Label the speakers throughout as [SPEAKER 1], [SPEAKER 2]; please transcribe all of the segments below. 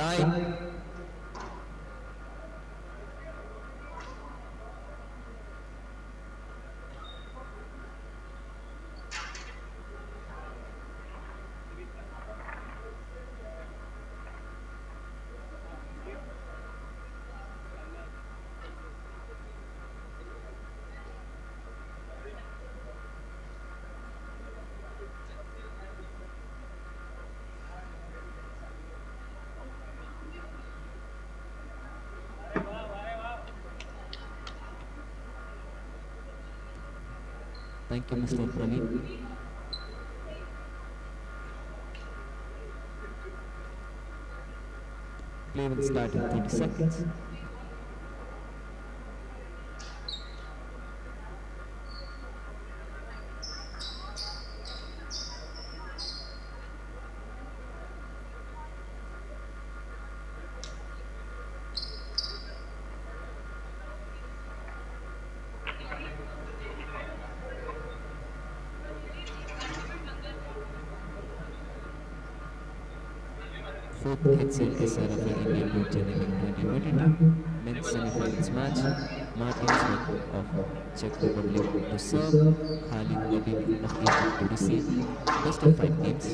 [SPEAKER 1] Time.
[SPEAKER 2] Thank you, Mr. Praveen. Play will start in 30 seconds. Fourth HCL Srfi India to Chennai 2022 men's semi-finals match. Martin Svec of Czech Republic to serve, Khaled Labib of Egypt to receive. Best of 5 games.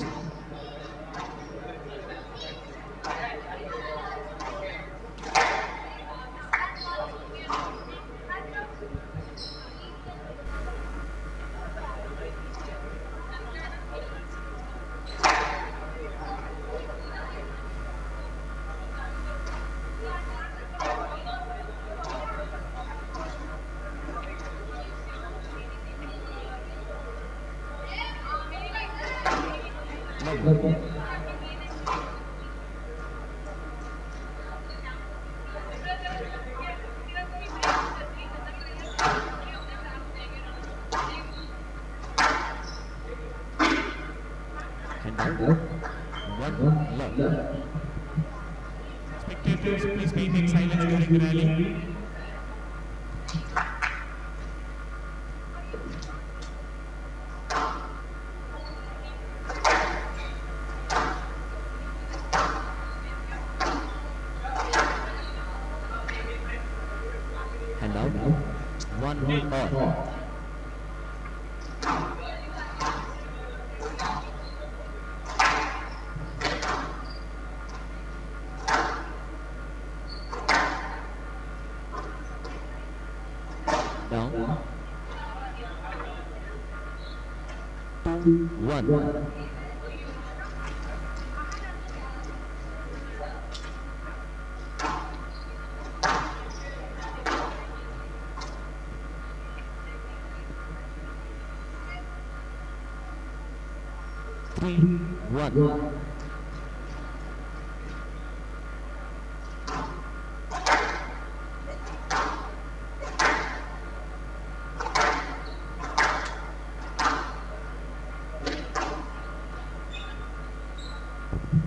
[SPEAKER 3] Spectators, please maintain silence during the rally.
[SPEAKER 2] And out. 1-all. Down. 2-1. Three, one.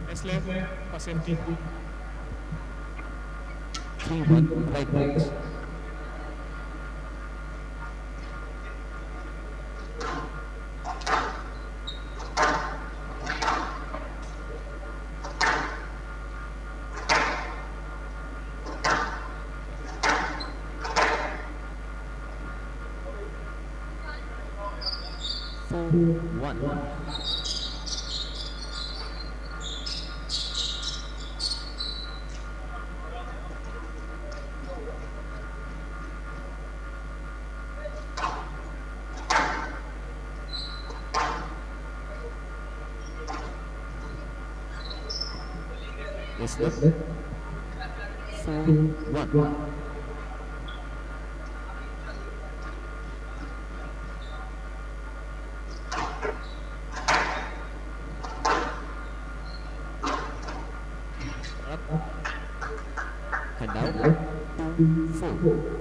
[SPEAKER 3] Next left, pass empty.
[SPEAKER 2] 3-1, right right. One. Yes, left. 4-1. And out. 2-4.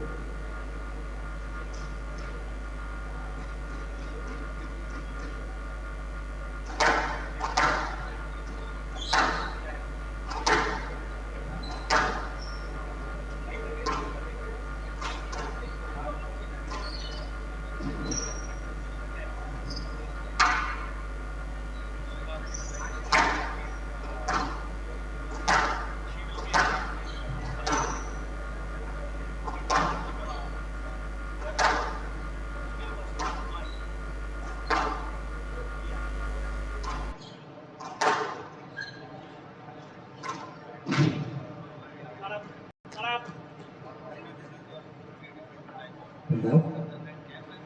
[SPEAKER 1] And now,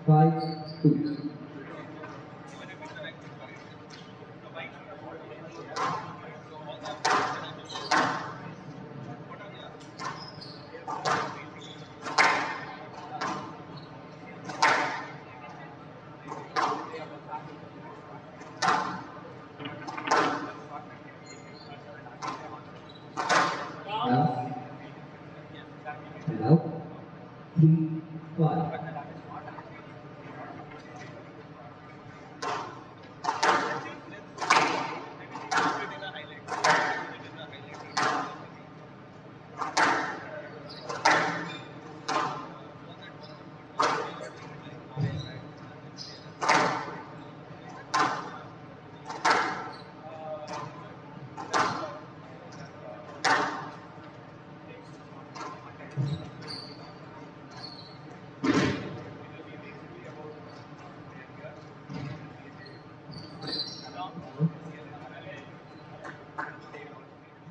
[SPEAKER 1] 5-2. Now, and now, 3-5.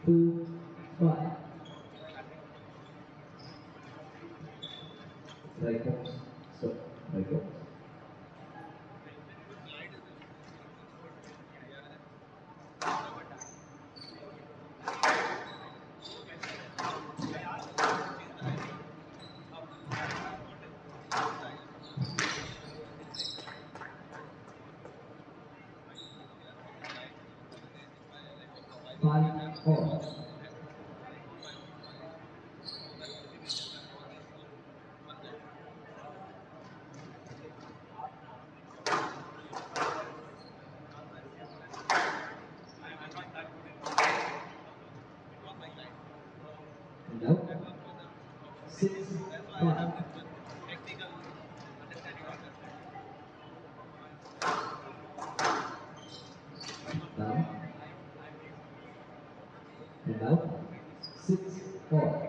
[SPEAKER 1] Two, five. Right box. Stop. Right box. Five, four. And now, 6-5. Down. And now, 6-4.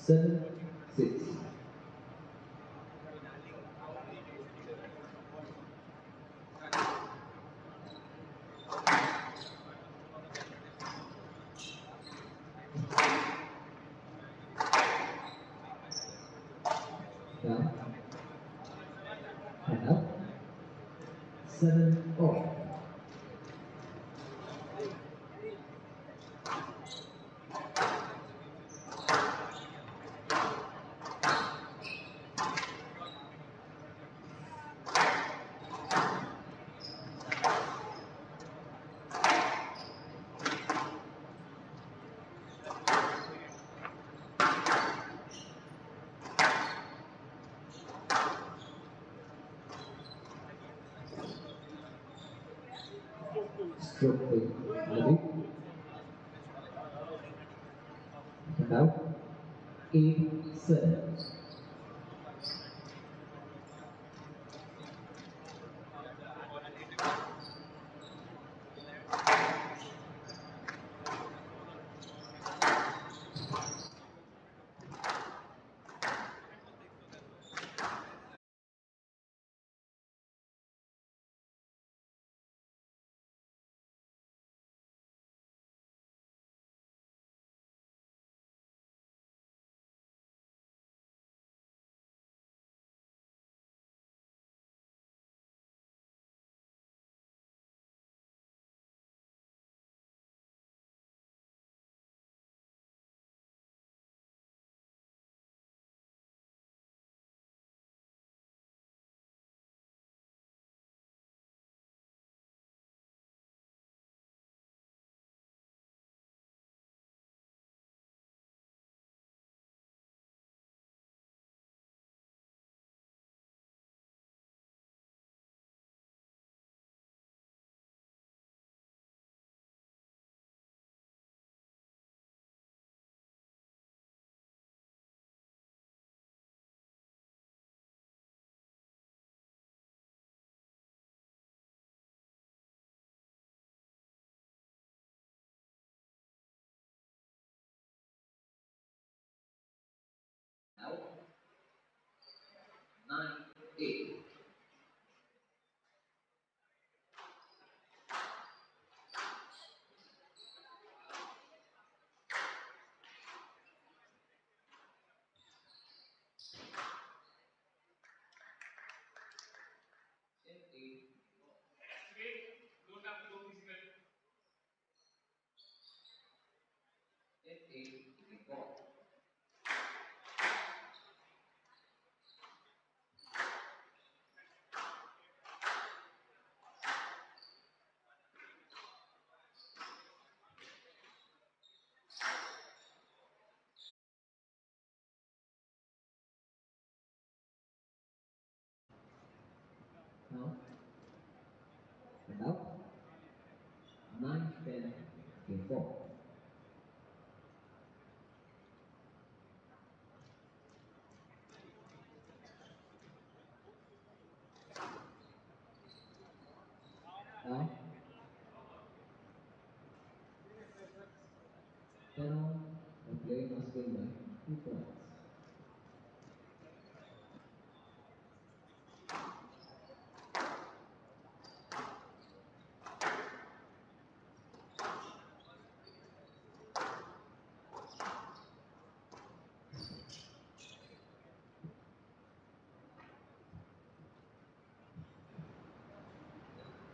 [SPEAKER 1] Seven, 6. Down. And up. 7-4. Stroke to Labib. And out. 8-7. Game 4. Now, 10 on, the player must win by 2 points.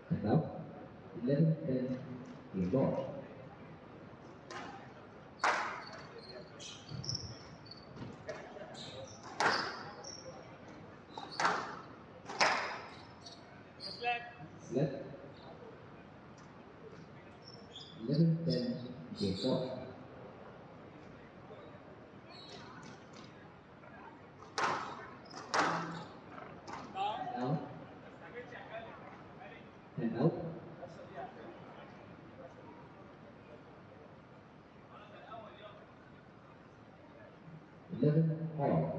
[SPEAKER 1] And now, 11-10, game ball. Left. 11-10, game ball. Now, and out. 11 all.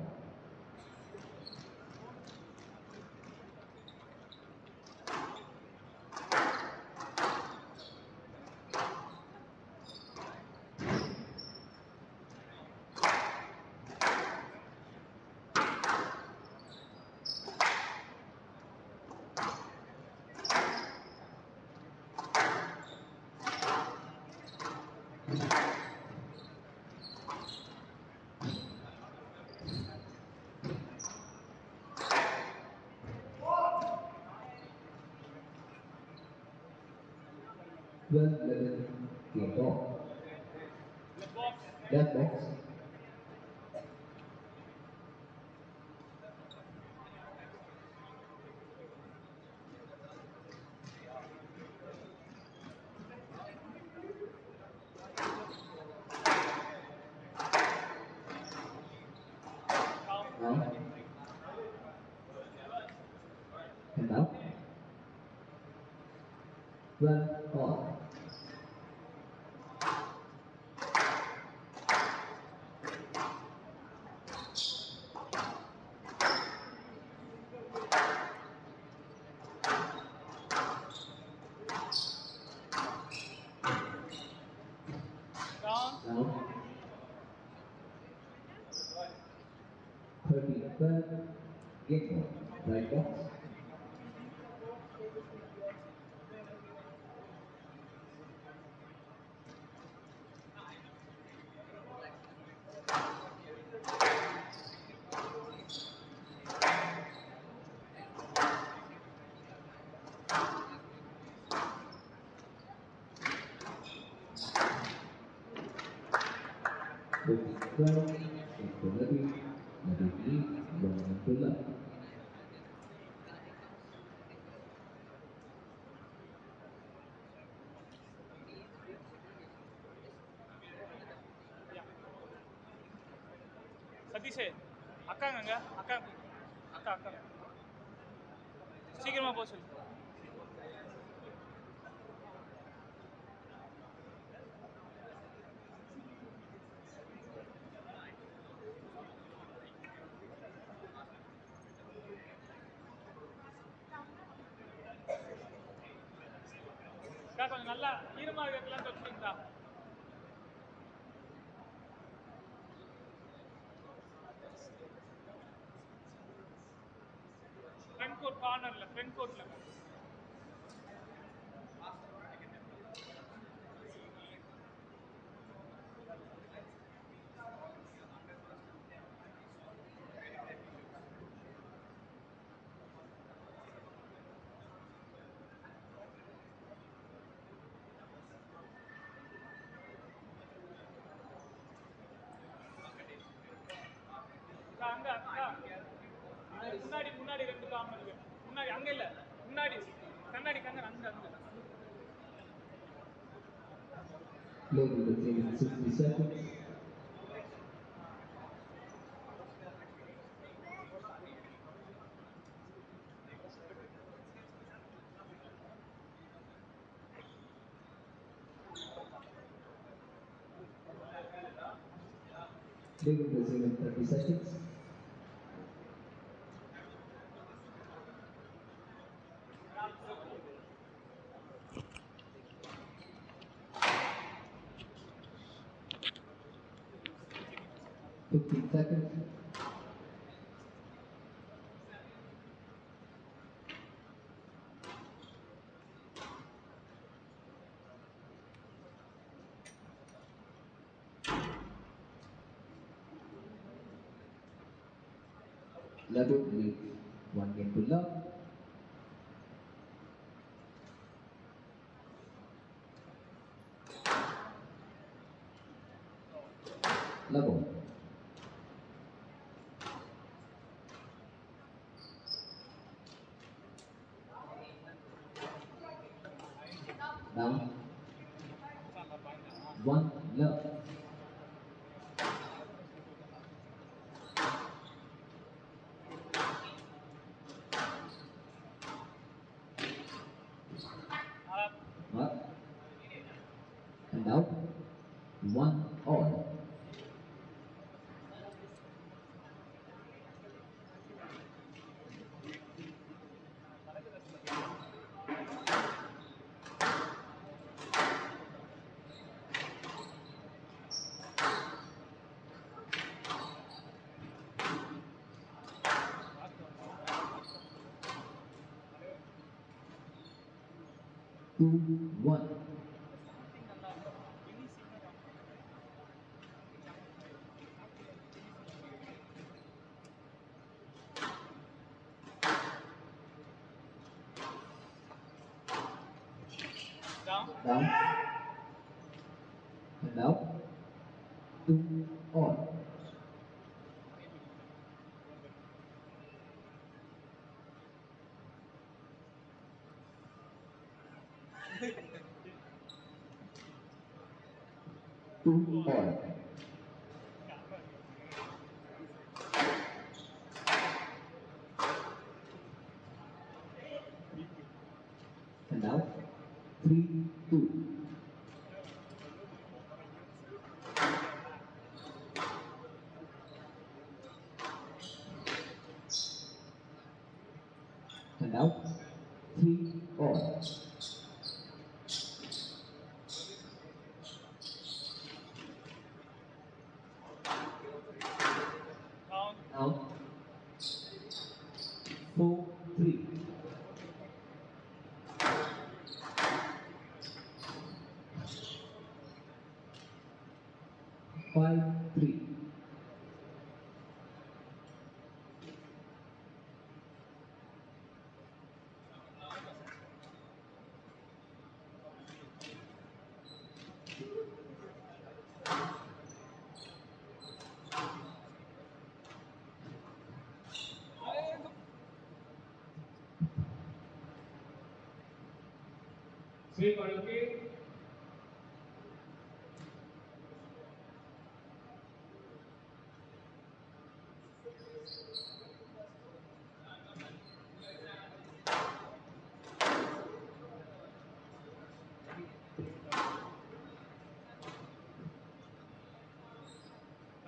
[SPEAKER 1] Well, 11 game ball. Left box. Now. And out. 12 all. Down. 13-12. Game ball. Right box. With 12 into Labib, Labib lead 1 to love.
[SPEAKER 3] Satish அக்காங்க அக்கா அக்கா அக்கா சீக்கிரமா போக சொல்லு அக்கா கொஞ்சம் நல்லா ஈரமா இருக்கலாம் சொல்லிட்டீங்களா ஃப்ரண்ட் கோர்ட் கார்னர்ல ஃப்ரண்ட் கோர்ட்ல அங்க அக்கா முன்னாடி முன்னாடி ரெண்டு கார்னர் இருக்கு முன்னாடி அங்க இல்ல முன்னாடி கண்ணாடி கண்ணன் அங்க அங்க
[SPEAKER 1] Play with the team 60 seconds. They will resume in 30 seconds. Fifteen seconds. Labib leads 1 game to love. Labib. Down. 1 love. Up. And out. 1 all. Two, one. Down. And out. 2 all. Two all. And out. 3-2. And out. 3 all. Out. 4-3. 5-3.
[SPEAKER 3] Svec, are you okay?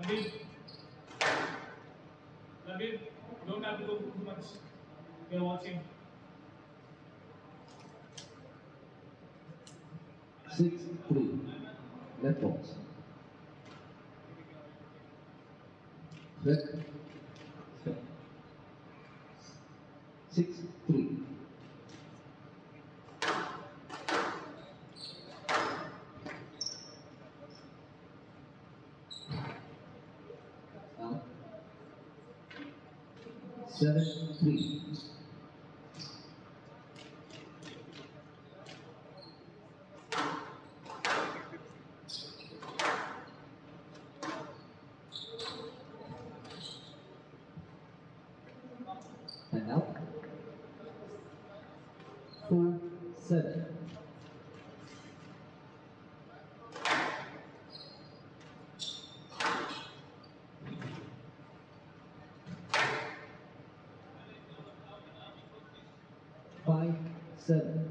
[SPEAKER 3] Labib, Labib, don't have to go too much. We are watching.
[SPEAKER 1] 6-3. Left box. Svec. 6-3. Down. 7-3. And out. 4-7. Five, 7.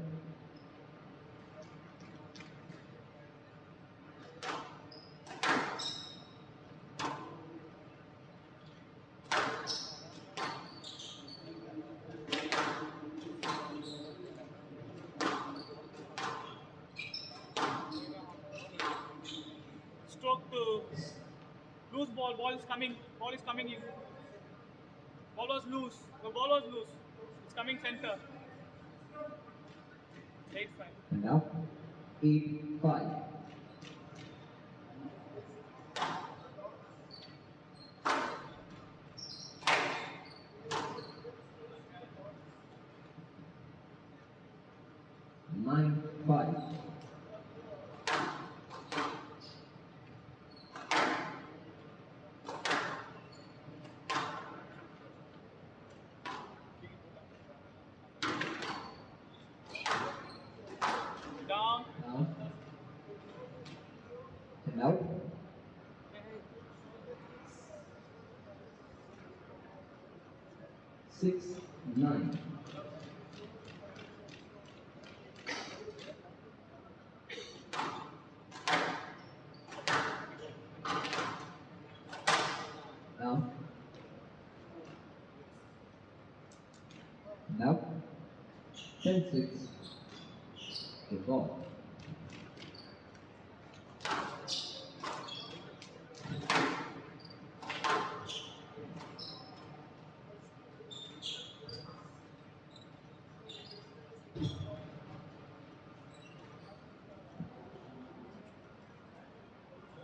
[SPEAKER 3] Ball is coming. Ball is coming in. Ball was loose. The ball was loose. It's coming center. 8-5.
[SPEAKER 1] And now 8-5. Nine, 5.
[SPEAKER 3] Down.
[SPEAKER 1] Now. And out. 6-9. Now. Now. 10-6. Good ball.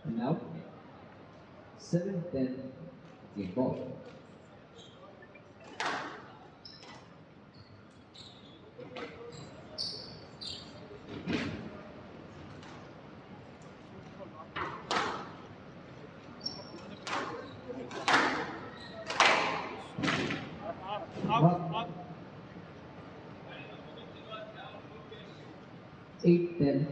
[SPEAKER 1] And now 7-10. Good ball.
[SPEAKER 3] Out.
[SPEAKER 1] 8-10.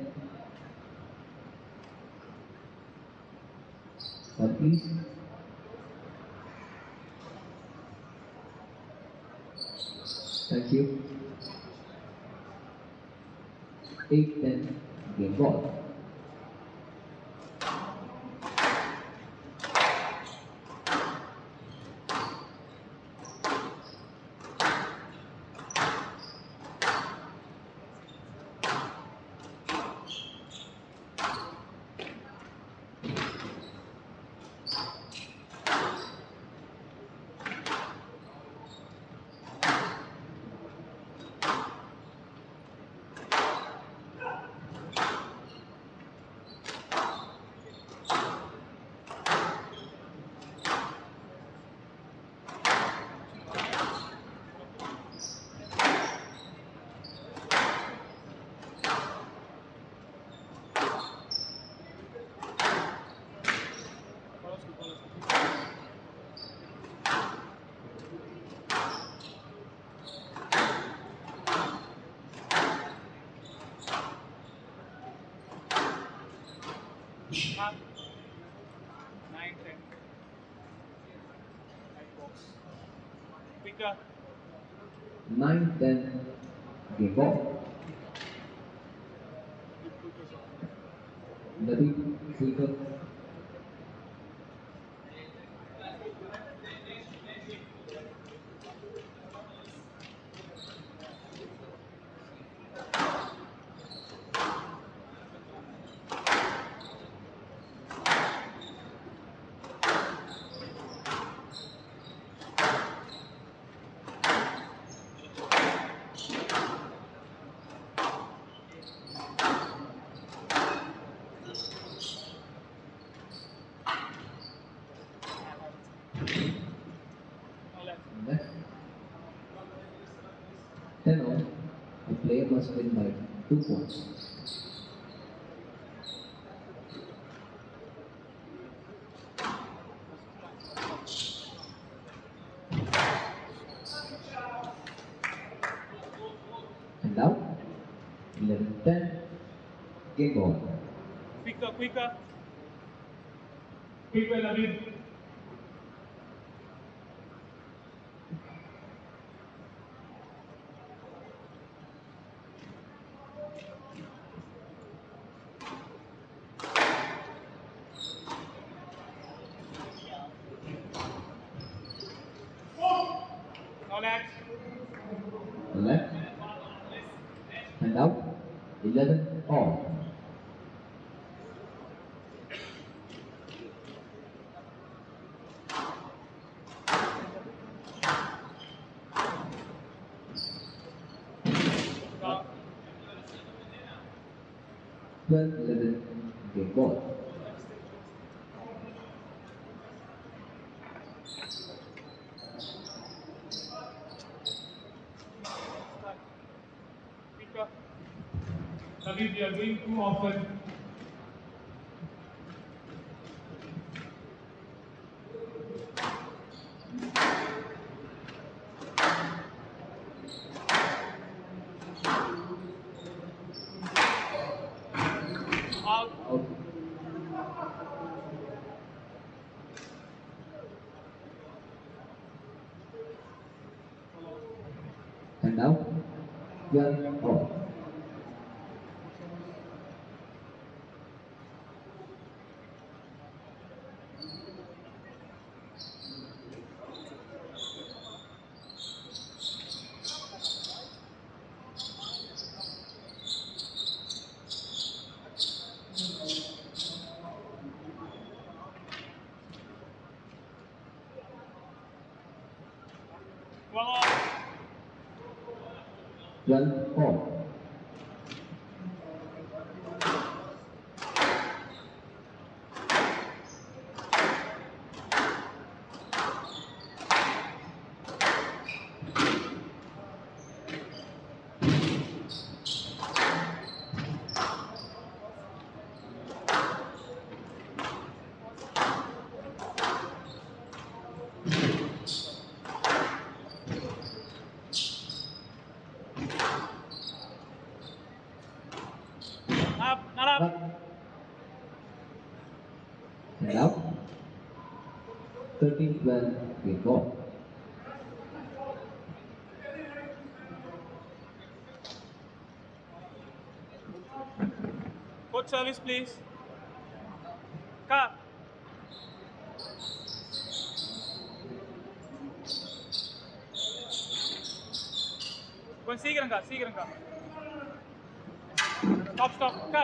[SPEAKER 1] Please. Thank you. 8-10. Game ball. Up. 9-10. Right box. Quicker. 9-10. Game ball. Labib, quicker. Left. 10 on. A player must win by 2 points. And now 11-10. Game ball.
[SPEAKER 3] Quicker. Quicker, Labib. Now lads.
[SPEAKER 1] Left. And out. 11 all. 12-11 game ball.
[SPEAKER 3] Pick up. Labib, you are doing too often. Out.
[SPEAKER 1] Out. And now 12 all.
[SPEAKER 3] One off.
[SPEAKER 1] 12 all.
[SPEAKER 3] Up. Not up.
[SPEAKER 1] Up. And now 13-12 game ball.
[SPEAKER 3] Coach service, please. Cut. கொஞ்சம் சீக்கிரம்க்கா சீக்கிரம்க்கா stop stop அக்கா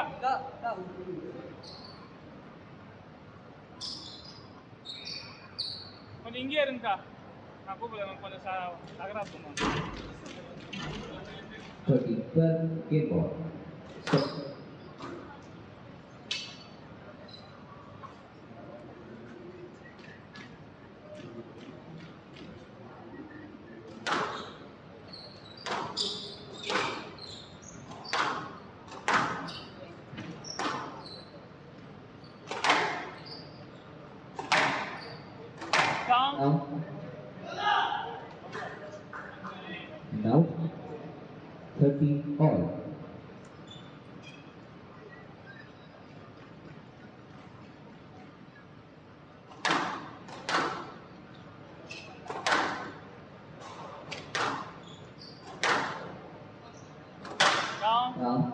[SPEAKER 3] கொஞ்சம் இங்கேயே இருங்கக்கா நான் கூப்பிடுறேன் கொஞ்சம் தகரா பண்ணுவோம்
[SPEAKER 1] 13-12 game ball. Stop.
[SPEAKER 3] down
[SPEAKER 1] Now 13 all.
[SPEAKER 3] down
[SPEAKER 1] Now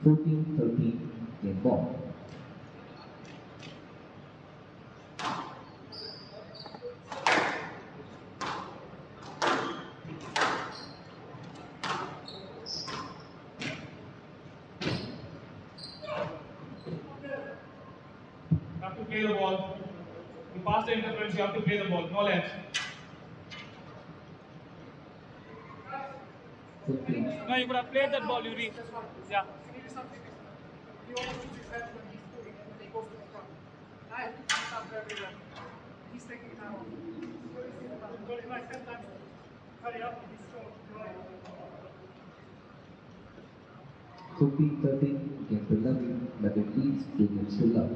[SPEAKER 1] 14-13 game ball.
[SPEAKER 3] you have to play the ball you pass the interference you have to play the ball no left
[SPEAKER 1] 15.
[SPEAKER 3] no you could have played that ball you reach yeah
[SPEAKER 4] Maybe something is he always puts his hands when he's pulling and then he goes to the front. Now he's not very well. He's taking it out. He told him like 10 times to hurry up, he's so dry.
[SPEAKER 1] 15-13 game to Labib. Labib leads 2 games to love.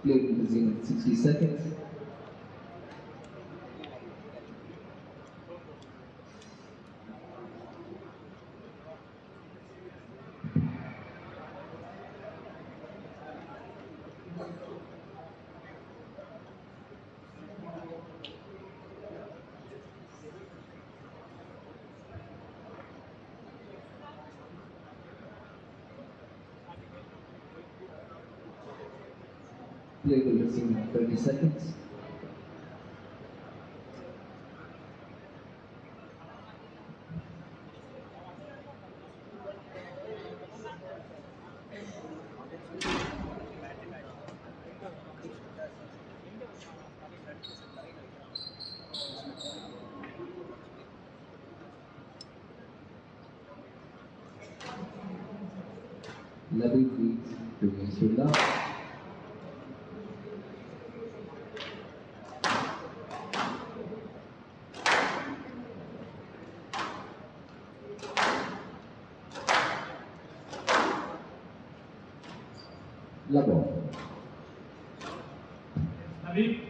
[SPEAKER 1] Play will resume in 60 seconds. Play will resume in 30 seconds. Labib leads to Kuruvilla. Labib.
[SPEAKER 3] Labib,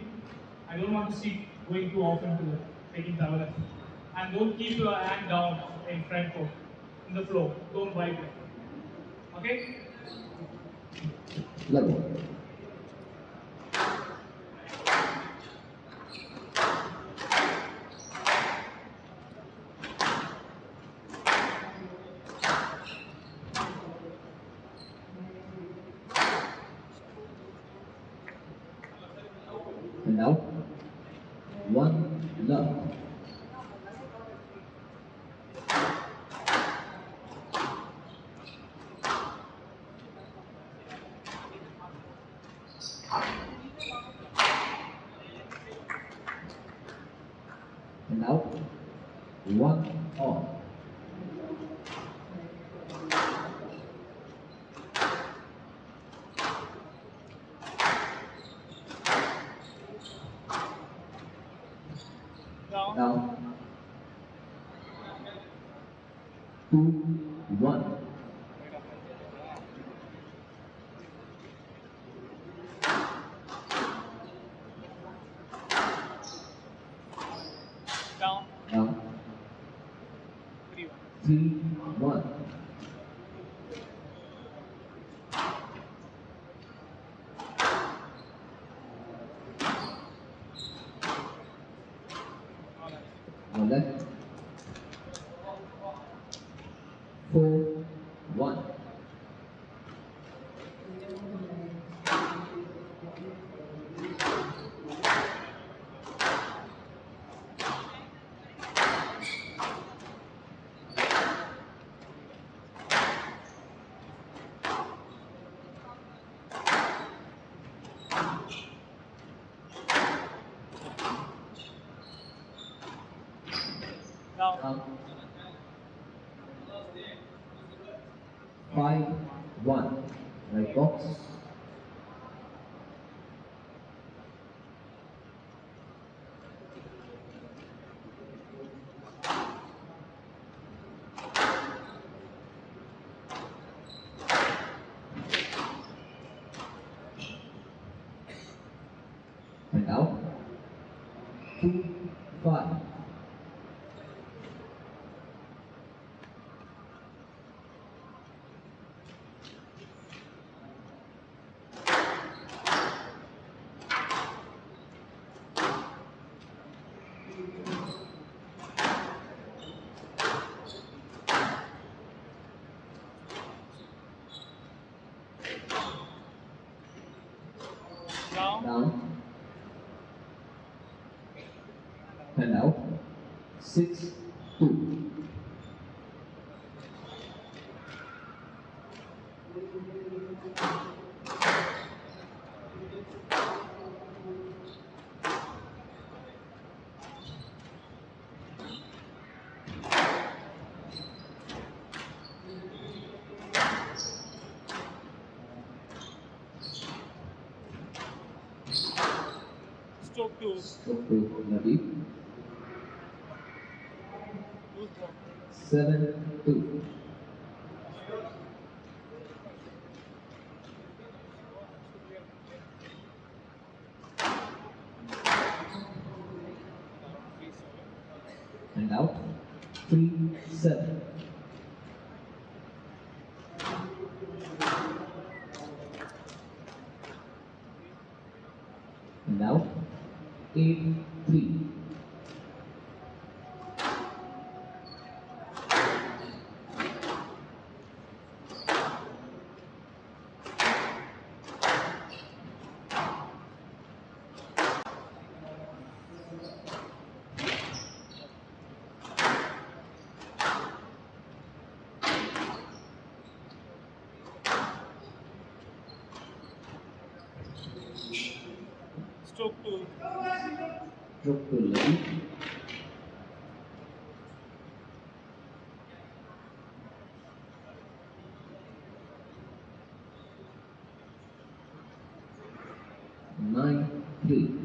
[SPEAKER 3] I don't want to see going too often to the taking towel. And don't keep your hand down in front court, in the floor. Don't bite it. Okay?
[SPEAKER 1] Labib. And now, one love. And now, one all.
[SPEAKER 3] Down.
[SPEAKER 1] Now, 2-1.
[SPEAKER 3] Down.
[SPEAKER 1] Now,
[SPEAKER 3] 3-1.
[SPEAKER 1] 3-1. Now left. 4-1.
[SPEAKER 3] Down.
[SPEAKER 1] Now, 5-1. Right box. And now, 2-5.
[SPEAKER 3] Down.
[SPEAKER 1] Down. And out. 6-2.
[SPEAKER 3] Stroke 2.
[SPEAKER 1] Stroke to Labib.
[SPEAKER 3] Loose ball.
[SPEAKER 1] 7-2. and out. 3-7. And out. 8-3.
[SPEAKER 3] Stroke 2.
[SPEAKER 1] Stroke to Labib. Nine, 3.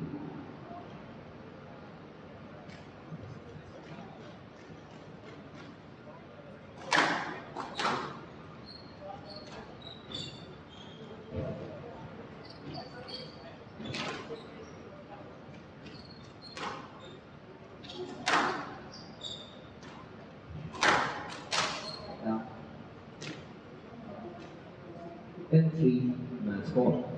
[SPEAKER 1] Down. 10-3. Match ball.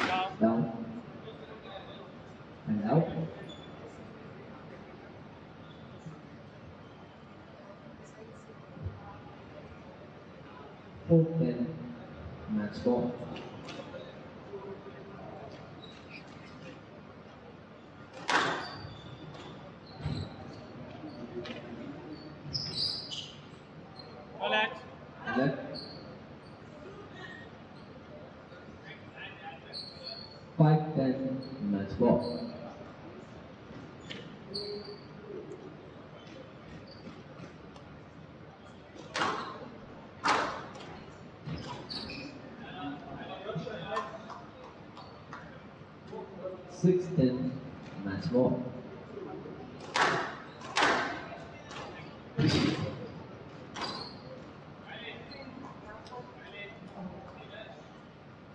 [SPEAKER 3] Down.
[SPEAKER 1] Down. And out. 4-10. Match ball.
[SPEAKER 3] Relax.
[SPEAKER 1] Left. 5-10. Match ball. Six, 10. Match ball.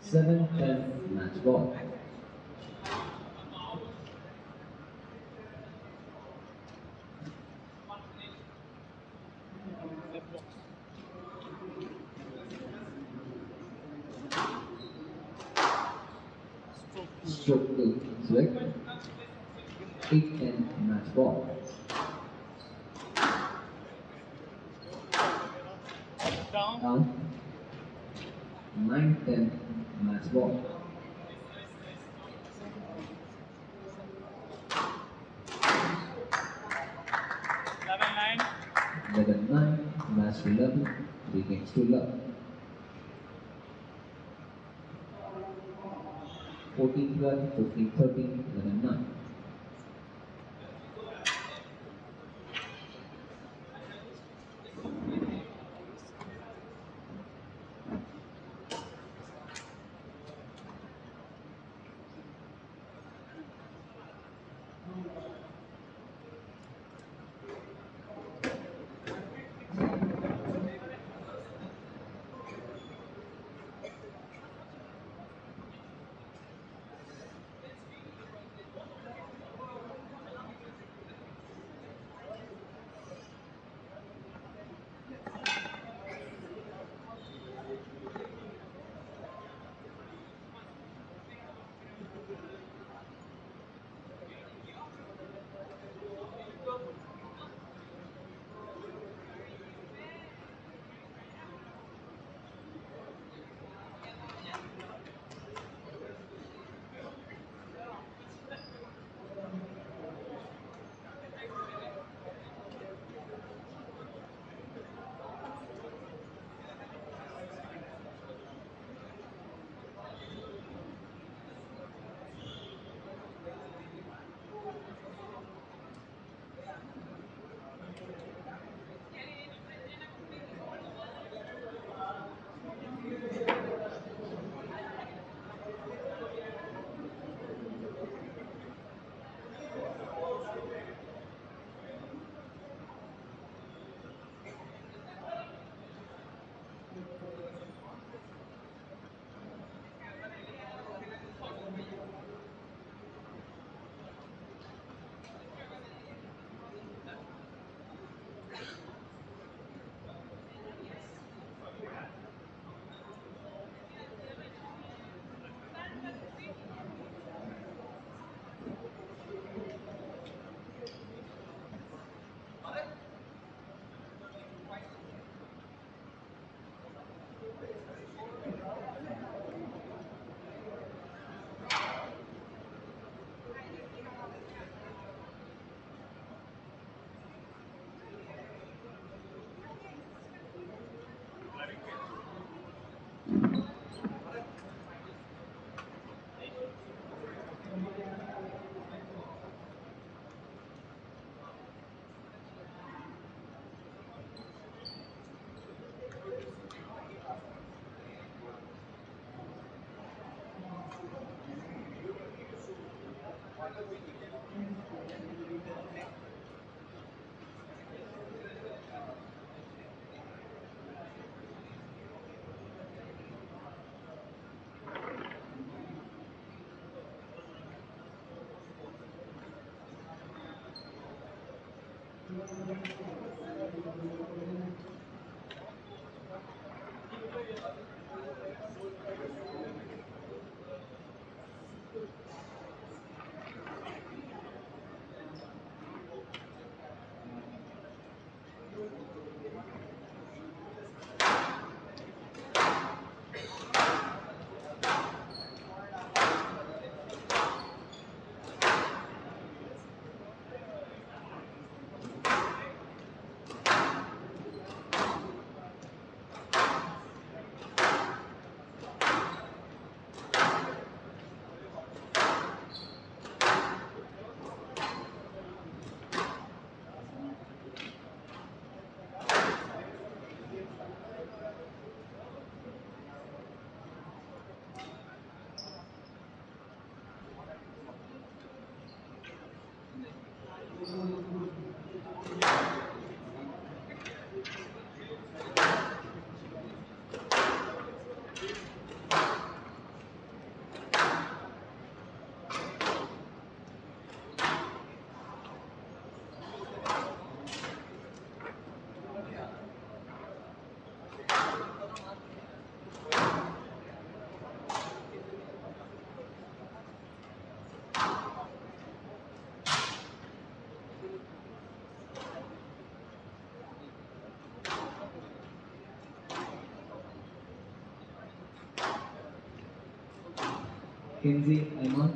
[SPEAKER 1] Seven, 10. Match ball. Stroke to Svec. 8-10. Match ball.
[SPEAKER 3] Down.
[SPEAKER 1] Down. 9-10. Match ball.
[SPEAKER 3] 11-9.
[SPEAKER 1] 11-9. Match to level. 3 games to love. 14-12. 15-13. 11-9. Kenzy, Ayman.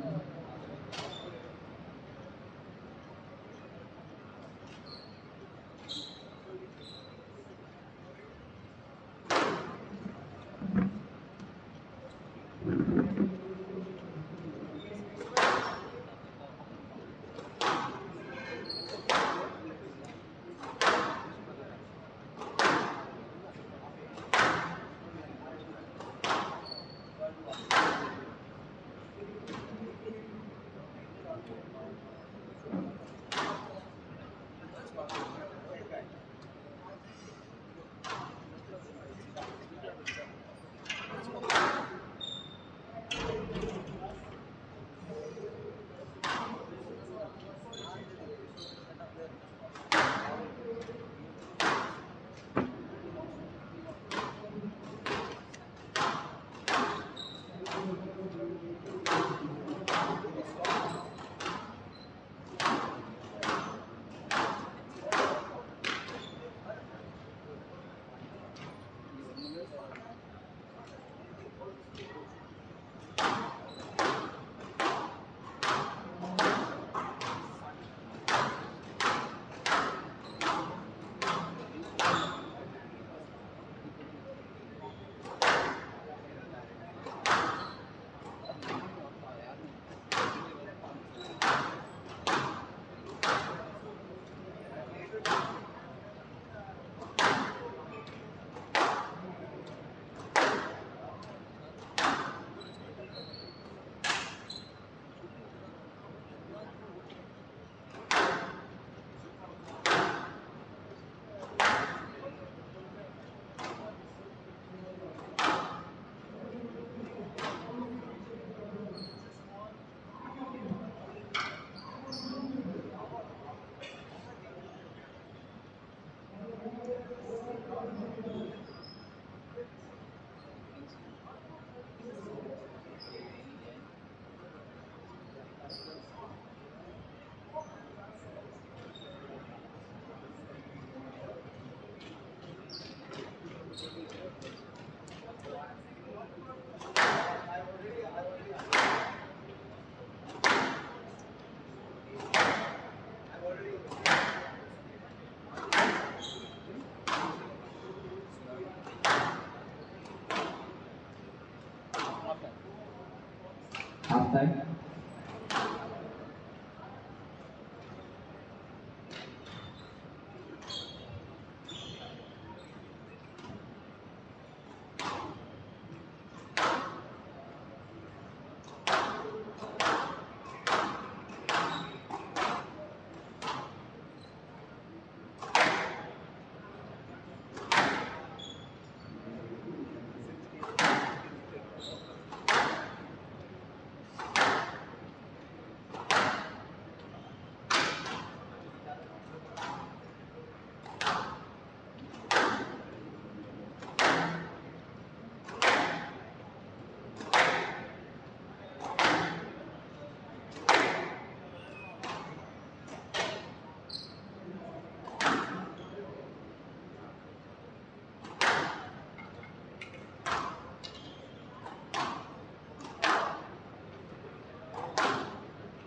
[SPEAKER 1] Half time.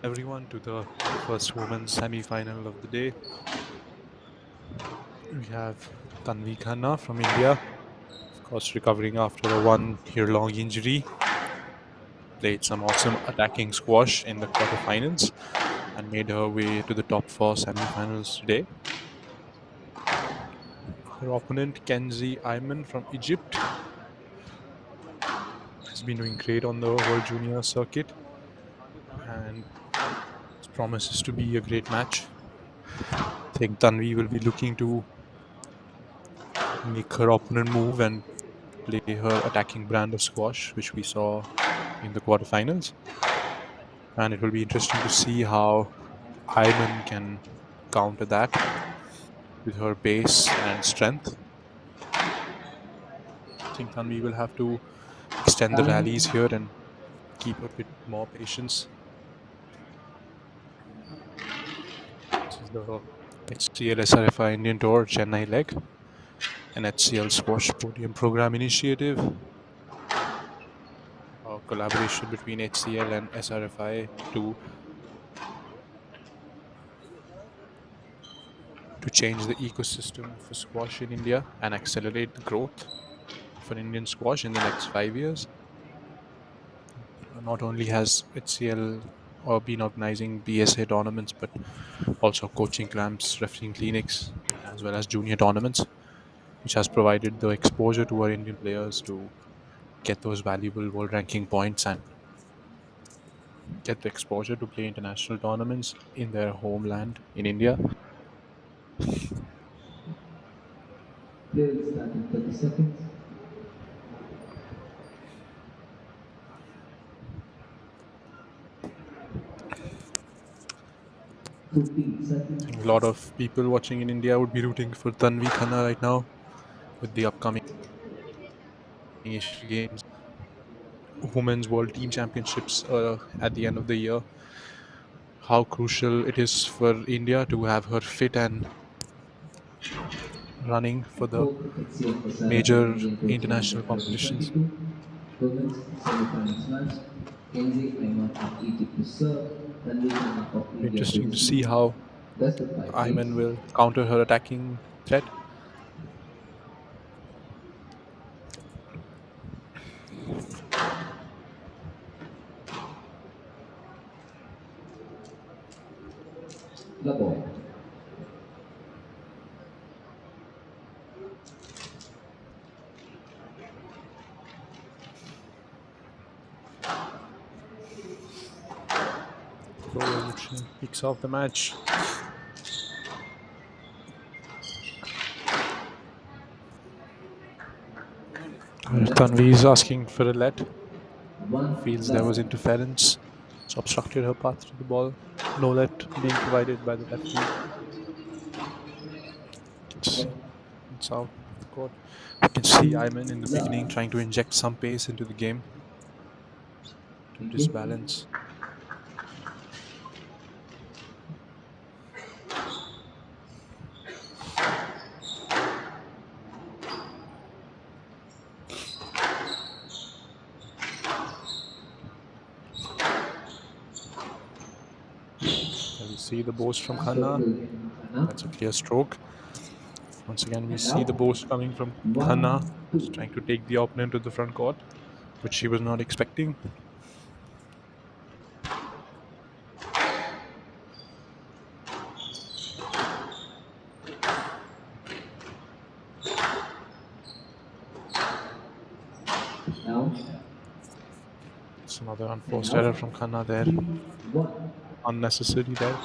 [SPEAKER 5] Everyone to the first women's semi-final of the day. We have Tanvi Khanna from India, of course recovering after a 1 year-long injury. Played some awesome attacking squash in the quarterfinals and made her way to the top 4 semi-finals today. Her opponent Kenzy Ayman from Egypt has been doing great on the World Junior circuit and promises to be a great match. I think Tanvi will be looking to make her opponent move and play her attacking brand of squash, which we saw in the quarterfinals. And it will be interesting to see how Ayman can counter that with her pace and strength. I think Tanvi will have to extend the rallies here and keep a bit more patience. This is the HCL SRFI Indian Tour Chennai leg, an HCL Squash Podium Program initiative, a collaboration between HCL and SRFI to change the ecosystem for squash in India and accelerate the growth for Indian squash in the next 5 years. Not only has HCL been organizing BSA tournaments, but also coaching camps, refereeing clinics, as well as junior tournaments, which has provided the exposure to our Indian players to get those valuable world ranking points and get the exposure to play international tournaments in their homeland in India.
[SPEAKER 1] Play will start in 30 seconds. 15
[SPEAKER 5] I
[SPEAKER 1] seconds.
[SPEAKER 5] think a lot of people watching in India would be rooting for Tanvi Khanna right now with the upcoming Asian Games, Women's World Team Championships at the end of the year. How crucial it is for India to have her fit and running for the
[SPEAKER 1] Fourth HCL SRFI
[SPEAKER 5] major
[SPEAKER 1] Indian Tour Chennai
[SPEAKER 5] international
[SPEAKER 1] Leg
[SPEAKER 5] competitions.
[SPEAKER 1] 2022. Women's semi-finals match. Kenzy Ayman of Egypt to serve. Tanvi Khanna of India to
[SPEAKER 5] Interesting to see
[SPEAKER 1] receive.
[SPEAKER 5] how
[SPEAKER 1] Best of 5 games.
[SPEAKER 5] Ayman will counter her attacking threat.
[SPEAKER 1] Labib.
[SPEAKER 5] So she kicks off the match. Tanvi is asking for a let.
[SPEAKER 1] One
[SPEAKER 5] Feels there was
[SPEAKER 1] love.
[SPEAKER 5] interference, so obstructed her path to the ball. No let being provided by the referee. It's out of the court. You can see Ayman in the beginning
[SPEAKER 1] Love.
[SPEAKER 5] trying to inject some pace into the game to
[SPEAKER 1] Thank you.
[SPEAKER 5] disbalance. And we see the boast from Khanna. That's a clear stroke. Once again, we
[SPEAKER 1] And
[SPEAKER 5] see the
[SPEAKER 1] out.
[SPEAKER 5] boast coming from Khanna,
[SPEAKER 1] One,
[SPEAKER 5] just
[SPEAKER 1] two.
[SPEAKER 5] trying to take the opponent to the front court, which she was not expecting.
[SPEAKER 1] Out.
[SPEAKER 5] It's another
[SPEAKER 1] And
[SPEAKER 5] unforced error
[SPEAKER 1] out.
[SPEAKER 5] from Khanna there.
[SPEAKER 1] 3-1.
[SPEAKER 5] Unnecessary there.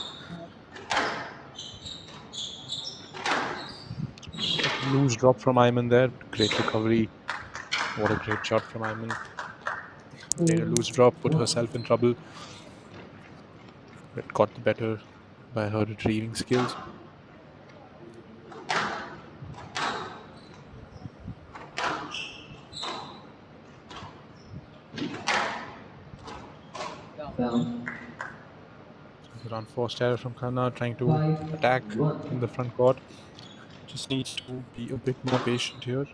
[SPEAKER 5] Loose drop from Ayman there. Great recovery. What a great shot from Ayman. Played a loose drop, put
[SPEAKER 1] 4-1.
[SPEAKER 5] herself in trouble, but got the better by her retrieving skills.
[SPEAKER 1] Down.
[SPEAKER 5] Another unforced error from Khanna, trying to attack in
[SPEAKER 1] 5-1.
[SPEAKER 5] the front court. Just needs to be a bit more patient here.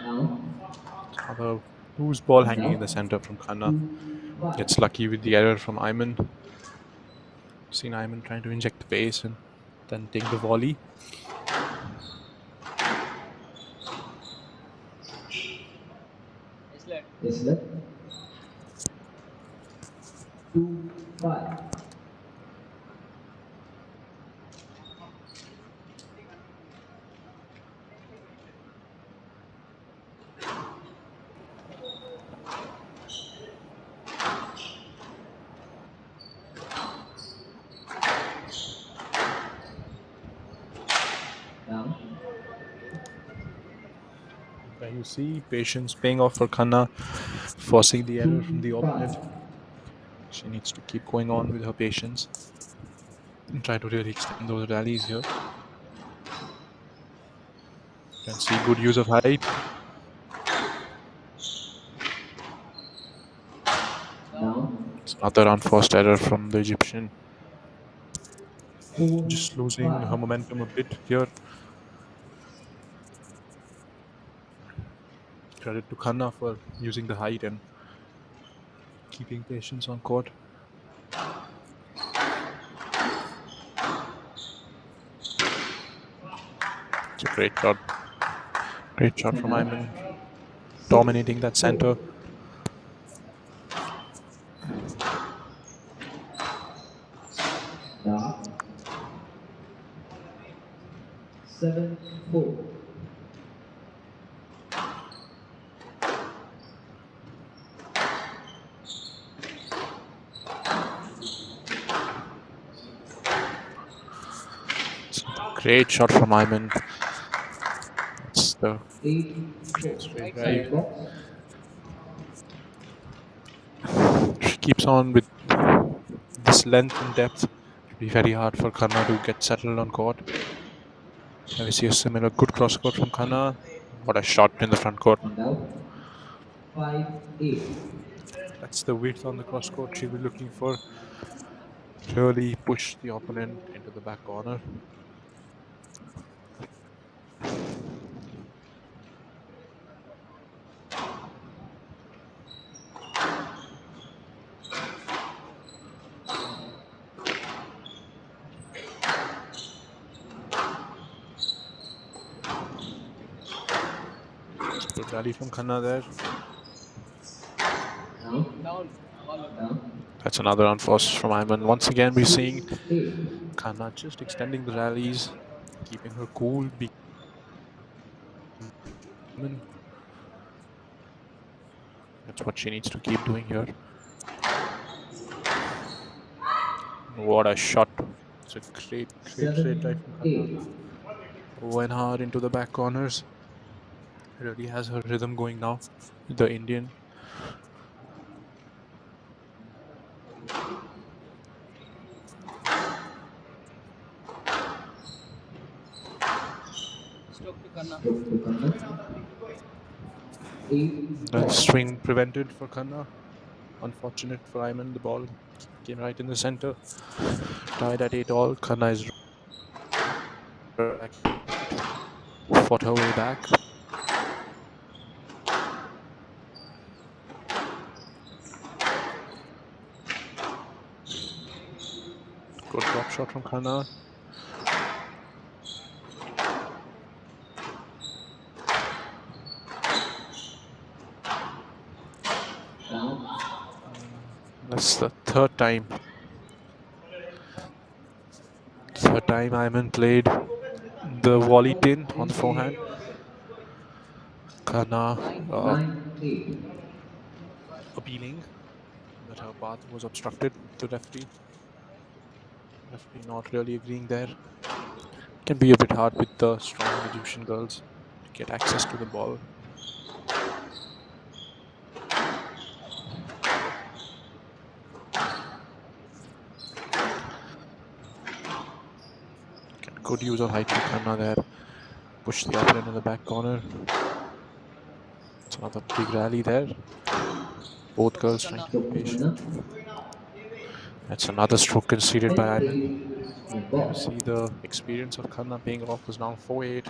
[SPEAKER 1] Out.
[SPEAKER 5] Another loose ball
[SPEAKER 1] And
[SPEAKER 5] hanging in the
[SPEAKER 1] out.
[SPEAKER 5] center from Khanna.
[SPEAKER 1] 2-1.
[SPEAKER 5] Gets lucky with the error from Ayman. Seen Ayman trying to inject the pace and then take the volley.
[SPEAKER 1] Yes, left. 2-5. Down.
[SPEAKER 5] There you see patience paying off for Khanna, forcing the error from the
[SPEAKER 1] 2-5.
[SPEAKER 5] opponent. She needs to keep going on with her patience and try to really extend those rallies here. Can see good use of height.
[SPEAKER 1] Down.
[SPEAKER 5] It's another unforced error from the Egyptian.
[SPEAKER 1] 4-5.
[SPEAKER 5] Just losing her momentum a bit here. Credit to Khanna for using the height and keeping patience on court. It's a great shot. Great shot from Ayman, dominating that center.
[SPEAKER 1] Down. 7-4.
[SPEAKER 5] It's a great shot from Ayman. It's the
[SPEAKER 1] 8-4.
[SPEAKER 5] great straight
[SPEAKER 1] Side
[SPEAKER 5] drive.
[SPEAKER 1] box.
[SPEAKER 5] She keeps on with this length and depth. It'll be very hard for Khanna to get settled on court. And we see a similar good cross court from Khanna. What a shot in the front court.
[SPEAKER 1] And out. 5-8.
[SPEAKER 5] That's the width on the cross court she'll be looking for. Really push the opponent into the back corner. Good rally from Khanna there.
[SPEAKER 1] Down.
[SPEAKER 5] That's another unforced from Ayman. Once again, we're seeing
[SPEAKER 1] 6-8.
[SPEAKER 5] Khanna just extending the rallies, keeping her cool. That's what she needs to keep doing here. What a shot. It's a great straight drive from Khanna.
[SPEAKER 1] 7-8.
[SPEAKER 5] Went hard into the back corners. Really has her rhythm going now. The Indian.
[SPEAKER 1] Stroke to Khanna. 8-4.
[SPEAKER 5] The swing prevented for Khanna. Unfortunate for Ayman. The ball came right in the center. Tied at 8-all. Khanna is fought her way back. Good drop shot from Khanna.
[SPEAKER 1] Down.
[SPEAKER 5] That's the third time. Third time Ayman played the volley pin on the forehand. Khanna
[SPEAKER 1] 9-8.
[SPEAKER 5] appealing that her path was obstructed. The referee not really agreeing there. Can be a bit hard with the strong Egyptian girls to get access to the ball. Good use of height from Khanna there. Push the opponent in the back corner. It's another big rally there. Both girls trying to be patient. That's another stroke conceded by Ayman. You see the experience of Khanna paying off, was now 4-8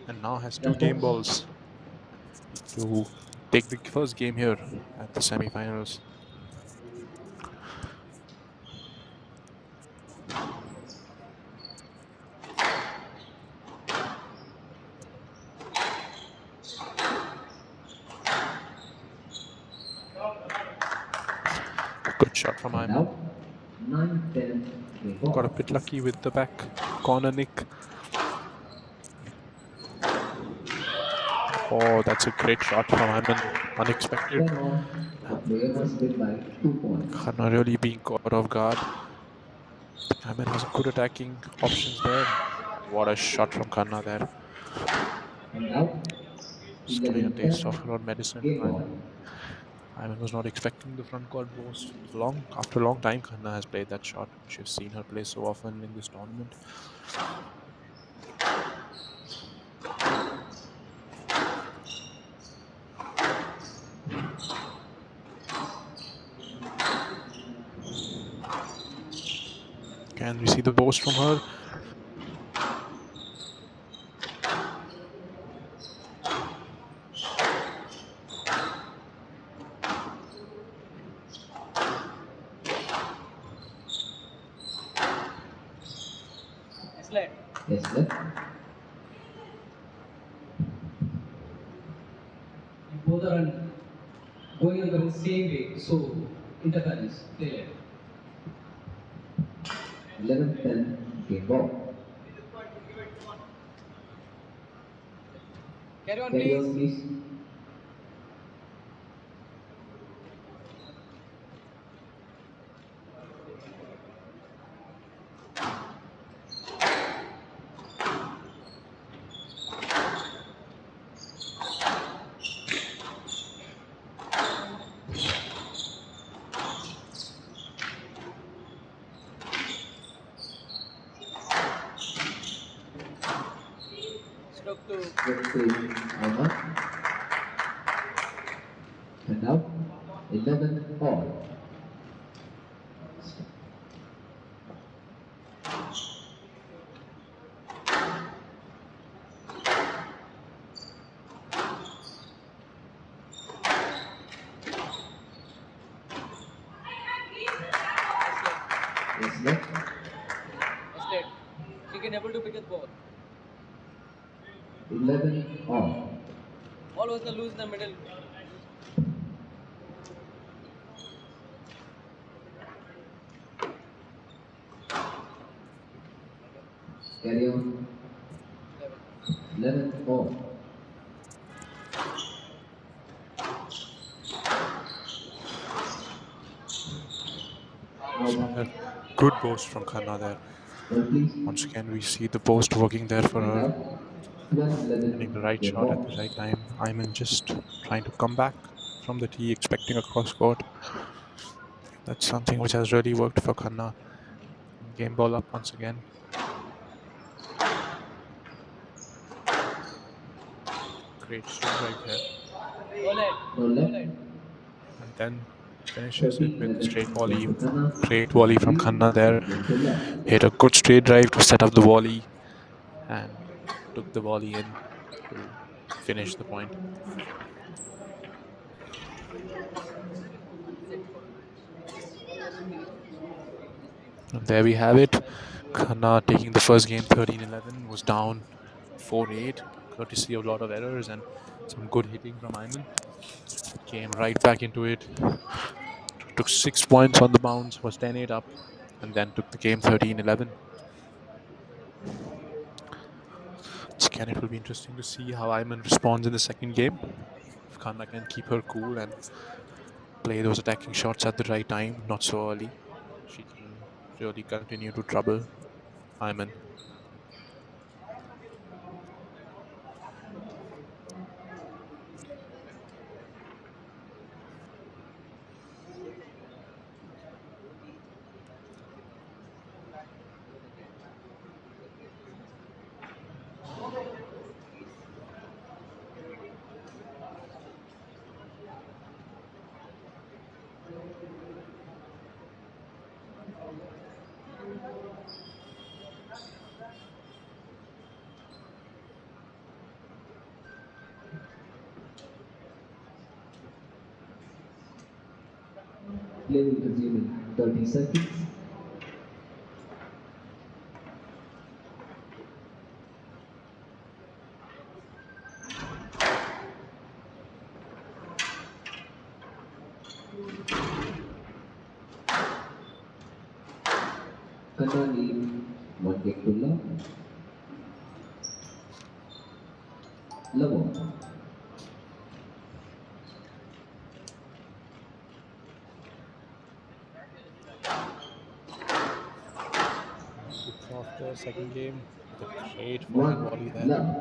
[SPEAKER 5] and now has 2 game balls to take the first game here at the semi-finals. Good shot from
[SPEAKER 1] And
[SPEAKER 5] Ayman.
[SPEAKER 1] out. 9-10 game ball.
[SPEAKER 5] Got a bit lucky with the back corner nick. Oh, that's a great shot from Ayman. Unexpected.
[SPEAKER 1] 10 all. The player must win by 2 points.
[SPEAKER 5] Khanna really being caught off guard. Ayman has good attacking options there. What a shot from Khanna there.
[SPEAKER 1] And out.
[SPEAKER 5] Just giving a taste
[SPEAKER 1] 11-10
[SPEAKER 5] of her own medicine to
[SPEAKER 1] game
[SPEAKER 5] Ayman.
[SPEAKER 1] ball.
[SPEAKER 5] Ayman was not expecting the front court boast. After a long time, Khanna has played that shot, which you've seen her play so often in this tournament. Can we see the boast from her?
[SPEAKER 1] Yes, left.
[SPEAKER 6] You both are going on the same way, so interface, play left.
[SPEAKER 1] 11-10 game ball.
[SPEAKER 6] Carry on,
[SPEAKER 1] Carry on,
[SPEAKER 6] please.
[SPEAKER 1] please.
[SPEAKER 6] Stroke to
[SPEAKER 1] Stroke to Ayman. And out. 11 all. Yes, left.
[SPEAKER 6] estate. She can able to pick it ball.
[SPEAKER 1] 11 all.
[SPEAKER 6] Ball was the loose in the middle.
[SPEAKER 1] Carry on. 11 all.
[SPEAKER 5] A good boast from Khanna there.
[SPEAKER 1] Well, please.
[SPEAKER 5] Once again, we see the post working there for
[SPEAKER 1] And
[SPEAKER 5] her.
[SPEAKER 1] out. 12-11
[SPEAKER 5] Hitting the right
[SPEAKER 1] game
[SPEAKER 5] shot at the
[SPEAKER 1] ball.
[SPEAKER 5] right time. Ayman just trying to come back from the tee, expecting a cross court. That's something which has really worked for Khanna. Game ball up once again. Great swing right there.
[SPEAKER 6] Go left.
[SPEAKER 1] No left.
[SPEAKER 5] And then finishes it with
[SPEAKER 1] 13-11
[SPEAKER 5] straight volley.
[SPEAKER 1] for Khanna.
[SPEAKER 5] Great volley from Khanna there.
[SPEAKER 1] Game to left.
[SPEAKER 5] Hit a good straight drive to set up the volley and took the volley in to finish the point. And there we have it. Khanna taking the first game 13-11, was down 4-8, courtesy of a lot of errors and some good hitting from Ayman. Came right back into it. Took 6 points on the bounce, was 10-8 up, and then took the game 13-11. Again, it will be interesting to see how Ayman responds in the second game. If Khanna can keep her cool and play those attacking shots at the right time, not so early, she can really continue to trouble Ayman.
[SPEAKER 1] Play will resume in 30 seconds. Khanna lead 1 wicket to love. Love.
[SPEAKER 5] Kicks off the second game with a great forehand
[SPEAKER 1] 1
[SPEAKER 5] volley there.
[SPEAKER 1] love.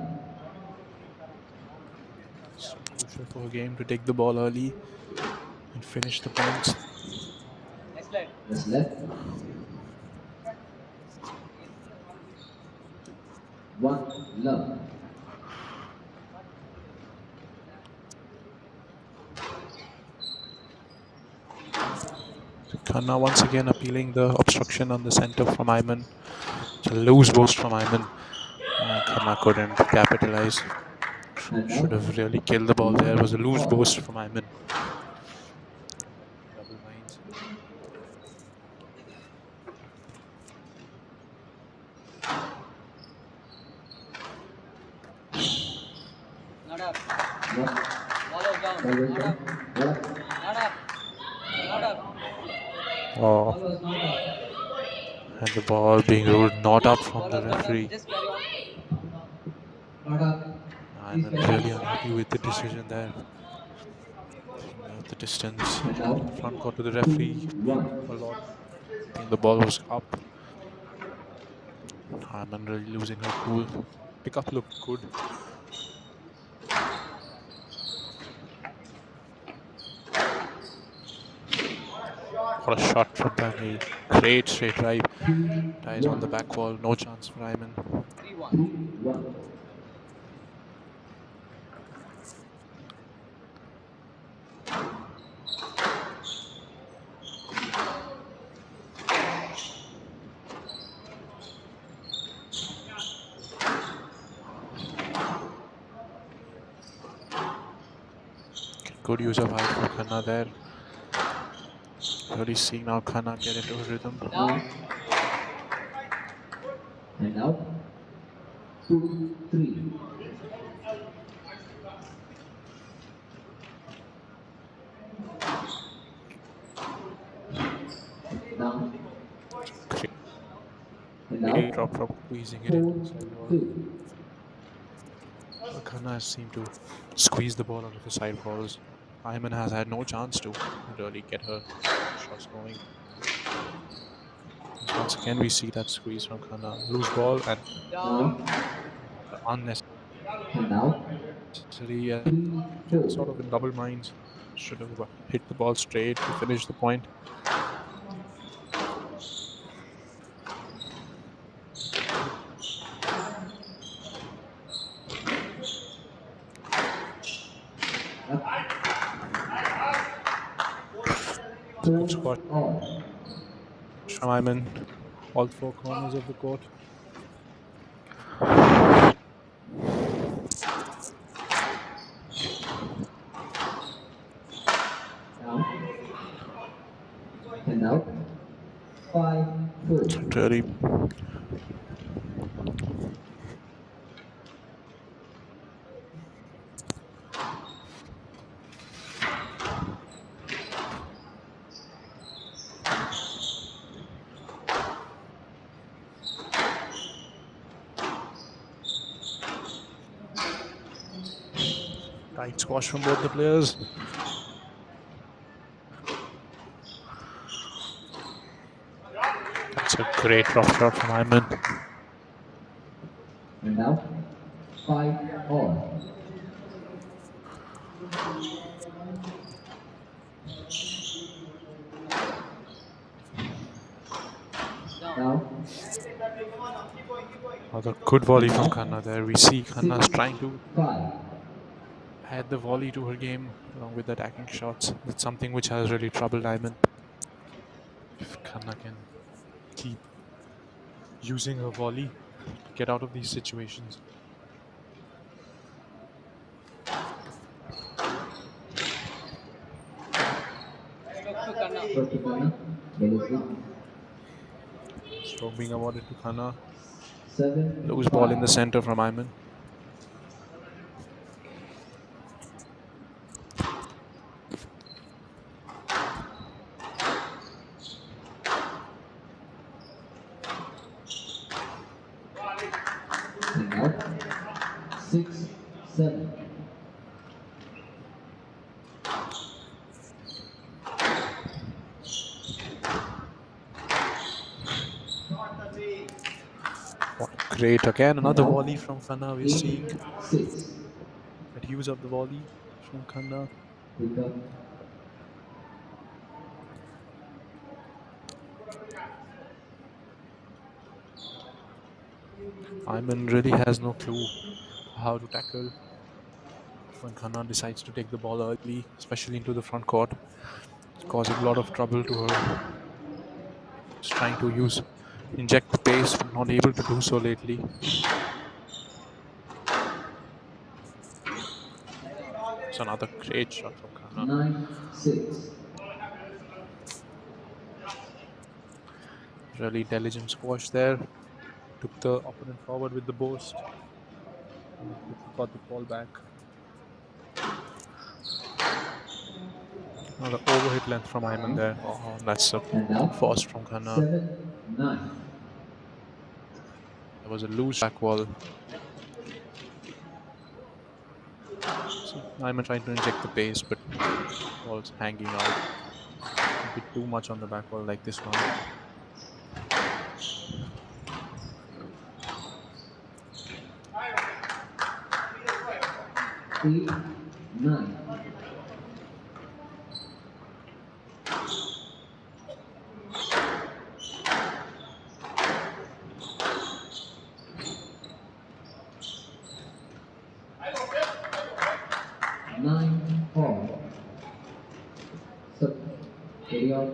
[SPEAKER 5] So crucial for her game to take the ball early and finish the points.
[SPEAKER 1] That's left. 1 love.
[SPEAKER 5] Khanna once again appealing the obstruction on the center from Ayman. It's a loose post from Ayman. Khanna couldn't capitalize.
[SPEAKER 1] And
[SPEAKER 5] Should
[SPEAKER 1] out.
[SPEAKER 5] have really killed the ball there. It was a loose
[SPEAKER 1] All.
[SPEAKER 5] post from Ayman. Double nines.
[SPEAKER 6] Not up.
[SPEAKER 1] Not.
[SPEAKER 6] Ball is down.
[SPEAKER 1] Ball was
[SPEAKER 6] Not
[SPEAKER 1] down.
[SPEAKER 6] up.
[SPEAKER 1] Not up.
[SPEAKER 6] Not up. Not up.
[SPEAKER 5] Oh,
[SPEAKER 6] Ball was not up.
[SPEAKER 5] and the ball being ruled not up from
[SPEAKER 6] Ball
[SPEAKER 5] the
[SPEAKER 6] was not up.
[SPEAKER 5] referee.
[SPEAKER 6] Just carry on.
[SPEAKER 1] Not up. Please
[SPEAKER 5] Ayman
[SPEAKER 1] carry
[SPEAKER 5] really
[SPEAKER 1] on.
[SPEAKER 5] unhappy with the decision there. Taking out the distance.
[SPEAKER 1] And out.
[SPEAKER 5] Front court to the referee.
[SPEAKER 1] 1.
[SPEAKER 5] A lot. I think the ball was up. Ayman really losing her cool. Pickup looked good. What a shot from Tanvi. Great straight drive.
[SPEAKER 1] 3
[SPEAKER 5] Ties on the
[SPEAKER 1] 1.
[SPEAKER 5] back wall. No chance for Ayman.
[SPEAKER 6] 3-1.
[SPEAKER 1] 3 1.
[SPEAKER 5] Good use of height for Khanna there. Really seeing now Khanna get into her rhythm.
[SPEAKER 1] Out. And out. 2 3. Down.
[SPEAKER 5] Great
[SPEAKER 1] And out.
[SPEAKER 5] drop from squeezing it
[SPEAKER 1] 4
[SPEAKER 5] inside the wall.
[SPEAKER 1] 2.
[SPEAKER 5] Khanna seemed to squeeze the ball out of the side balls. Ayman has had no chance to really get her shots going. Once again, we see that squeeze from Khanna. Loose ball and
[SPEAKER 1] Down.
[SPEAKER 5] unnecessary,
[SPEAKER 1] And out. 3
[SPEAKER 5] sort
[SPEAKER 1] 4.
[SPEAKER 5] of in double minds. Should have hit the ball straight to finish the point. Good squat
[SPEAKER 1] All.
[SPEAKER 5] from Ayman. All four corners of the court.
[SPEAKER 1] Down. And out. 5 4.
[SPEAKER 5] Really tight squash from both the players. That's a great drop shot from Ayman.
[SPEAKER 1] And out. 5 all. Down.
[SPEAKER 5] Another good volley from Khanna there. We see Khanna's trying to
[SPEAKER 1] 5.
[SPEAKER 5] add the volley to her game along with the attacking shots. That's something which has really troubled Ayman. If Khanna can keep using her volley to get out of these situations.
[SPEAKER 1] Stroke to Khanna. Ball is
[SPEAKER 5] Stroke being awarded to Khanna.
[SPEAKER 1] 7
[SPEAKER 5] Loose ball in the center from Ayman.
[SPEAKER 1] 6-7.
[SPEAKER 5] Great, again another volley from Khanna. We're seeing
[SPEAKER 1] 8-6.
[SPEAKER 5] that use of the volley from Khanna.
[SPEAKER 1] Pick up.
[SPEAKER 5] Ayman really has no clue how to tackle when Khanna decides to take the ball early, especially into the front court. It's causing a lot of trouble to her. She's trying to inject the pace, but not able to do so lately. It's another great shot from Khanna.
[SPEAKER 1] 9-6.
[SPEAKER 5] Really intelligent squash there. Took the opponent forward with the burst. And then quickly got the ball back. Another overhit length from Ayman there. Oh, that's a
[SPEAKER 1] And now
[SPEAKER 5] fast from Khanna.
[SPEAKER 1] 7-9.
[SPEAKER 5] There was a loose back wall. So Ayman trying to inject the pace, but ball's hanging out. A bit too much on the back wall like this one.
[SPEAKER 1] 8-9. Nine all. So carry on.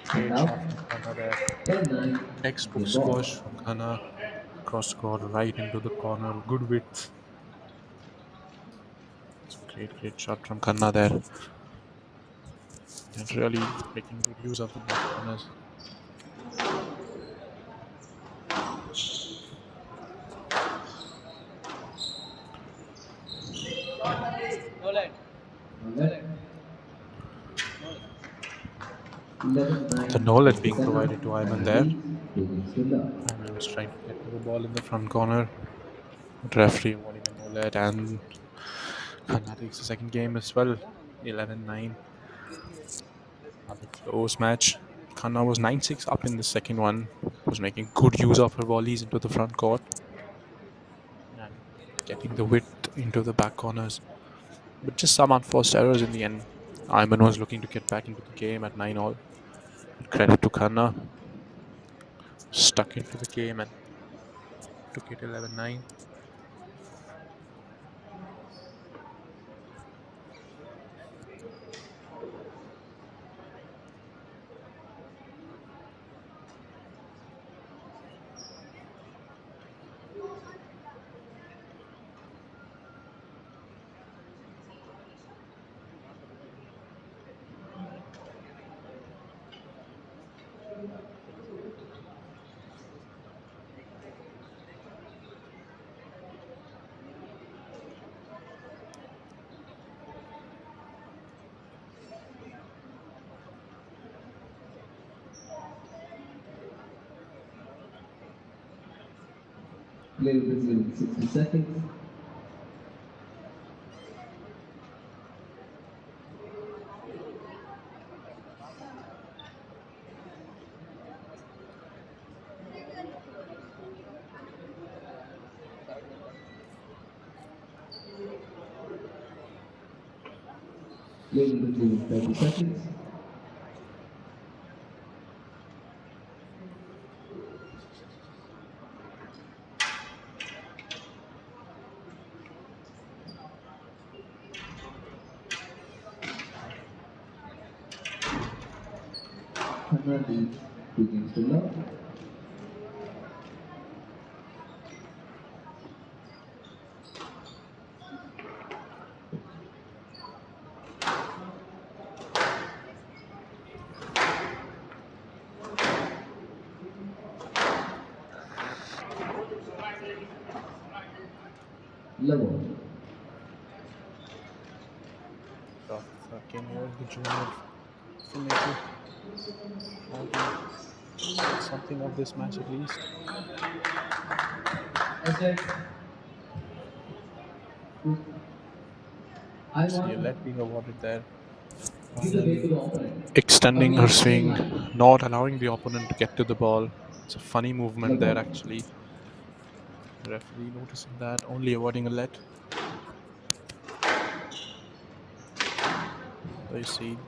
[SPEAKER 5] Great shot from Khanna there.
[SPEAKER 1] 10-9.
[SPEAKER 5] Textbook
[SPEAKER 1] Game
[SPEAKER 5] squash
[SPEAKER 1] ball.
[SPEAKER 5] from Khanna. Cross court right into the corner. Good width. It's a great shot from Khanna there. And really making good use of the back corners.
[SPEAKER 1] Alright. 11-9.
[SPEAKER 5] The no-let being provided to Ayman there.
[SPEAKER 1] Begins to love.
[SPEAKER 5] Ayman was trying to get to the ball in the front corner. But referee awarding a no-let, and Khanna takes the second game as well. 11-9. Another close match. Khanna was 9-6 up in the second one. Was making good use of her volleys into the front court. And getting the width into the back corners. But just some unforced errors in the end. Ayman was looking to get back into the game at 9-all. Credit to Khanna. Stuck into the game and took it 11-9.
[SPEAKER 1] Play within 60 seconds. Play within 30 seconds. Khanna leads 2 games to love. Level.
[SPEAKER 5] of Kenya, the junior filmmaker, trying to get something of this match at least.
[SPEAKER 6] I said, I
[SPEAKER 5] See a
[SPEAKER 6] want
[SPEAKER 5] let being awarded there.
[SPEAKER 6] give the way to
[SPEAKER 5] Ayman
[SPEAKER 6] the opponent.
[SPEAKER 5] extending her
[SPEAKER 6] Abhay,
[SPEAKER 5] swing,
[SPEAKER 6] Ayman.
[SPEAKER 5] not allowing the opponent to get to the ball. It's a funny movement there
[SPEAKER 6] Labib.
[SPEAKER 5] actually. The referee noticing that, only awarding a let. So you see,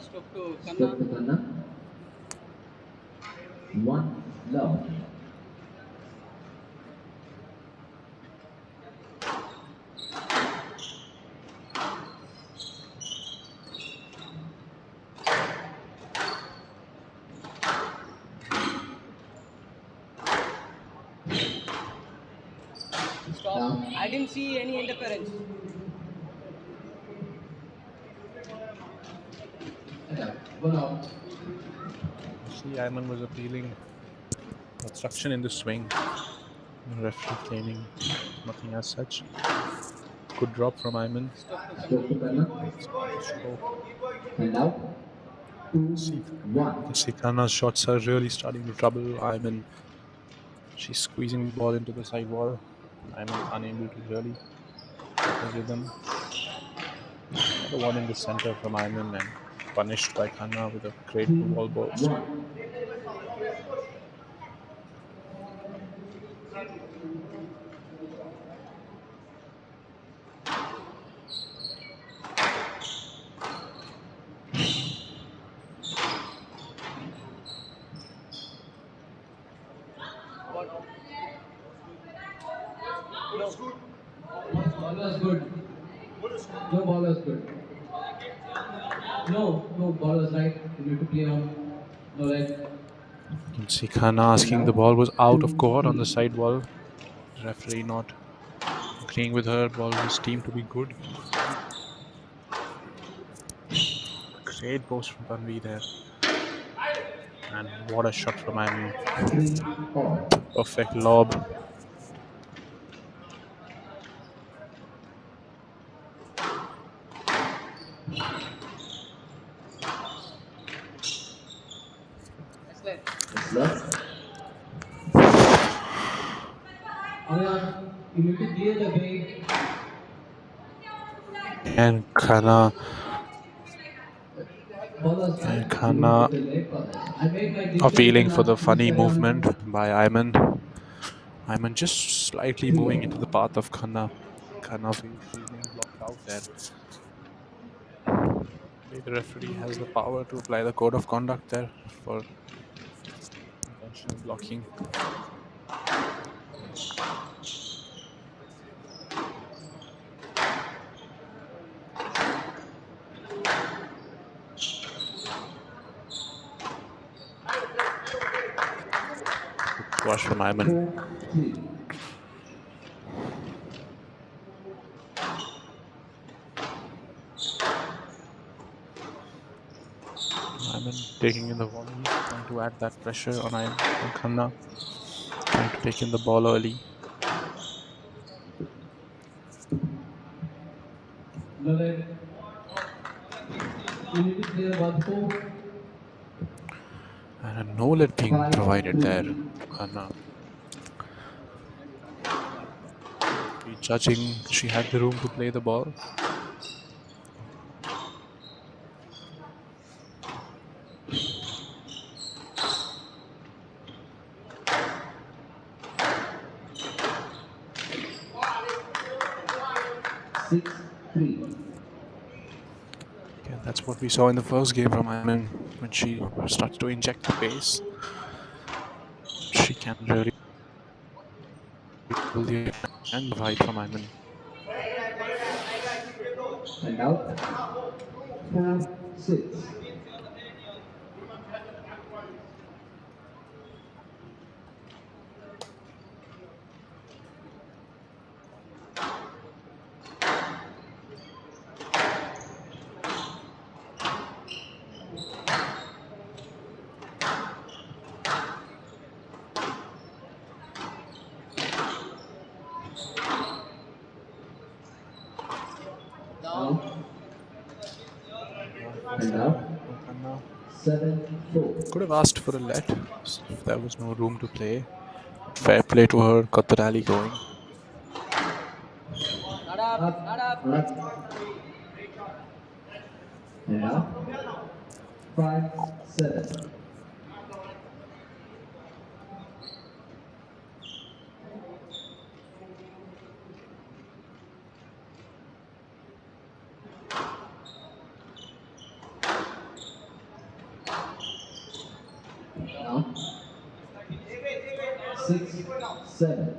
[SPEAKER 6] Stop to
[SPEAKER 1] Stop to
[SPEAKER 6] Khanna.
[SPEAKER 1] Khanna. One love.
[SPEAKER 6] Stop.
[SPEAKER 1] Down.
[SPEAKER 6] I didn't see any interference.
[SPEAKER 1] And out. One out.
[SPEAKER 5] you see Ayman was appealing obstruction in the swing. The referee claiming nothing as such. Good drop from Ayman.
[SPEAKER 6] Stop to
[SPEAKER 1] Stop to
[SPEAKER 6] Khanna.
[SPEAKER 1] Khanna.
[SPEAKER 5] It's quite slow.
[SPEAKER 1] And out. Two.
[SPEAKER 5] See,
[SPEAKER 1] One.
[SPEAKER 5] Khanna's shots are really starting to trouble Ayman. She's squeezing the ball into the side wall. Ayman unable to really get the rhythm. Another one in the center from Ayman and punished by Khanna with a great
[SPEAKER 1] Two.
[SPEAKER 5] wall burst.
[SPEAKER 1] One.
[SPEAKER 6] Ball was good.
[SPEAKER 1] No, ball was good. No, ball was right. You need to play on. No leg.
[SPEAKER 5] You can see Khanna
[SPEAKER 1] And
[SPEAKER 5] asking the ball
[SPEAKER 1] out.
[SPEAKER 5] was out of
[SPEAKER 1] Two.
[SPEAKER 5] court on the
[SPEAKER 1] Three.
[SPEAKER 5] side wall. The referee not agreeing with her. Ball was deemed to be good. Great post from Tanvi there. And what a shot from Ayman.
[SPEAKER 1] 3 all.
[SPEAKER 5] Perfect lob.
[SPEAKER 6] Excellent.
[SPEAKER 1] It's left. Ayman, you need to clear the way.
[SPEAKER 5] And Khanna
[SPEAKER 1] Ball was
[SPEAKER 5] and
[SPEAKER 1] right. You need to
[SPEAKER 5] Khanna
[SPEAKER 1] put the leg for this. I made my decision
[SPEAKER 5] appealing
[SPEAKER 1] in
[SPEAKER 5] for the
[SPEAKER 1] last
[SPEAKER 5] funny
[SPEAKER 1] Instagram.
[SPEAKER 5] movement by Ayman. Ayman just slightly
[SPEAKER 1] 3
[SPEAKER 5] moving
[SPEAKER 1] all.
[SPEAKER 5] into the path of Khanna. Khanna feels she's being blocked out there. The referee has the power to apply the code of conduct there for intentional blocking. Squash from Ayman.
[SPEAKER 1] 4-3.
[SPEAKER 5] Ayman taking in the volleys, trying to add that pressure on Khanna, trying to take in the ball early.
[SPEAKER 1] No leg. You need to clear 1-4.
[SPEAKER 5] And a no let being provided there
[SPEAKER 1] 5-3.
[SPEAKER 5] to Khanna. Judging, she had the room to play the ball.
[SPEAKER 1] Six, 3.
[SPEAKER 5] Yeah, that's what we saw in the first game from Ayman when she starts to inject the pace. She can really pull the and the height from Ayman.
[SPEAKER 1] And out. 4-6. Out. And out. 7-4.
[SPEAKER 5] Could have asked for a let if there was no room to play. Fair play to her, got the rally going.
[SPEAKER 1] Up. And up. 5-7. Now 6-7.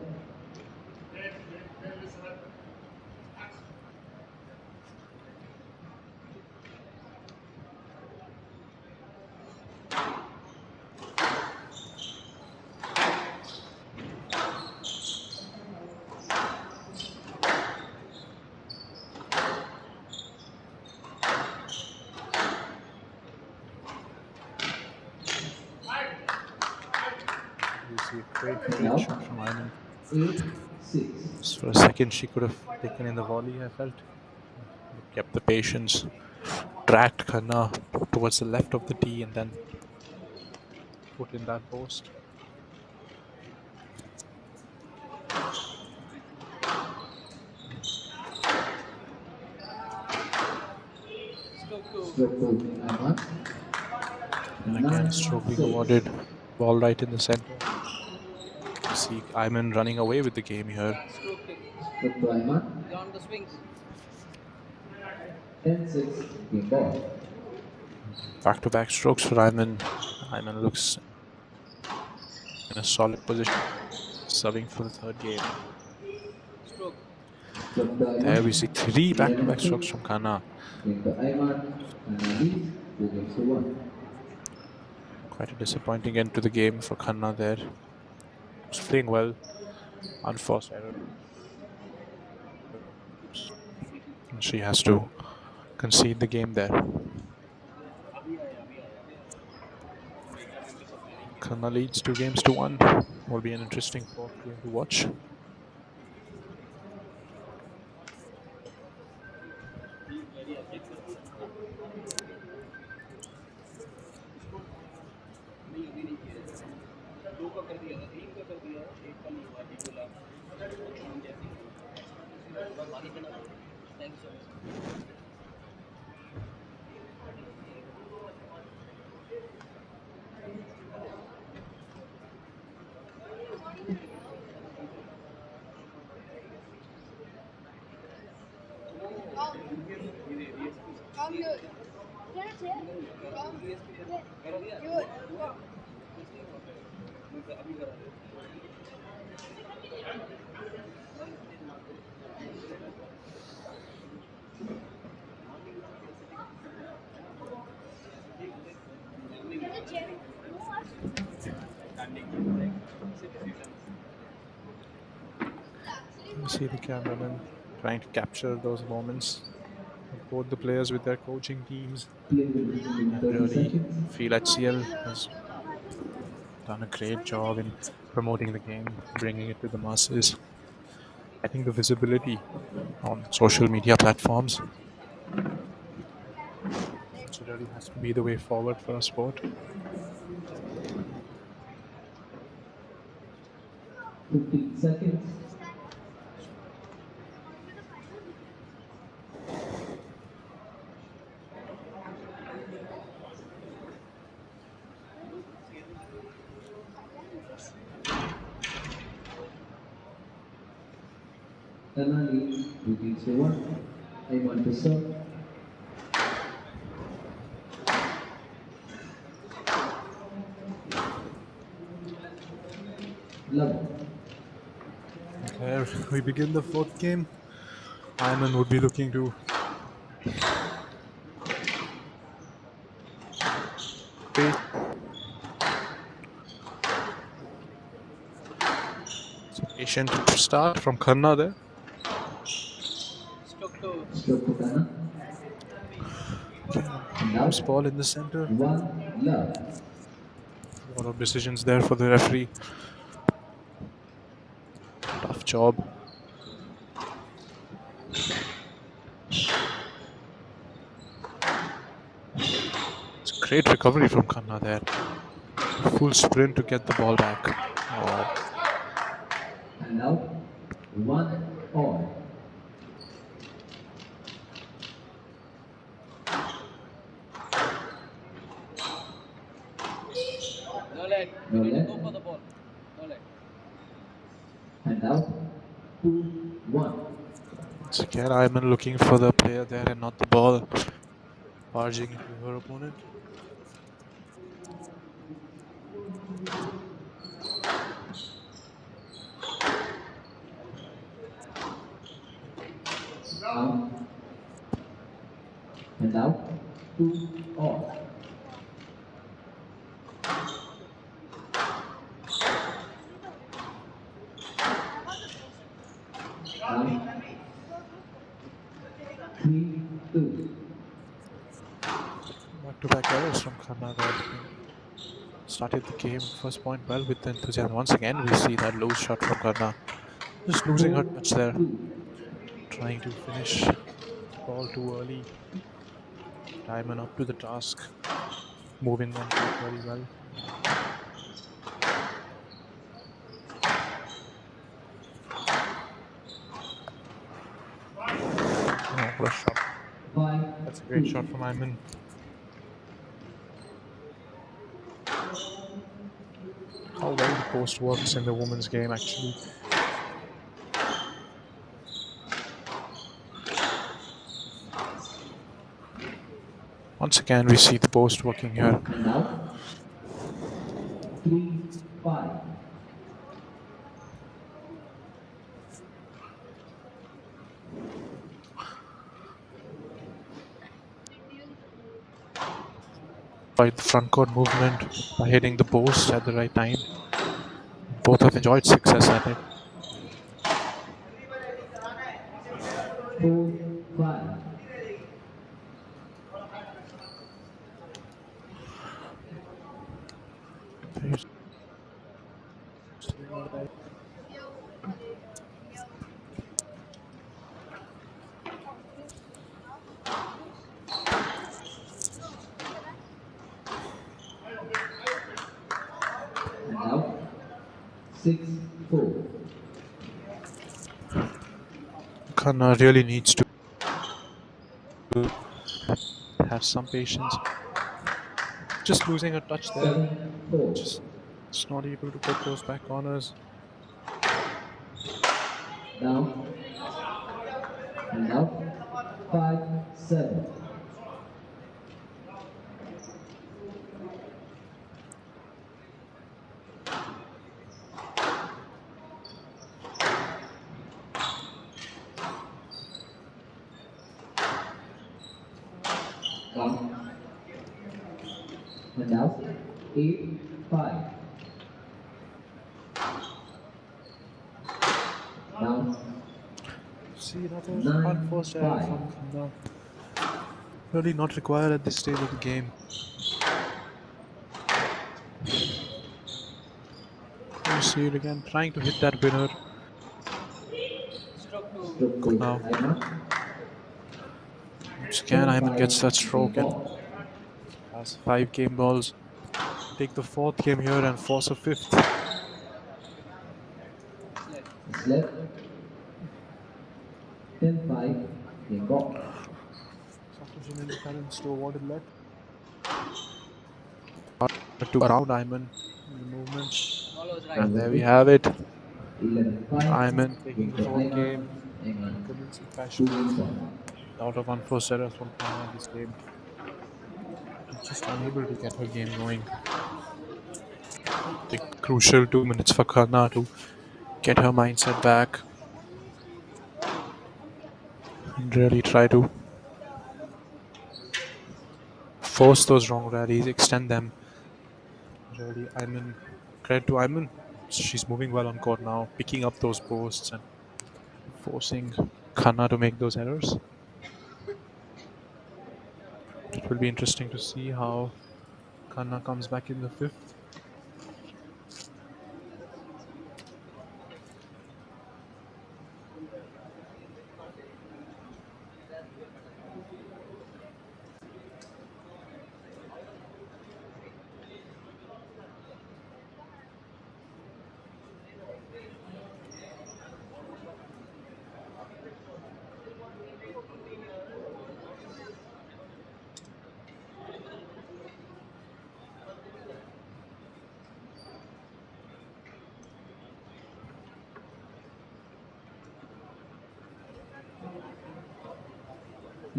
[SPEAKER 5] You see a great
[SPEAKER 1] Now
[SPEAKER 5] shot from Ayman.
[SPEAKER 1] 8-6.
[SPEAKER 5] So for a second, she could have taken in the volley, I felt. Kept the patience, tracked Khanna towards the left of the tee, and then put in that post.
[SPEAKER 1] Stroke to Ayman.
[SPEAKER 5] And again, stroke being awarded. Ball right in the center. You see Ayman running away with the game here.
[SPEAKER 1] Stroke to Ayman.
[SPEAKER 6] Beyond the swings.
[SPEAKER 1] 10-6. Game ball.
[SPEAKER 5] Back-to-back strokes for Ayman. Ayman looks in a solid position, serving for the third game.
[SPEAKER 6] Stroke.
[SPEAKER 1] Stroke to Ayman.
[SPEAKER 5] There we see 3 back-to-back strokes from Khanna.
[SPEAKER 1] Game to Ayman. And Labib. 2-1.
[SPEAKER 5] Quite a disappointing end to the game for Khanna there. Was playing well. Unforced error. And she has to concede the game there. Khanna leads 2-1. Will be an interesting fourth game to watch. You see the cameraman trying to capture those moments. Both the players with their coaching teams.
[SPEAKER 1] Play will resume in 30
[SPEAKER 5] Really
[SPEAKER 1] seconds.
[SPEAKER 5] feel HCL has done a great job in promoting the game, bringing it to the masses. I think the visibility on social media platforms really has to be the way forward for our sport.
[SPEAKER 1] 15 seconds. Khanna leads 2-1. Ayman to serve. Labib.
[SPEAKER 5] There we begin the fourth game. Ayman would be looking to pay. Patient start from Khanna there.
[SPEAKER 6] Stroke to
[SPEAKER 1] Stroke to Khanna.
[SPEAKER 5] Loose ball in the center.
[SPEAKER 1] 1 love.
[SPEAKER 5] A lot of decisions there for the referee. Tough job. Great recovery from Khanna there. Full sprint to get the ball back. Oh,
[SPEAKER 1] And now, 1 all.
[SPEAKER 6] No let.
[SPEAKER 1] No
[SPEAKER 6] You need to
[SPEAKER 1] let.
[SPEAKER 6] go for the ball. No let.
[SPEAKER 1] And now, 2-1.
[SPEAKER 5] once again, Ayman looking for the player there and not the ball. Barging into her opponent.
[SPEAKER 1] Out. And now, 2 all. Out. 3-2.
[SPEAKER 5] Back-to-back errors from Khanna there. Started the game first point well with enthusiasm. Once again, we see that loose shot from Khanna. Just losing her touch there.
[SPEAKER 1] 4-2.
[SPEAKER 5] Trying to finish the ball too early. Diamond up to the task. Moving on very well. Oh, what a shot.
[SPEAKER 1] 5-2.
[SPEAKER 5] That's a great shot from Ayman. How well the post works in the women's game actually. Once again, we see the post working here.
[SPEAKER 1] And now, 3-5.
[SPEAKER 5] By the front court movement, by hitting the post at the right time. Both have enjoyed success at it.
[SPEAKER 1] 4-5. And now, 6-4.
[SPEAKER 5] Khanna really needs to have some patience. Just losing a touch there.
[SPEAKER 1] 7-4.
[SPEAKER 5] Just not able to get those back corners.
[SPEAKER 1] Down. And now, 5-7. Down. And now, 8-5. Down.
[SPEAKER 5] See, another
[SPEAKER 1] 9-5.
[SPEAKER 5] unforced error from Khanna. Really not required at this stage of the game. You see it again, trying to hit that winner.
[SPEAKER 6] Stroke to
[SPEAKER 1] Stroke to
[SPEAKER 5] Now.
[SPEAKER 1] Ayman.
[SPEAKER 5] Once again, Ayman gets that stroke and
[SPEAKER 1] Ball.
[SPEAKER 5] has 5 game balls. Take the 4th game here and force a 5th.
[SPEAKER 6] let.
[SPEAKER 1] It's left. 10-5. Game ball.
[SPEAKER 5] Sufficient interference to avoid it left. To around Ayman in the movement.
[SPEAKER 6] Ball was right.
[SPEAKER 5] And there we have it.
[SPEAKER 1] 11-5.
[SPEAKER 5] Ayman taking the 4th
[SPEAKER 1] Ayman.
[SPEAKER 5] game.
[SPEAKER 1] Ayman.
[SPEAKER 5] Convincing
[SPEAKER 1] 2
[SPEAKER 5] fashion.
[SPEAKER 1] games on.
[SPEAKER 5] A lot of unforced errors from Khanna in this game. Just unable to get her game going. The crucial 2 minutes for Khanna to get her mindset back and really try to force those wrong rallies, extend them. Really, Ayman, credit to Ayman. She's moving well on court now, picking up those posts and forcing Khanna to make those errors. It will be interesting to see how Khanna comes back in the 5th.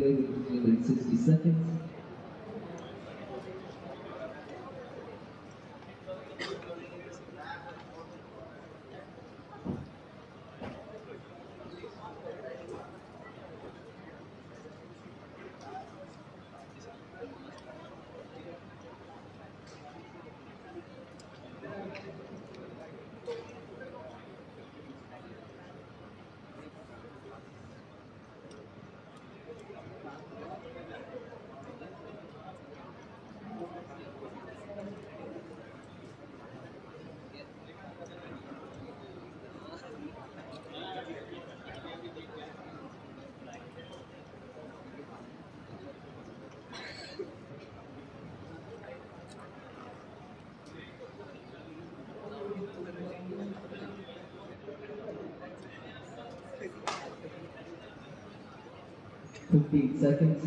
[SPEAKER 1] Play will conclude in 60 seconds. Fifteen seconds.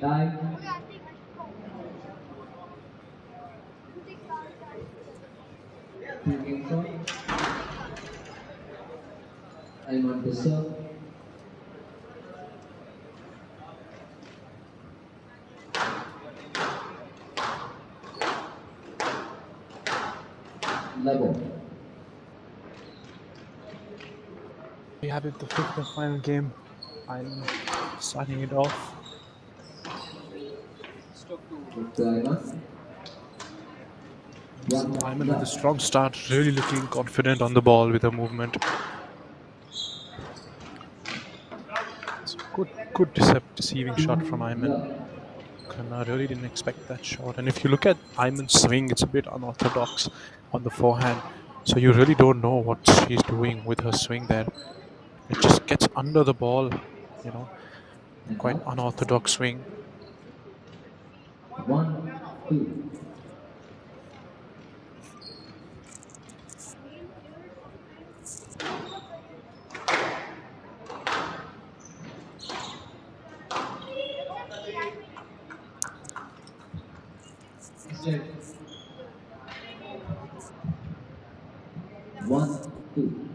[SPEAKER 1] Time. Two games on. Ayman to serve. Labib.
[SPEAKER 5] We have it, the fifth and final game. I'm starting it off.
[SPEAKER 1] To Ayman.
[SPEAKER 5] Ayman with a strong start, really looking confident on the ball with her movement. It's a good deceiving shot from Ayman. Khanna really didn't expect that shot. And if you look at Ayman's swing, it's a bit unorthodox on the forehand. So you really don't know what she's doing with her swing there. It just gets under the ball, you know, quite unorthodox swing.
[SPEAKER 1] 1-2. Set. 1-2.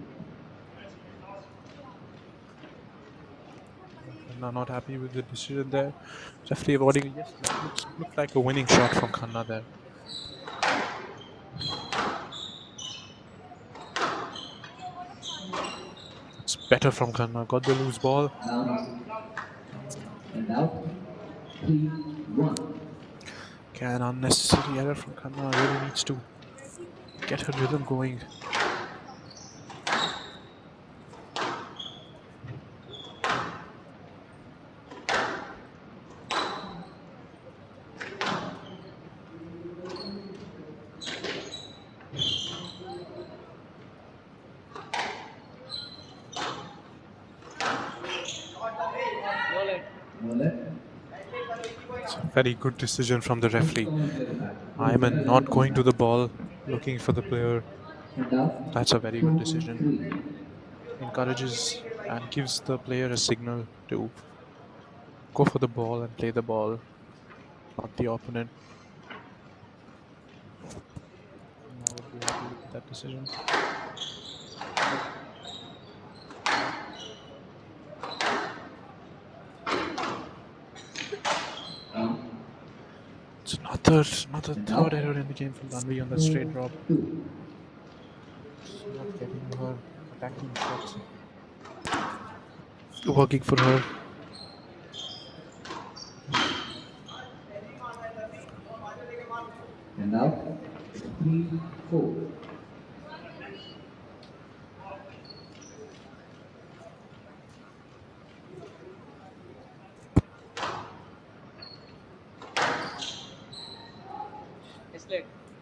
[SPEAKER 5] Khanna not happy with the decision there. Referee avoiding it. Yes, looked like a winning shot from Khanna there. It's better from Khanna. Got the loose ball.
[SPEAKER 1] Down. And out. 3-1.
[SPEAKER 5] Okay, an unnecessary error from Khanna. Really needs to get her rhythm going. It's a very good decision from the referee. Ayman not going to the ball, looking for the player. That's a very good decision. Encourages and gives the player a signal to go for the ball and play the ball, not the opponent. I would be happy with that decision. It's another third error in the game from Tanvi on that straight drop. It's not getting her attacking shots working for her.
[SPEAKER 1] And now 3-4.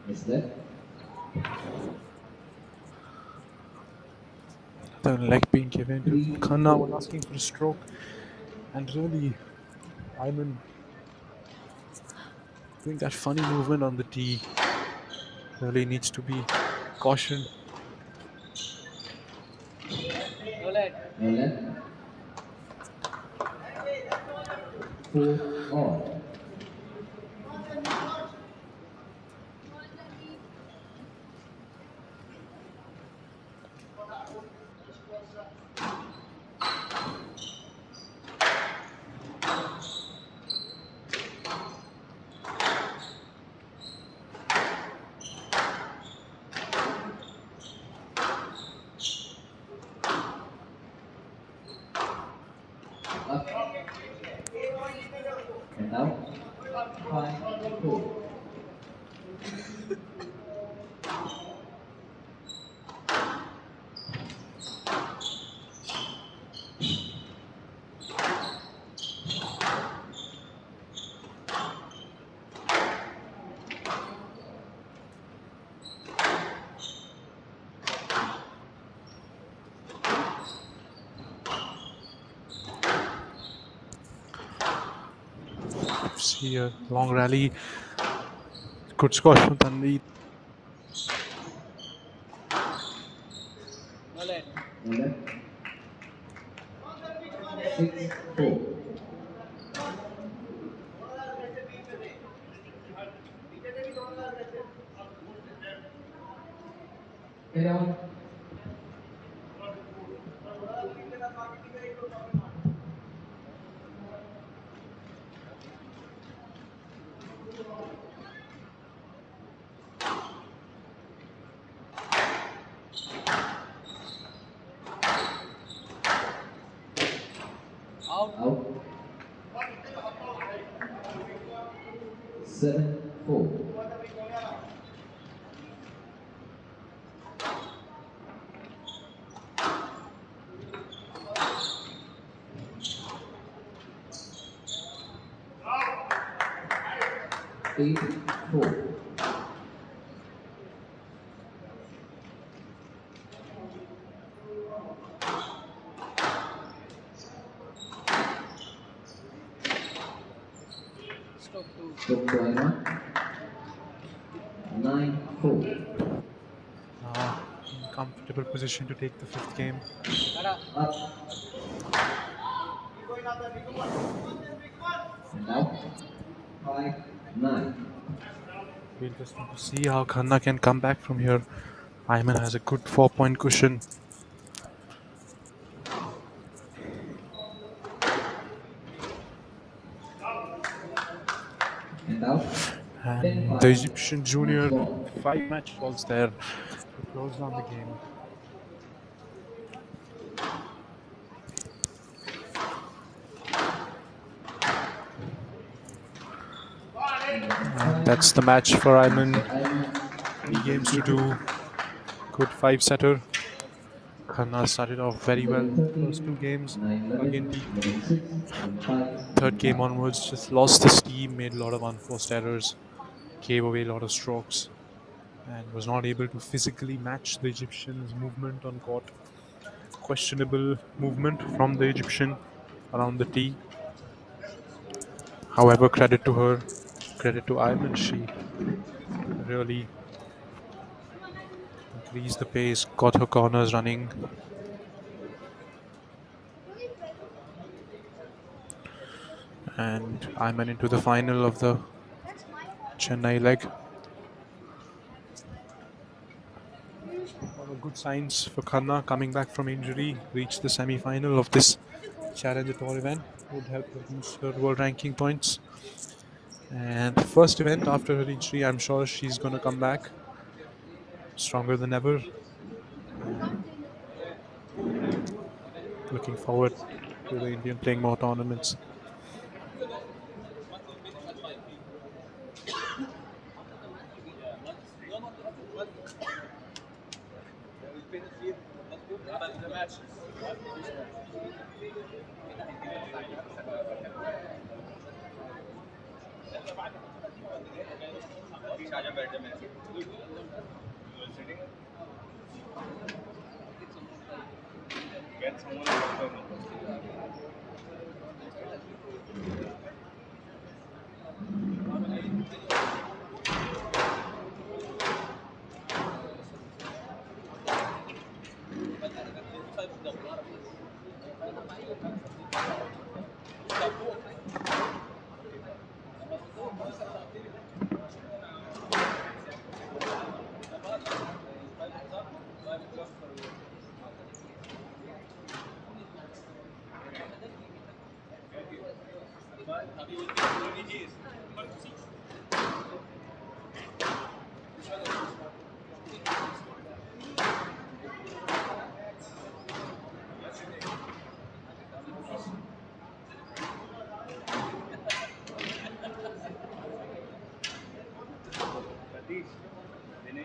[SPEAKER 1] Is that?
[SPEAKER 5] The leg being given to Khanna was asking for a stroke, and really Ayman doing that funny movement on the tee really needs to be cautioned.
[SPEAKER 1] Roulette. 4 all. And now, 5-4.
[SPEAKER 5] See a long rally. Good score from Tanvi.
[SPEAKER 1] Number 6-4. Carry on. Out. 7-4. Eight, 4. Stop to Ayman. 9-4.
[SPEAKER 5] In comfortable position to take the fifth game.
[SPEAKER 1] Up. And now, 5-9.
[SPEAKER 5] Be interesting to see how Khanna can come back from here. Ayman has a good 4-point cushion.
[SPEAKER 1] And now,
[SPEAKER 5] And the Egyptian junior 5 match balls there to close down the game. And that's the match for Ayman. 3 games to do. Good 5-setter. Khanna started off very well first 2 games. Again, third game onwards, just lost the steam, made a lot of unforced errors, gave away a lot of strokes, and was not able to physically match the Egyptians' movement on court. Questionable movement from the Egyptian around the tee. However, credit to her, credit to Ayman, she really increased the pace, got her corners running. And Ayman into the final of the Chennai leg. All good signs for Khanna coming back from injury, reached the semi-final of this Challenger Tour event. Would help her boost her world ranking points. And the first event after her injury, I'm sure she's going to come back stronger than ever. And looking forward to the Indian playing more tournaments.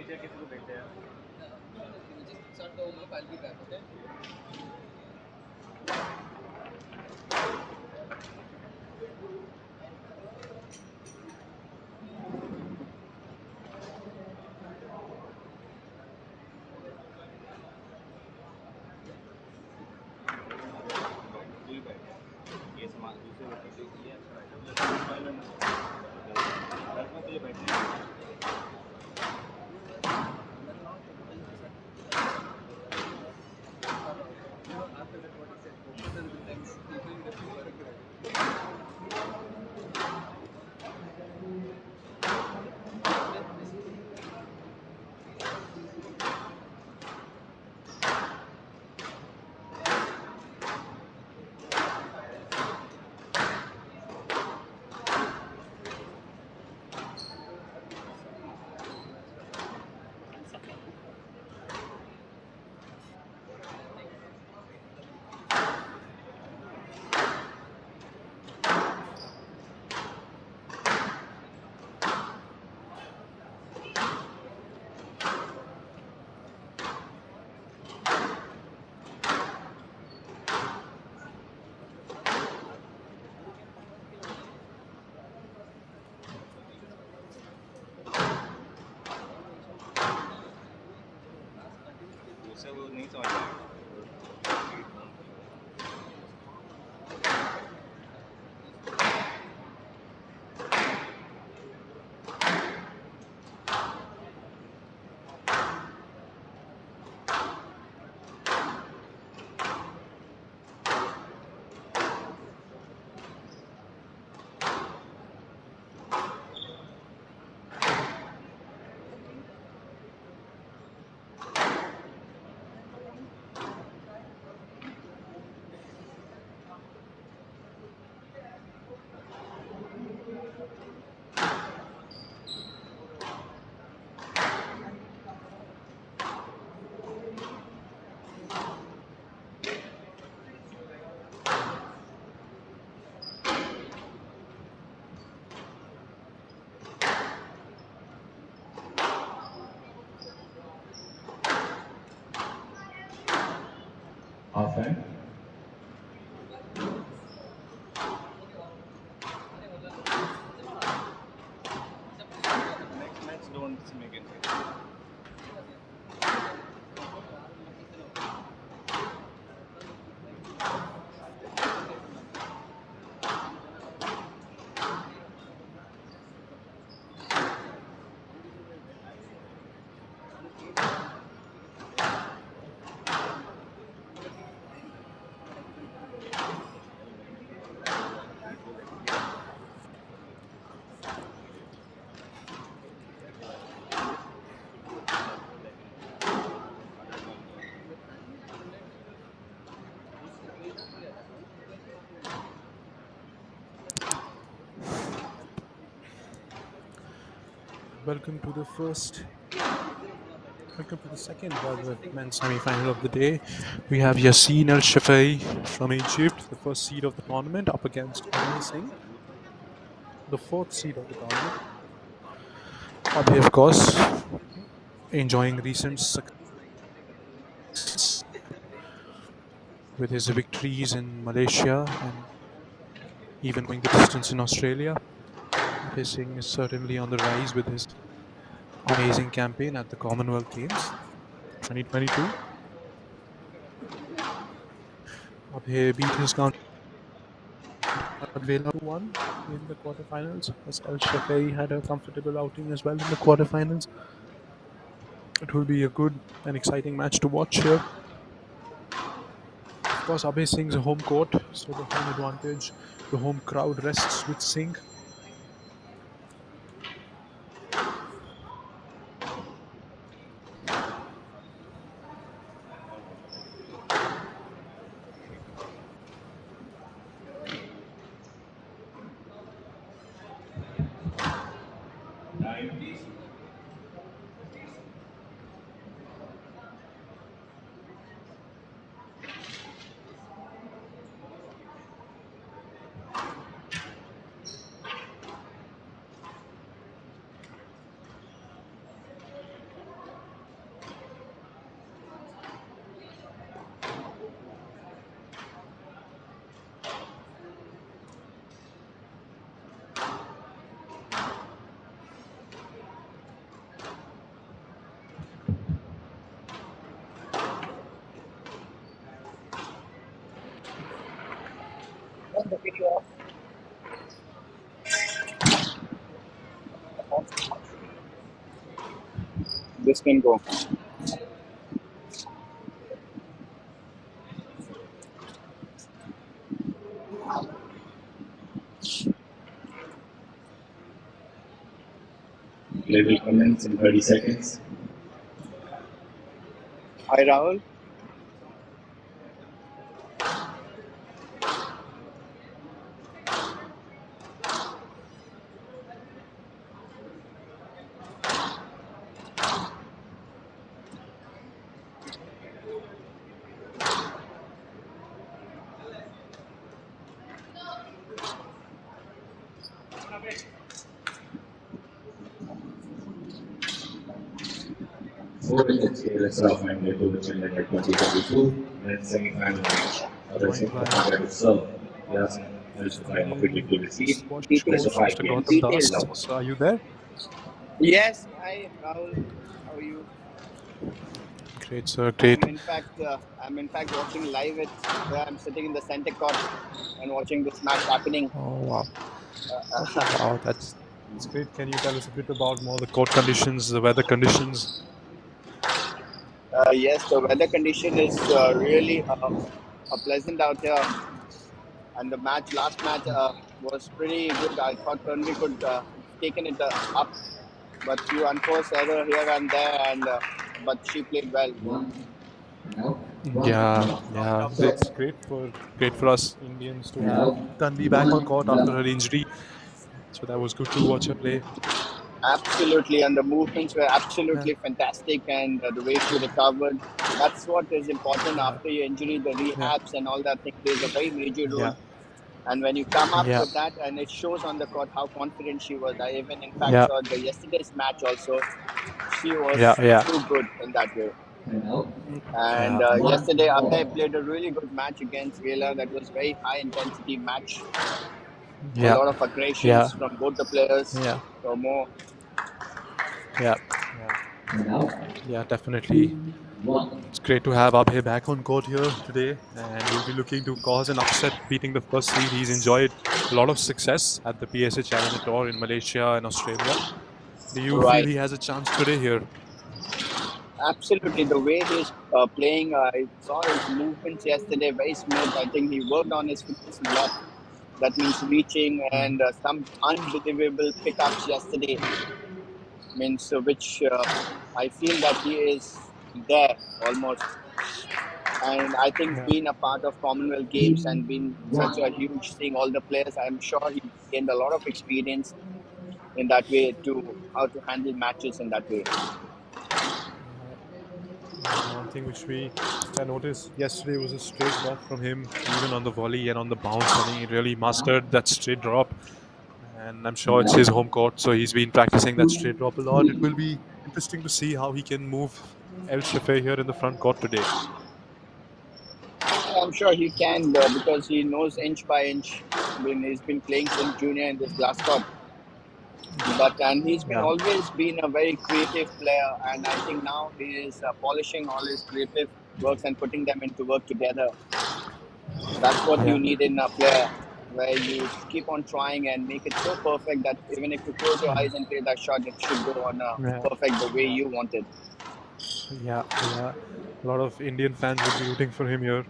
[SPEAKER 6] Just start the warm up. I'll be back. Okay. After that, what he said, focus on the things people in the work.
[SPEAKER 1] Abhay.
[SPEAKER 5] Welcome to the second rather men's semi-final of the day. We have Yassin Elshafei from Egypt, the first seed of the tournament, up against Singh, the fourth seed of the tournament. Abhay, of course, enjoying recent success with his victories in Malaysia and even going the distance in Australia. Abhay Singh is certainly on the rise with his amazing campaign at the Commonwealth Games 2022. Abhay beat his counterpart Vela won in the quarterfinals, as Elshafei had a comfortable outing as well in the quarterfinals. It will be a good and exciting match to watch here. Of course, Abhay Singh's a home court, so the home advantage, the home crowd rests with Singh.
[SPEAKER 1] Time, please.
[SPEAKER 7] turn the video off. This can go.
[SPEAKER 8] Play will commence in 30 seconds.
[SPEAKER 7] Hi, Rahul.
[SPEAKER 8] Four wickets Kerala finally to the Chennai 2022 men's semi-final match. Abhay Singh to serve. Yassin Elshafei operated to receive.
[SPEAKER 5] Just watched
[SPEAKER 7] Details.
[SPEAKER 5] coach
[SPEAKER 8] Elshafei
[SPEAKER 5] Mr.
[SPEAKER 8] came
[SPEAKER 5] Gautam Das.
[SPEAKER 7] Details.
[SPEAKER 5] So are you there?
[SPEAKER 7] Yes. Hi, Rahul. How are you?
[SPEAKER 5] Great, sir. Great.
[SPEAKER 7] I'm in fact watching live it. I'm sitting in the center court and watching this match happening.
[SPEAKER 5] Oh wow. Wow, that's great. Can you tell us a bit about more the court conditions, the weather conditions?
[SPEAKER 7] Yes, the weather condition is really pleasant out here, and the last match was pretty good. I thought Tanvi could taken it up, but few unforced error here and there, but she played well.
[SPEAKER 5] Yeah. It's great for us Indians to have Tanvi back on court after her injury. So that was good to watch her play.
[SPEAKER 7] Absolutely, and the movements were absolutely fantastic, and the way she recovered. That's what is important after your injury. The rehabs and all that thing plays a very major role.
[SPEAKER 5] Yeah.
[SPEAKER 7] And when you come up
[SPEAKER 5] Yeah.
[SPEAKER 7] with that, and it shows on the court how confident she was. I even, in fact,
[SPEAKER 5] Yeah.
[SPEAKER 7] saw yesterday's match also. She was
[SPEAKER 5] Yeah.
[SPEAKER 7] too good in that way. And
[SPEAKER 5] Yeah.
[SPEAKER 7] yesterday, Abhay played a really good match against Vela. That was very high intensity match. A lot of aggressions from both the players.
[SPEAKER 5] Yeah.
[SPEAKER 7] So more.
[SPEAKER 5] Yeah, definitely. It's great to have Abhay back on court here today, and he'll be looking to cause an upset, beating the first seed. He's enjoyed a lot of success at the PSA Challenger Tour in Malaysia and Australia. Do you feel he has a chance today here?
[SPEAKER 7] Absolutely, the way he's playing, I saw his movements yesterday, very smooth. I think he worked on his fitness a lot. That means reaching and some unbelievable pickups yesterday. Means which I feel that he is there almost. And I think being a part of Commonwealth Games and being such a huge thing, all the players, I'm sure he gained a lot of experience in that way to how to handle matches in that way.
[SPEAKER 5] One thing which I noticed yesterday was a straight drop from him, even on the volley and on the bounce. I think he really mastered that straight drop. And I'm sure it's his home court, so he's been practicing that straight drop a lot. It will be interesting to see how he can move Elshafei here in the front court today.
[SPEAKER 7] I'm sure he can because he knows inch by inch. I mean, he's been playing since junior in this glass court. And he's been always been a very creative player, and I think now he is polishing all his creative works and putting them into work together. That's what you need in a player, where you keep on trying and make it so perfect that even if you close your eyes and play that shot, it should go on perfect the way you want it.
[SPEAKER 5] Yeah. A lot of Indian fans will be rooting for him here,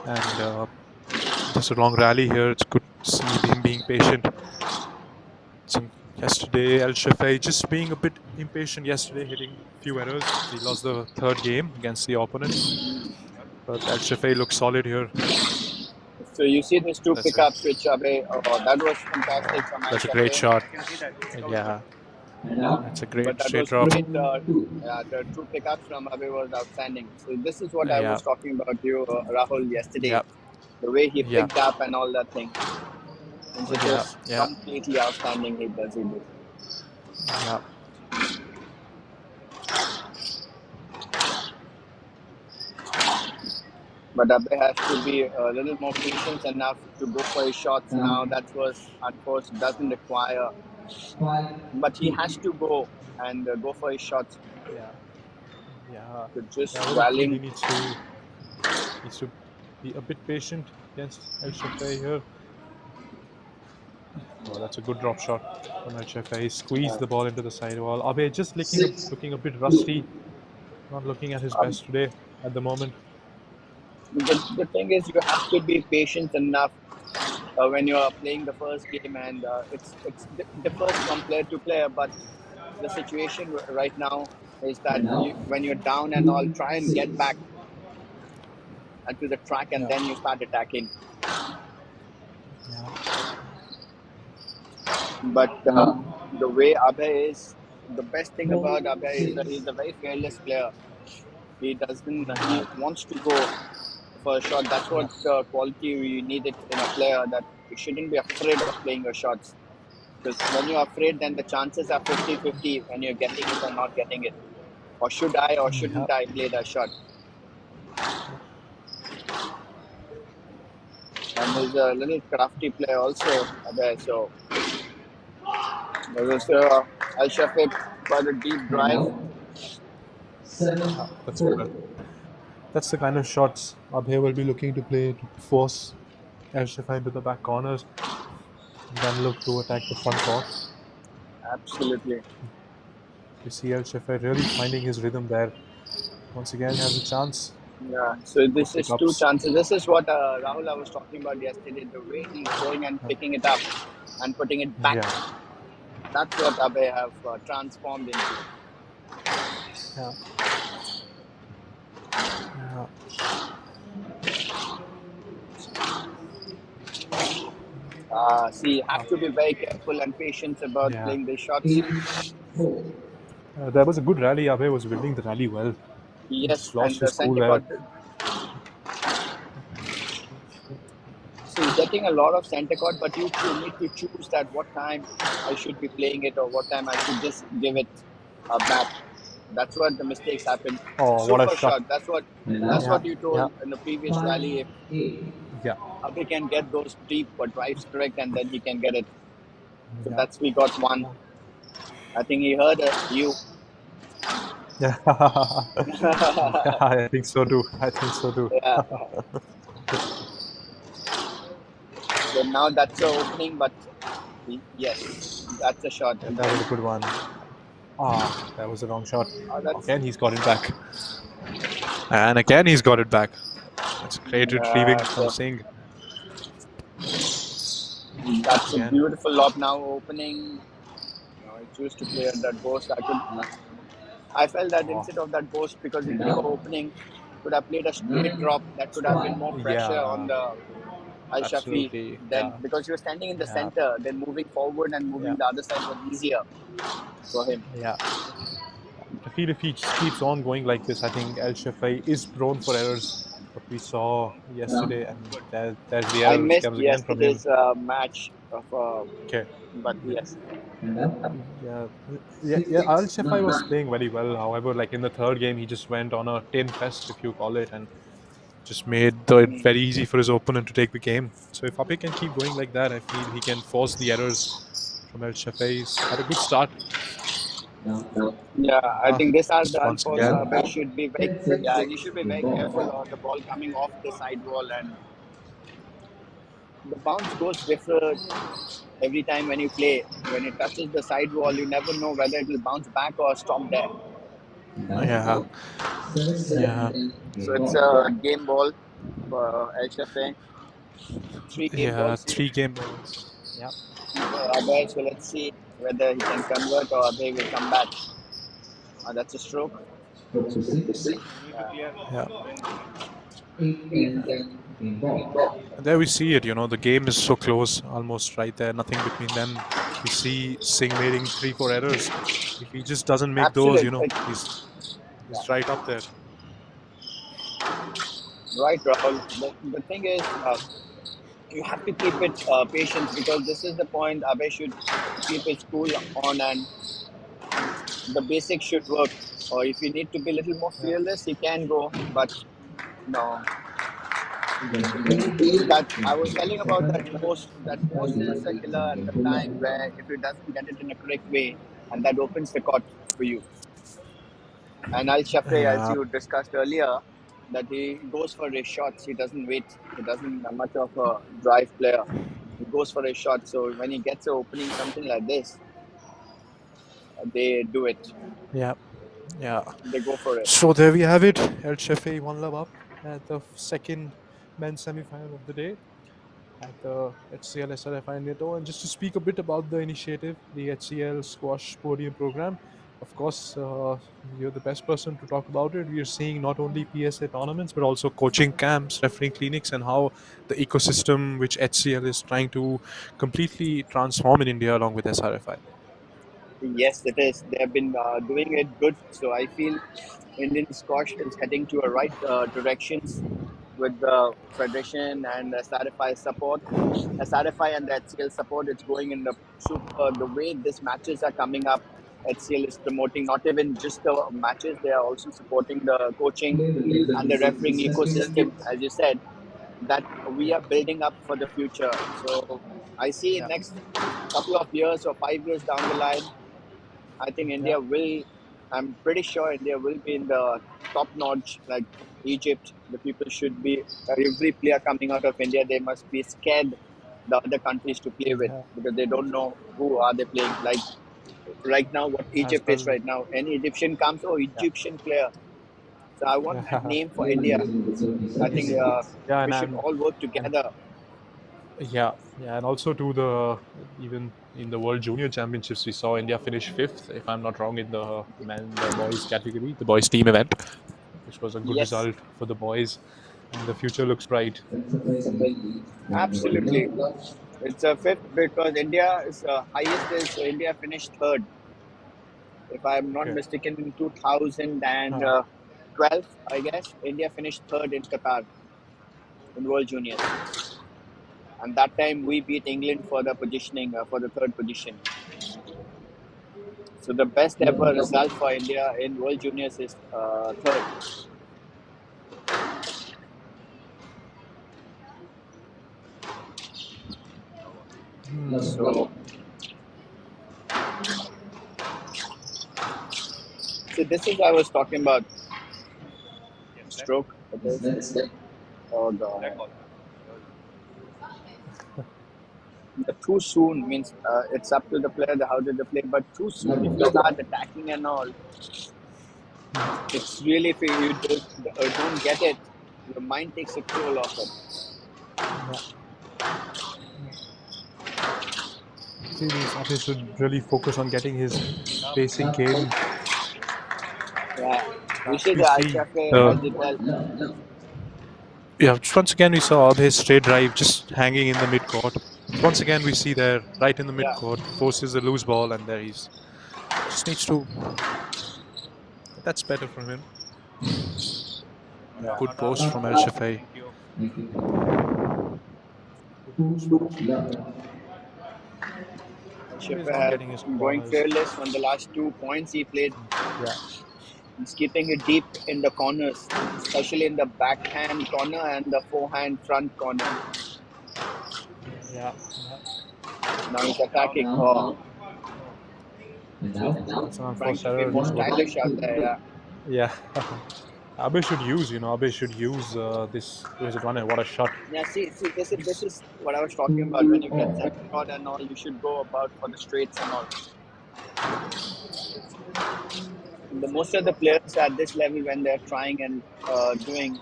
[SPEAKER 5] and just a long rally here. It's good to see him being patient. Yesterday, Elshafei just being a bit impatient yesterday, hitting a few errors. He lost the third game against the opponent. But Elshafei looks solid here.
[SPEAKER 7] So you see these two pickups which Abhay, that was fantastic from
[SPEAKER 5] That's a
[SPEAKER 7] Elshafei.
[SPEAKER 5] great shot. Yeah. That's a great straight drop.
[SPEAKER 7] The two pickups from Abhay was outstanding. So this is what I was talking about you, Rahul, yesterday. The way he picked up and all that thing. It was completely outstanding. He does it.
[SPEAKER 5] Yeah.
[SPEAKER 7] But Abhay has to be a little more patient enough to go for his shots now. That was, of course, doesn't require. But he has to go and go for his shots.
[SPEAKER 5] Yeah.
[SPEAKER 7] Just
[SPEAKER 5] He needs to be a bit patient against Elshafei here. Oh, that's a good drop shot from Elshafei. He squeezed the ball into the sidewall. Abhay just looking a bit rusty, not looking at his best today at the moment.
[SPEAKER 7] The thing is, you have to be patient enough when you are playing the first game, and it's differs from player to player. But the situation right now is that when you're down and all, try and get back to the track, and then you start attacking. But the way Abhay is, the best thing about Abhay is that he's a very fearless player. He doesn't. He wants to go for a shot. That's what quality we needed in a player. That you shouldn't be afraid of playing your shots. Because when you're afraid, then the chances are 50-50 when you're getting it or not getting it. Or should I or shouldn't I play that shot? And he's a little crafty player also there. So there was Elshafei got a deep drive.
[SPEAKER 5] That's good. That's the kind of shots Abhay will be looking to play to force Elshafei into the back corners and then look to attack the front court.
[SPEAKER 7] Absolutely.
[SPEAKER 5] You see Elshafei really finding his rhythm there. Once again, he has a chance.
[SPEAKER 7] Yeah, so this is two chances. This is what Rahul I was talking about yesterday. The way he's going and picking it up and putting it back.
[SPEAKER 5] Yeah.
[SPEAKER 7] That's what Abhay have transformed into.
[SPEAKER 5] Yeah.
[SPEAKER 7] See, you have to be very careful and patient about playing the shots.
[SPEAKER 5] There was a good rally. Abhay was building the rally well.
[SPEAKER 7] Yes, and the center court. So he's getting a lot of center court, but you need to choose that what time I should be playing it or what time I should just give it back. That's what the mistakes happen.
[SPEAKER 5] Oh,
[SPEAKER 7] Super
[SPEAKER 5] what a shot!
[SPEAKER 7] That's what you told in the previous rally.
[SPEAKER 5] Yeah.
[SPEAKER 7] Abhay can get those deep drives correct, and then he can get it. So that's we got one. I think he heard you.
[SPEAKER 5] Yeah. I think so too.
[SPEAKER 7] Yeah. So now that's the opening, but yes, that's a shot.
[SPEAKER 5] That was a good one. That was a wrong shot. Again, he's got it back. And again, he's got it back. That's great retrieving from Singh.
[SPEAKER 7] That's a beautiful lob now opening. I choose to play at that post. I felt that instead of that post, because if you were opening, could have played a straight drop. That could have been more pressure on the Elshafei. Then because you were standing in the center, then moving forward and moving the other side was easier for him.
[SPEAKER 5] Yeah. I feel if he just keeps on going like this, I think Elshafei is prone for errors. What we saw yesterday, and there's the error which comes again from him.
[SPEAKER 7] I missed yesterday's match of, but yes.
[SPEAKER 5] Elshafei was playing very well. However, like in the third game, he just went on a tin fest, if you call it, and just made it very easy for his opponent to take the game. So if Abhay can keep going like that, I feel he can force the errors from Elshafei. He's had a good start.
[SPEAKER 7] Yeah, I think this has the unfortunate. He should be very careful of the ball coming off the side wall, and the bounce goes different every time when you play. When it touches the side wall, you never know whether it will bounce back or stop there.
[SPEAKER 5] Yeah.
[SPEAKER 7] So it's a game ball for Elshafei. 3 game balls.
[SPEAKER 5] 3 game balls. Yeah.
[SPEAKER 7] Abhay, so let's see whether he can convert or Abhay will come back. That's a stroke.
[SPEAKER 5] There we see it, the game is so close, almost right there, nothing between them. We see Singh making 3-4 errors. If he just doesn't make those, he's right up there.
[SPEAKER 7] Right, Rahul. The thing is, you have to keep it patient, because this is the point Abhay should keep his cool on, and the basics should work. Or if you need to be a little more fearless, he can go, but no. That I was telling about that post. That post is a killer at the time, where if he doesn't get it in a correct way, and that opens the court for you. And Elshafei, as you discussed earlier, that he goes for his shots. He doesn't wait. He doesn't much of a drive player. He goes for a shot. So when he gets an opening, something like this, they do it.
[SPEAKER 5] Yeah, yeah.
[SPEAKER 7] They go for it.
[SPEAKER 5] So there we have it. Elshafei one love up at the second men's semi-final of the day at the HCL SRFI NATO. And just to speak a bit about the initiative, the HCL Squash Podium Program, of course, you're the best person to talk about it. We are seeing not only PSA tournaments, but also coaching camps, refereeing clinics, and how the ecosystem which HCL is trying to completely transform in India along with SRFI.
[SPEAKER 7] Yes, it is. They have been doing it good. So I feel Indian squash is heading to a right directions with the federation and SRFI support. SRFI and the HCL support, it's going in the super. The way these matches are coming up, HCL is promoting not even just the matches, they are also supporting the coaching
[SPEAKER 1] Play the laser
[SPEAKER 7] and the
[SPEAKER 1] DC
[SPEAKER 7] refereeing ecosystem,
[SPEAKER 1] suspended.
[SPEAKER 7] as you said, that we
[SPEAKER 5] Yeah,
[SPEAKER 7] are building up for the future. So I see
[SPEAKER 5] yeah,
[SPEAKER 7] next couple of years or 5 years down the line, I think
[SPEAKER 5] yeah.
[SPEAKER 7] India will, I'm pretty sure India will be in the top notch like Egypt. The people should be, every player coming out of India, they must be scared the other countries to play with
[SPEAKER 5] Yeah,
[SPEAKER 7] because they don't know who are they playing. Like right now, what
[SPEAKER 5] as
[SPEAKER 7] Egypt is
[SPEAKER 5] well.
[SPEAKER 7] right now. Any Egyptian comes, oh,
[SPEAKER 5] Yeah,
[SPEAKER 7] Egyptian player. So I want that
[SPEAKER 5] yeah,
[SPEAKER 7] name for
[SPEAKER 1] Play the
[SPEAKER 7] India.
[SPEAKER 1] laser with 30
[SPEAKER 7] I think
[SPEAKER 1] seconds.
[SPEAKER 5] yeah,
[SPEAKER 7] we should all work
[SPEAKER 5] and
[SPEAKER 7] together.
[SPEAKER 5] yeah, yeah, and also to the even in the World Junior Championships, we saw India finish fifth, if I'm not wrong, in the boys category, the boys team event, which was a good
[SPEAKER 7] Yes,
[SPEAKER 5] result for the boys, and the future looks bright.
[SPEAKER 1] Elshafei lead 1-0
[SPEAKER 7] absolutely.
[SPEAKER 1] up.
[SPEAKER 7] It's a fifth because India is highest is India finished third. If I'm not
[SPEAKER 5] Okay.
[SPEAKER 7] mistaken, in
[SPEAKER 5] Uh,
[SPEAKER 7] 2012, I guess, India finished third in Qatar in World Juniors. And that time we beat England for the positioning, for the third position. So the best ever result for India in World Juniors is third.
[SPEAKER 1] Love.
[SPEAKER 7] So, so this is I was talking about stroke. Okay.
[SPEAKER 1] Svec.
[SPEAKER 7] Oh God. The too soon means it's up to the player how did they play, but too soon if you start attacking and all, it's really if you don't get it, your mind takes a toll of it.
[SPEAKER 5] yeah. Means Abhay should really focus on getting his basic game.
[SPEAKER 7] Yeah, we
[SPEAKER 5] As
[SPEAKER 7] should
[SPEAKER 5] we see,
[SPEAKER 7] Elshafei, as you tell.
[SPEAKER 5] yeah, just once again we saw Abhay's straight drive just hanging in the mid court. Once again we see there, right in the mid
[SPEAKER 7] Yeah,
[SPEAKER 5] court, forces a loose ball, and there he's just needs to. That's better from him.
[SPEAKER 7] yeah.
[SPEAKER 5] Good post from Elshafei.
[SPEAKER 1] Thank you.
[SPEAKER 5] Good post from Elshafei.
[SPEAKER 1] Love.
[SPEAKER 5] Abhay is
[SPEAKER 7] Elshafei
[SPEAKER 5] not
[SPEAKER 7] has
[SPEAKER 5] getting his
[SPEAKER 7] going
[SPEAKER 5] corners.
[SPEAKER 7] fearless on the last 2 points he played.
[SPEAKER 5] Yeah,
[SPEAKER 7] He's keeping it deep in the corners, especially in the backhand corner and the forehand front corner.
[SPEAKER 5] yeah, yeah.
[SPEAKER 7] Now he's attacking.
[SPEAKER 1] Now.
[SPEAKER 7] Oh,
[SPEAKER 1] And now.
[SPEAKER 5] That's an
[SPEAKER 7] trying
[SPEAKER 5] unforced
[SPEAKER 7] to be
[SPEAKER 5] error.
[SPEAKER 7] more
[SPEAKER 5] Just what.
[SPEAKER 7] stylish out there. Yeah.
[SPEAKER 5] Yeah. Abhay should use. Abhay should use this to his advantage. What a shot!
[SPEAKER 7] Yeah, see, this
[SPEAKER 5] He's,
[SPEAKER 7] is what I was talking about. When you get
[SPEAKER 1] All.
[SPEAKER 7] set shot and all, you should go about for the straights and all. The most of the players at this level, when they're trying and doing,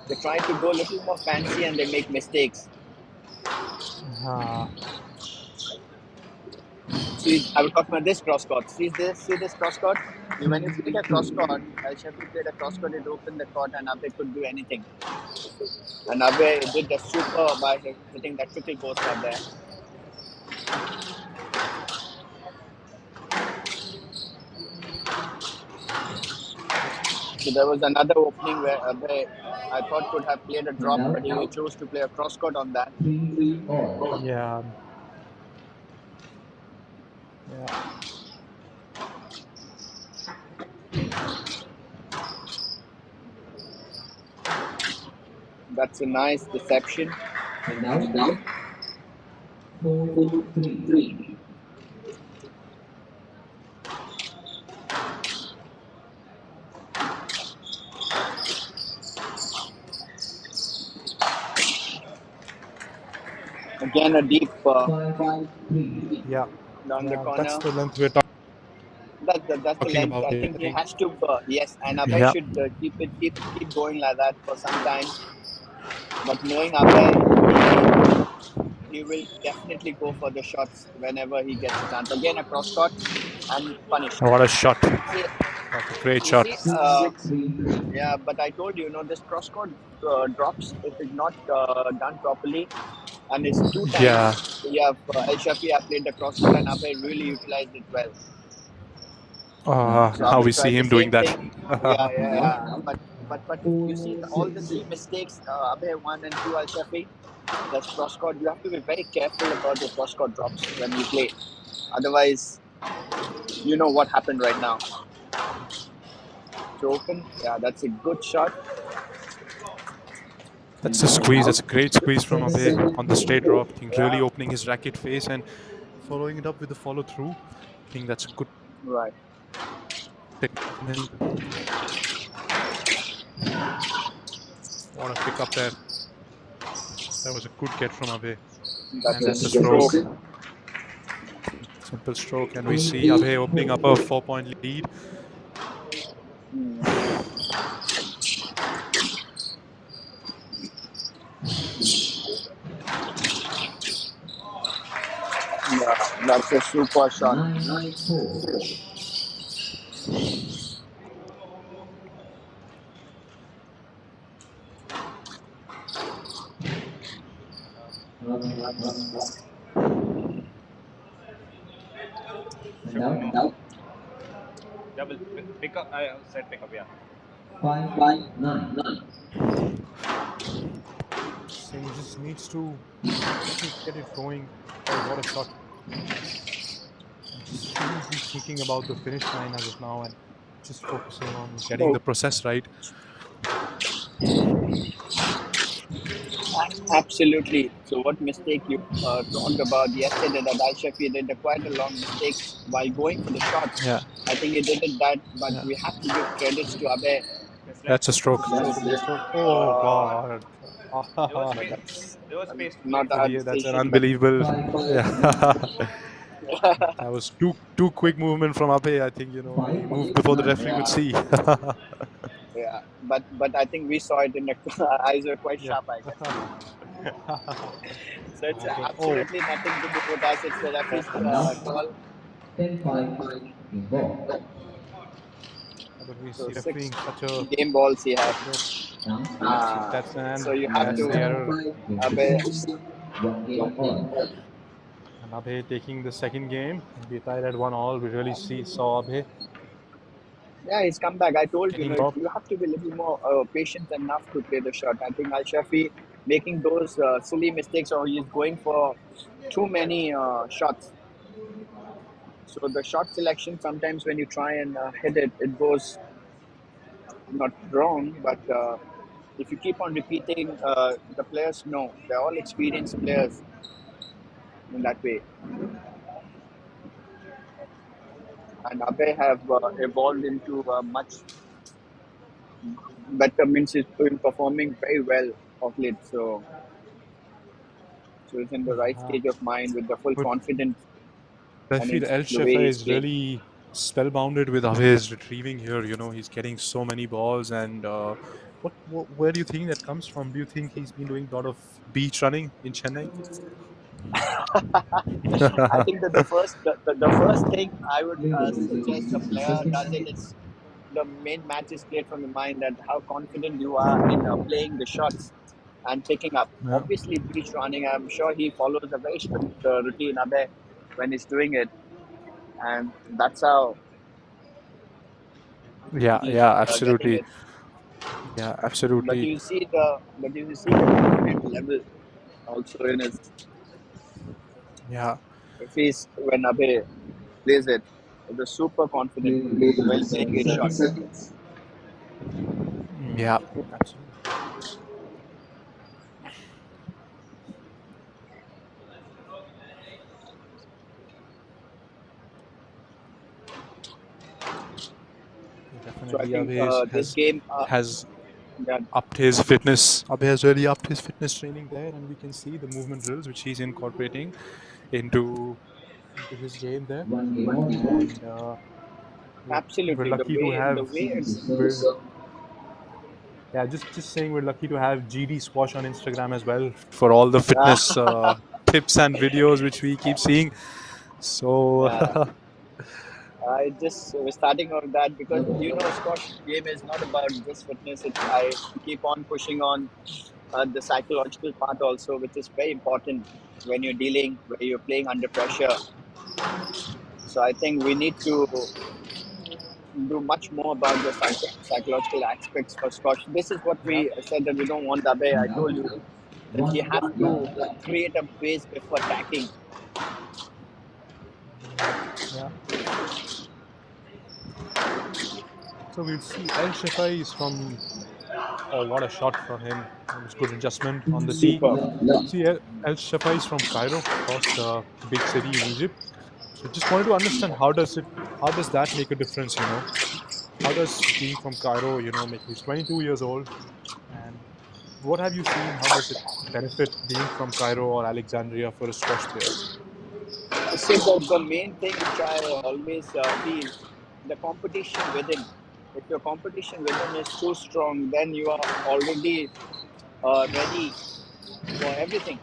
[SPEAKER 7] they try to go a little more fancy and they make mistakes.
[SPEAKER 5] uh,
[SPEAKER 7] See, I was talking about this cross court. See this cross court. When you played a cross court, Srfi played a cross court, it opened the court and Abhay could do anything. And Abhay did the super by hitting that triple post out there. So there was another opening where Abhay, I thought could have played a
[SPEAKER 1] And
[SPEAKER 7] drop, but he
[SPEAKER 1] now.
[SPEAKER 7] chose to play a cross court on that.
[SPEAKER 1] 3 all.
[SPEAKER 5] yeah, yeah.
[SPEAKER 7] That's a nice deception.
[SPEAKER 1] And now. 4-3.
[SPEAKER 7] Again, a deep
[SPEAKER 6] 5-3.
[SPEAKER 5] Yeah,
[SPEAKER 7] down the
[SPEAKER 5] that's
[SPEAKER 7] corner.
[SPEAKER 5] the length we're
[SPEAKER 7] That's the
[SPEAKER 5] talking
[SPEAKER 7] length.
[SPEAKER 5] about
[SPEAKER 7] I
[SPEAKER 5] here.
[SPEAKER 7] think
[SPEAKER 5] I
[SPEAKER 7] he
[SPEAKER 5] think.
[SPEAKER 7] has to. Yes, and Abhay
[SPEAKER 5] Yeah.
[SPEAKER 7] should keep going like that for some time. But knowing Abhay, he will definitely go for the shots whenever he gets a chance. Again, a cross court and punished.
[SPEAKER 5] What a shot!
[SPEAKER 7] See,
[SPEAKER 5] That's a great
[SPEAKER 7] you
[SPEAKER 5] shot.
[SPEAKER 7] see,
[SPEAKER 6] 6-3.
[SPEAKER 7] yeah. But I told you, this cross court drops if it's not done properly, and it's two
[SPEAKER 5] Yeah.
[SPEAKER 7] times. You have Elshafei have played the cross court, and Abhay really utilized it well. So
[SPEAKER 5] Now we
[SPEAKER 7] Abhay
[SPEAKER 5] see
[SPEAKER 7] tried the
[SPEAKER 5] him doing
[SPEAKER 7] same
[SPEAKER 5] that.
[SPEAKER 7] thing. Yeah. But you see all the three
[SPEAKER 6] 4-6.
[SPEAKER 7] mistakes Abhay 1 and 2 Elshafei. That's cross court. You have to be very careful about the cross court drops when you play. Otherwise, you know what happened right now. It's open. Yeah, that's a good shot.
[SPEAKER 5] That's a squeeze. That's a great squeeze from Abhay on the straight
[SPEAKER 6] 7-4.
[SPEAKER 5] drop. I think really opening his racket face and following it up with the follow through. I think that's a good
[SPEAKER 7] Right.
[SPEAKER 5] technique. What a pick up there. That was a good get from Abhay.
[SPEAKER 7] That's
[SPEAKER 5] And
[SPEAKER 7] a
[SPEAKER 5] that's a stroke.
[SPEAKER 7] stroke.
[SPEAKER 5] Simple stroke. And we see Abhay opening up a 4-point lead.
[SPEAKER 7] Yeah, that's a super shot.
[SPEAKER 6] 9-4. And out.
[SPEAKER 9] Double pick up. I said pick up. Yeah.
[SPEAKER 6] 5-9.
[SPEAKER 5] Singh just needs to get it going. Oh, what a shot. Just shouldn't be thinking about the finish line as of now and just focusing on getting the process right.
[SPEAKER 7] Absolutely. So, what mistake you talked about yesterday that Elshafei did quite a long mistakes while going for the shots.
[SPEAKER 5] Yeah.
[SPEAKER 7] I think he did it that, but
[SPEAKER 5] Yeah.
[SPEAKER 7] we have to give credits to Abhay.
[SPEAKER 5] That's a stroke. Oh, God.
[SPEAKER 9] There was
[SPEAKER 7] But
[SPEAKER 9] space.
[SPEAKER 7] that's
[SPEAKER 9] There was space to play.
[SPEAKER 7] not our
[SPEAKER 5] That's an
[SPEAKER 7] decision. But
[SPEAKER 5] unbelievable.
[SPEAKER 6] 5-5.
[SPEAKER 5] Yeah. That was too quick movement from Abhay. I think he moved before the referee could see.
[SPEAKER 7] yeah, but I think we saw it in the eyes were quite
[SPEAKER 5] Yeah.
[SPEAKER 7] sharp, I guess. So it's
[SPEAKER 5] Oh,
[SPEAKER 7] absolutely nothing to do with us. It's the referee's
[SPEAKER 6] And now
[SPEAKER 7] call.
[SPEAKER 6] 10-5 in ball.
[SPEAKER 5] but we
[SPEAKER 7] So
[SPEAKER 5] see refereeing
[SPEAKER 7] six
[SPEAKER 5] such a.
[SPEAKER 7] game balls he had.
[SPEAKER 6] Now
[SPEAKER 5] That's
[SPEAKER 7] So you have
[SPEAKER 5] that's
[SPEAKER 7] to
[SPEAKER 5] the error.
[SPEAKER 7] Abhay.
[SPEAKER 6] 1 game all.
[SPEAKER 5] And Abhay taking the second game. Be tied at 1-1. We really saw Abhay
[SPEAKER 7] Yeah, he's come back. I told you,
[SPEAKER 5] getting up.
[SPEAKER 7] you have to be a little more patient enough to play the shot. I think Elshafei making those silly mistakes, or he's going for too many shots. So the shot selection sometimes when you try and hit it, it goes not wrong, but if you keep on repeating, the players know they're all experienced players in that way. And Abhay have evolved into a much better, means he's been performing very well of late. So he's in the right
[SPEAKER 5] Yeah.
[SPEAKER 7] stage of mind with the full
[SPEAKER 5] But
[SPEAKER 7] confidence,
[SPEAKER 5] I
[SPEAKER 7] and
[SPEAKER 5] feel
[SPEAKER 7] it's the way
[SPEAKER 5] Elshafei
[SPEAKER 7] he's
[SPEAKER 5] is
[SPEAKER 7] playing.
[SPEAKER 5] really spellbounded with Abhay's retrieving here. He's getting so many balls, and where do you think that comes from? Do you think he's been doing a lot of beach running in Chennai?
[SPEAKER 7] I think that the first thing I would
[SPEAKER 6] Labib is
[SPEAKER 7] suggest a
[SPEAKER 6] waiting to
[SPEAKER 7] player does it
[SPEAKER 6] circle.
[SPEAKER 7] is the main match is played from the mind that how confident you are in playing the shots and picking up.
[SPEAKER 5] Yeah.
[SPEAKER 7] Obviously, beach running, I'm sure he follows a very strict routine Abhay when he's doing it, and that's how
[SPEAKER 5] Yeah,
[SPEAKER 7] he's
[SPEAKER 5] yeah,
[SPEAKER 7] getting
[SPEAKER 5] absolutely.
[SPEAKER 7] it.
[SPEAKER 5] Yeah,
[SPEAKER 7] But
[SPEAKER 5] absolutely.
[SPEAKER 7] you see the confidence level also in his
[SPEAKER 5] Yeah,
[SPEAKER 7] face when Abhay plays it. The super confident,
[SPEAKER 6] Labib
[SPEAKER 7] well
[SPEAKER 6] is
[SPEAKER 7] playing
[SPEAKER 6] 30
[SPEAKER 7] his shots.
[SPEAKER 6] seconds.
[SPEAKER 5] yeah, absolutely.
[SPEAKER 7] So I
[SPEAKER 5] Definitely,
[SPEAKER 7] think
[SPEAKER 5] Abhay
[SPEAKER 7] this game,
[SPEAKER 5] has
[SPEAKER 7] Yeah,
[SPEAKER 5] upped his fitness. Abhay has really upped his fitness training there, and we can see the movement drills which he's incorporating into his game there.
[SPEAKER 1] One game on.
[SPEAKER 5] And we're
[SPEAKER 7] absolutely. The
[SPEAKER 5] lucky to
[SPEAKER 7] way
[SPEAKER 5] have.
[SPEAKER 7] the way it's
[SPEAKER 5] We're, yeah, just saying we're lucky to have GD Squash on Instagram as well for all the fitness tips and videos which we keep seeing. So
[SPEAKER 7] yeah. I just was starting on that because Scotch game is not about just fitness. I keep on pushing on the psychological part also, which is very important when you're playing under pressure. So I think we need to do much more about the psychological aspects for Scotch. This is what
[SPEAKER 5] yeah,
[SPEAKER 7] we said that we don't want Abhay. I told you that he has to create a pace before attacking.
[SPEAKER 5] yeah. So we'll see Elshafei is from. Oh, what a shot from him! It was good adjustment on the tee.
[SPEAKER 7] Super.
[SPEAKER 5] See, Elshafei is from Cairo, of course, the big city in Egypt. So just wanted to understand how does that make a difference? How does being from Cairo, make he's 22 years old, and what have you seen? How does it benefit being from Cairo or Alexandria for a squash player?
[SPEAKER 7] So the main thing which I always feel, the competition within. If your competition within is too strong, then you are already ready for everything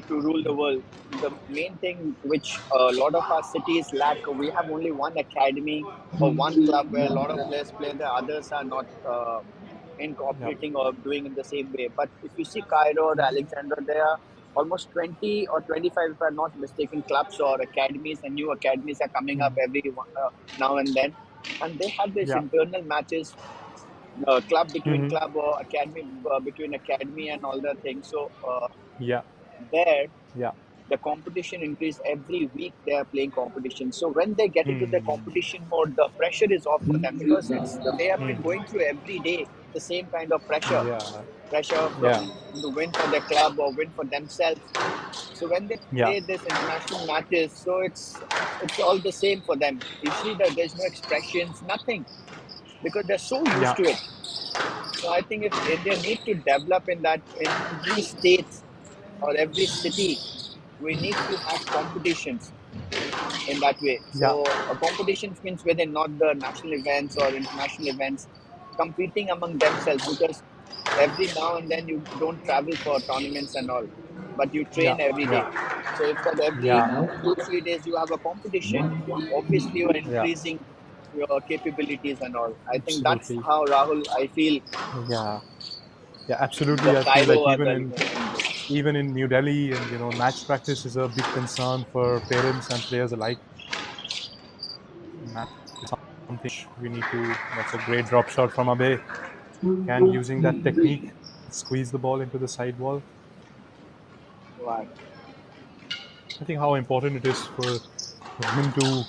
[SPEAKER 7] to rule the world. The main thing which a lot of our cities lack, we have only one academy or one club where a lot of players play. The others are not
[SPEAKER 5] Yeah,
[SPEAKER 7] incorporating or doing in the same way. But if you see Cairo or Alexandria, there are almost 20 or 25, if I'm not mistaken, clubs or academies, and new academies are coming up every now and then. And they have these
[SPEAKER 5] yeah,
[SPEAKER 7] internal matches, club between
[SPEAKER 5] hmm,
[SPEAKER 7] club or academy between academy and all the things. So
[SPEAKER 5] yeah,
[SPEAKER 7] there
[SPEAKER 5] yeah,
[SPEAKER 7] the competition increase every week. They are playing competition, so when they get into the
[SPEAKER 5] hmm,
[SPEAKER 7] competition mode, the pressure is off for them because they have been
[SPEAKER 5] hmm,
[SPEAKER 7] going through every day the same kind of pressure,
[SPEAKER 5] yeah, yeah,
[SPEAKER 7] from the win for their club or win for themselves. So when they
[SPEAKER 5] yeah,
[SPEAKER 7] play this international matches, so it's all the same for them. You see that there's no expressions, nothing, because they're so used
[SPEAKER 5] yeah,
[SPEAKER 7] to it. So I think if India need to develop in that, in every state or every city, we need to have competitions in that way.
[SPEAKER 5] yeah,
[SPEAKER 7] So competitions means within, not the national events or international events, competing among themselves, because every now and then you don't travel for tournaments and all, but you
[SPEAKER 5] yeah,
[SPEAKER 7] train every day.
[SPEAKER 5] yeah,
[SPEAKER 7] So if that every
[SPEAKER 5] yeah,
[SPEAKER 7] 2 3 days you have a competition, obviously you are
[SPEAKER 5] yeah,
[SPEAKER 7] increasing your capabilities and all. I think that's
[SPEAKER 5] absolutely,
[SPEAKER 7] how, Rahul, I feel
[SPEAKER 5] yeah, yeah,
[SPEAKER 7] the
[SPEAKER 5] absolutely. I feel like
[SPEAKER 7] Cairo as well.
[SPEAKER 5] even in New Delhi, and match practice is a big concern for parents and players alike. Match is something we need to. That's a great drop shot from Abhay. Can using that technique squeeze the ball into the side wall.
[SPEAKER 7] Wow.
[SPEAKER 5] I think how important it is for him to.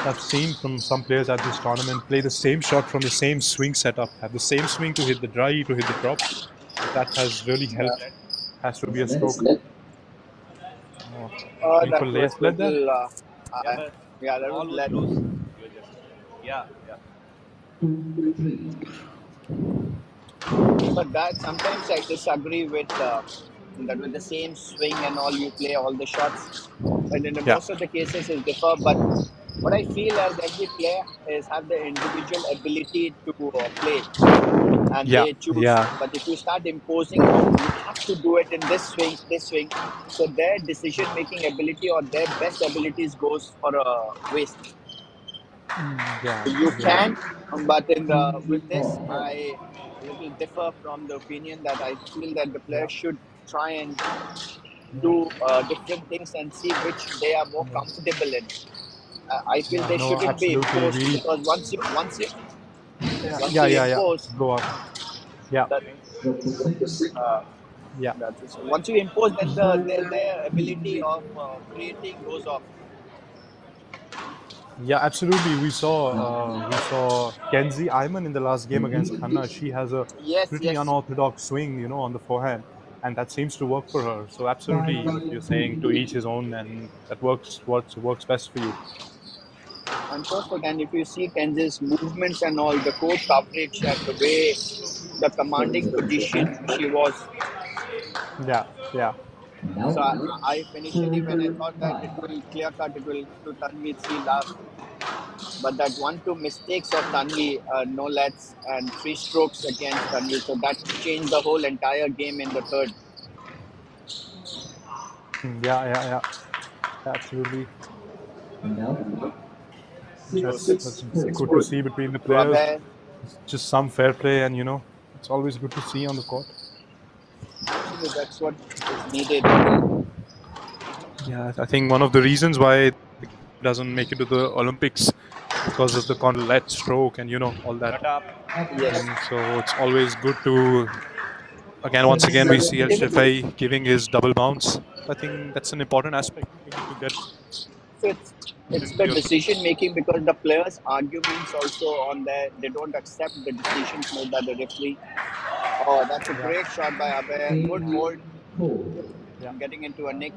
[SPEAKER 5] I've seen from some players at this tournament play the same shot from the same swing setup, have the same swing to hit the dry, to hit the drop. That has really helped. Has to be a stroke. Oh, going for
[SPEAKER 7] That was
[SPEAKER 5] led there.
[SPEAKER 7] little,
[SPEAKER 9] Yeah, but
[SPEAKER 7] yeah,
[SPEAKER 9] the
[SPEAKER 7] that was
[SPEAKER 9] ball was
[SPEAKER 7] led.
[SPEAKER 9] loose. You were just. Yeah, yeah.
[SPEAKER 7] But that sometimes I disagree with that with the same swing and all you play all the shots. But in the
[SPEAKER 5] Yeah,
[SPEAKER 7] most of the cases it differ. But what I feel as every player is have the individual ability to play and
[SPEAKER 5] yeah,
[SPEAKER 7] they choose.
[SPEAKER 5] yeah.
[SPEAKER 7] But if you start imposing, no, you have to do it in this swing. So their decision making ability or their best abilities goes for a waste.
[SPEAKER 5] Yeah,
[SPEAKER 7] You
[SPEAKER 5] yeah,
[SPEAKER 7] can, but in the with this, I little differ from the opinion that I feel that the
[SPEAKER 5] yeah,
[SPEAKER 7] players should try and
[SPEAKER 5] yeah,
[SPEAKER 7] do different things and see which they are more
[SPEAKER 5] yeah.
[SPEAKER 7] comfortable in. I feel
[SPEAKER 5] Yeah,
[SPEAKER 7] they
[SPEAKER 5] no,
[SPEAKER 7] shouldn't be
[SPEAKER 5] absolutely.
[SPEAKER 7] imposed, because
[SPEAKER 5] Yeah,
[SPEAKER 7] once
[SPEAKER 5] yeah,
[SPEAKER 7] you
[SPEAKER 5] yeah, yeah.
[SPEAKER 7] impose
[SPEAKER 5] Go on. Yeah,
[SPEAKER 7] that, uh,
[SPEAKER 5] yeah,
[SPEAKER 7] once you impose, then their ability of creating goes off.
[SPEAKER 5] yeah. Absolutely. We saw Kenzy Ayman in the last game against Khanna. She has a
[SPEAKER 7] Yes,
[SPEAKER 5] pretty
[SPEAKER 7] yes.
[SPEAKER 5] unorthodox swing, on the forehand, and that seems to work for her. So absolutely, what you're saying, to each his own, and that works best for you.
[SPEAKER 7] And perfect. And if you see Kenzy's movements and all, the court coverage and the way, the commanding position she was.
[SPEAKER 5] Yeah, yeah.
[SPEAKER 7] So
[SPEAKER 1] Now,
[SPEAKER 7] I initially when I thought that it will clear cut, it will to Tanvi 3 love, but that 1-2 mistakes of Tanvi, no lets and 3 strokes against Tanvi, so that changed the whole entire game in the third.
[SPEAKER 5] Yeah. Absolutely.
[SPEAKER 1] and now,
[SPEAKER 7] So
[SPEAKER 5] That's
[SPEAKER 7] 6
[SPEAKER 5] good to
[SPEAKER 7] good
[SPEAKER 5] see between the
[SPEAKER 7] to
[SPEAKER 5] players.
[SPEAKER 7] Abhay.
[SPEAKER 5] It's just some fair play, and it's always good to see on the court.
[SPEAKER 7] Actually, that's what is needed.
[SPEAKER 5] Yeah, I think one of the reasons why the game doesn't make it to the Olympics because of the let stroke and all that
[SPEAKER 9] Shut up.
[SPEAKER 7] Yes.
[SPEAKER 5] thing. So it's always good to once again we see Elshafei giving his double bounce. I think that's an important aspect to get
[SPEAKER 7] So it's
[SPEAKER 5] into
[SPEAKER 7] the
[SPEAKER 5] the
[SPEAKER 7] decision
[SPEAKER 5] Olympics.
[SPEAKER 7] making because the players' arguments also on there. They don't accept the decisions made by the referee. Oh, that's a
[SPEAKER 5] Yeah,
[SPEAKER 7] great shot by Abhay. Good
[SPEAKER 1] 8,
[SPEAKER 7] hold,
[SPEAKER 1] 4.
[SPEAKER 5] yeah,
[SPEAKER 7] getting into a nick.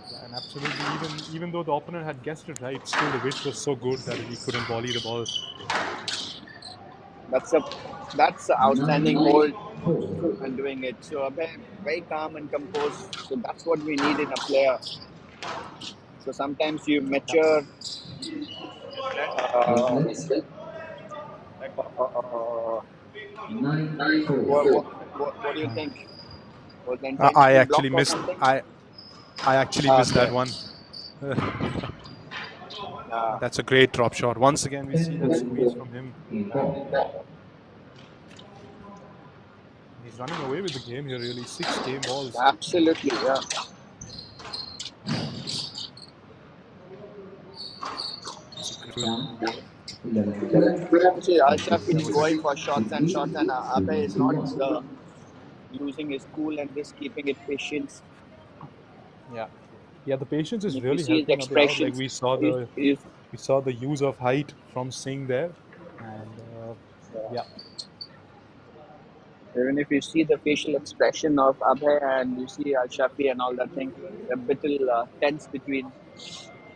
[SPEAKER 5] yeah, and absolutely. Even though the opponent had guessed it right, still the width was so good that he couldn't volley the ball.
[SPEAKER 7] That's a that's an outstanding
[SPEAKER 1] 9,
[SPEAKER 7] hold
[SPEAKER 1] 4.
[SPEAKER 7] and doing it. So Abhay very calm and composed. So that's what we need in a player. So sometimes you
[SPEAKER 5] Yeah.
[SPEAKER 7] mature.
[SPEAKER 9] Yes, let.
[SPEAKER 1] Yes,
[SPEAKER 7] Uh,
[SPEAKER 1] let's.
[SPEAKER 9] Let.
[SPEAKER 7] uh, uh,
[SPEAKER 1] 9,
[SPEAKER 7] what,
[SPEAKER 1] 4.
[SPEAKER 7] what, what do you think? Was the
[SPEAKER 5] I
[SPEAKER 7] intentional block
[SPEAKER 5] actually
[SPEAKER 7] or
[SPEAKER 5] missed.
[SPEAKER 7] something?
[SPEAKER 5] I actually missed that
[SPEAKER 7] Okay.
[SPEAKER 5] one.
[SPEAKER 7] Uh,
[SPEAKER 5] That's a great drop shot. Once again, we see
[SPEAKER 1] 10,
[SPEAKER 5] that
[SPEAKER 1] 4.
[SPEAKER 5] squeeze from him.
[SPEAKER 1] In ball.
[SPEAKER 5] He's running away with the game here. Really, 6 game balls.
[SPEAKER 7] absolutely, yeah.
[SPEAKER 5] It's a great.
[SPEAKER 1] Down. 11, 12.
[SPEAKER 7] See,
[SPEAKER 1] Practice
[SPEAKER 7] Elshafei is
[SPEAKER 1] 6.
[SPEAKER 7] going for shots and shots, and
[SPEAKER 1] 15.
[SPEAKER 7] Abhay is not
[SPEAKER 1] 2, 1.
[SPEAKER 7] losing his cool and just keeping it patience.
[SPEAKER 5] Yeah, yeah. The patience
[SPEAKER 7] And
[SPEAKER 5] is
[SPEAKER 7] if you
[SPEAKER 5] really
[SPEAKER 7] see his
[SPEAKER 5] helping Abhay out. Like
[SPEAKER 7] expressions,
[SPEAKER 5] we saw the use of height from Singh there, and yeah,
[SPEAKER 7] even if you see the facial expression of Abhay and you see Elshafei and all that thing, a bit tense between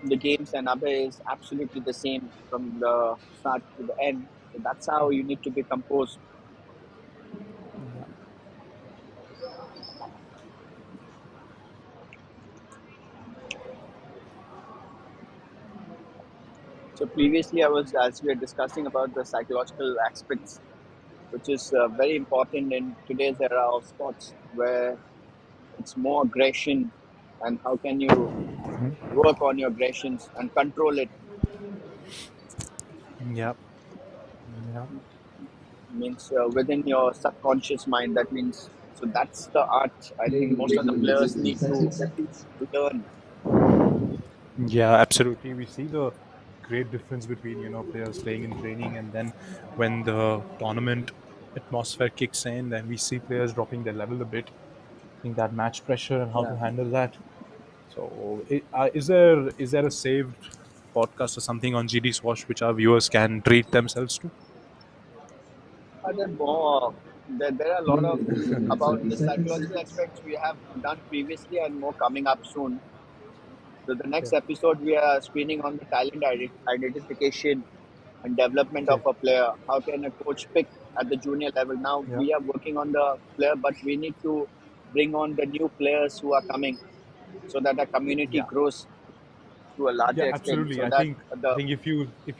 [SPEAKER 7] the games, and Abhay is absolutely the same from the start to the end. So that's how you need to be composed.
[SPEAKER 5] yeah,
[SPEAKER 7] So previously, as we were discussing about the psychological aspects, which is very important in today's era of sports, where it's more aggression, and how can you work on your aggressions and control it.
[SPEAKER 5] yeah, yeah.
[SPEAKER 7] Means within your subconscious mind. That means so that's the art. I think
[SPEAKER 1] Playing
[SPEAKER 7] most of the
[SPEAKER 1] within
[SPEAKER 7] players
[SPEAKER 1] 60
[SPEAKER 7] need to
[SPEAKER 1] seconds.
[SPEAKER 7] learn.
[SPEAKER 5] Yeah, absolutely. We see the great difference between players playing in training and then when the tournament atmosphere kicks in, then we see players dropping their level a bit. I think that match pressure and how
[SPEAKER 7] Yeah.
[SPEAKER 5] to handle that. So, is there a saved podcast or something on GD Swash which our viewers can treat themselves to?
[SPEAKER 7] There more. There are a lot
[SPEAKER 1] Playing
[SPEAKER 7] of
[SPEAKER 1] within
[SPEAKER 7] about
[SPEAKER 1] 30
[SPEAKER 7] the
[SPEAKER 1] seconds.
[SPEAKER 7] psychological aspects we have done previously and more coming up soon. So the next
[SPEAKER 5] Okay.
[SPEAKER 7] episode we are screening on the talent identification and development of
[SPEAKER 5] Okay.
[SPEAKER 7] a player. How can a coach pick at the junior level? Now
[SPEAKER 5] Yeah.
[SPEAKER 7] we are working on the player, but we need to bring on the new players who are coming so that the community
[SPEAKER 5] Yeah.
[SPEAKER 7] grows to a larger
[SPEAKER 5] Yeah,
[SPEAKER 7] extent.
[SPEAKER 5] absolutely.
[SPEAKER 7] So
[SPEAKER 5] I
[SPEAKER 7] that
[SPEAKER 5] think I
[SPEAKER 7] the
[SPEAKER 5] think if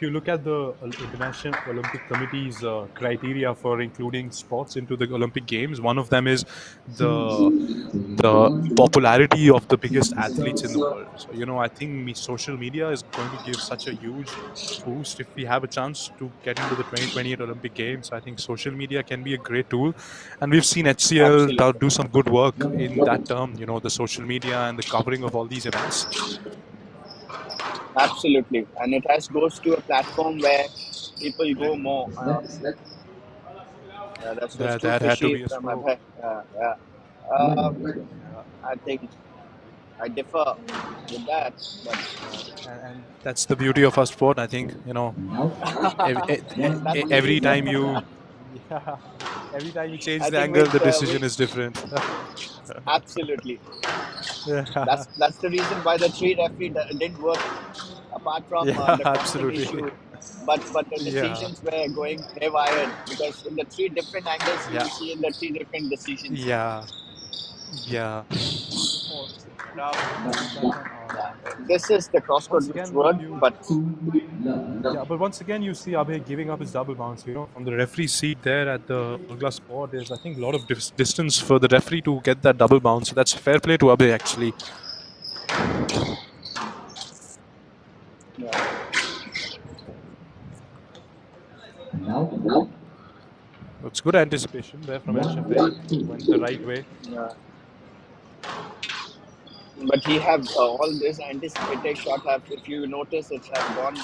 [SPEAKER 5] you look at the International Olympic Committee's criteria for including sports into the Olympic Games, one of them is the
[SPEAKER 1] Teams.
[SPEAKER 5] the
[SPEAKER 1] 21.
[SPEAKER 5] popularity of the biggest
[SPEAKER 1] 60
[SPEAKER 5] athletes in the
[SPEAKER 1] seconds.
[SPEAKER 5] world. So I think social media is going to give such a huge boost if we have a chance to get into the 2028 Olympic Games. I think social media can be a great tool, and we've seen HCL
[SPEAKER 7] absolutely,
[SPEAKER 5] do some good work in that
[SPEAKER 1] One.
[SPEAKER 5] term. The social media and the covering of all these events.
[SPEAKER 7] absolutely, and it has goes to a platform where people go more.
[SPEAKER 1] Yes, let's.
[SPEAKER 7] That's too
[SPEAKER 5] That had to
[SPEAKER 7] fishy
[SPEAKER 5] be a
[SPEAKER 7] from
[SPEAKER 5] stroke.
[SPEAKER 7] Abhay. Uh,
[SPEAKER 1] 11.
[SPEAKER 5] Yeah,
[SPEAKER 7] I think I differ with that, but
[SPEAKER 5] yeah, and that's the beauty of our sport. I think
[SPEAKER 1] Now,
[SPEAKER 5] every,
[SPEAKER 7] that's the
[SPEAKER 5] every
[SPEAKER 7] reason.
[SPEAKER 5] time you, yeah, every time you change
[SPEAKER 7] I
[SPEAKER 5] the
[SPEAKER 7] think
[SPEAKER 5] angle, the
[SPEAKER 7] we
[SPEAKER 5] decision is different.
[SPEAKER 7] absolutely.
[SPEAKER 5] Yeah,
[SPEAKER 7] That's the reason why the three referee didn't work. apart from
[SPEAKER 5] Yeah,
[SPEAKER 7] the constant
[SPEAKER 5] absolutely.
[SPEAKER 7] issue. But the
[SPEAKER 5] Yeah,
[SPEAKER 7] decisions were going haywire because in the three different angles you
[SPEAKER 5] yeah,
[SPEAKER 7] will see in the three different decisions.
[SPEAKER 5] yeah, yeah.
[SPEAKER 9] Oh, set up. Is that one or not?
[SPEAKER 7] This is the
[SPEAKER 5] Once
[SPEAKER 7] crosscode which
[SPEAKER 5] again,
[SPEAKER 7] worked,
[SPEAKER 5] you
[SPEAKER 7] but
[SPEAKER 5] yeah, but once again you see Abhay giving up his double bounce. From the referee seat there at the Glass squad, there's I think a lot of distance for the referee to get that double bounce. So that's fair play to Abhay actually.
[SPEAKER 7] yeah.
[SPEAKER 1] Now,
[SPEAKER 5] It's good anticipation there from Elshafei. Went the right way.
[SPEAKER 7] Yeah. But he have all this anticipated shot have, if you notice, it have gone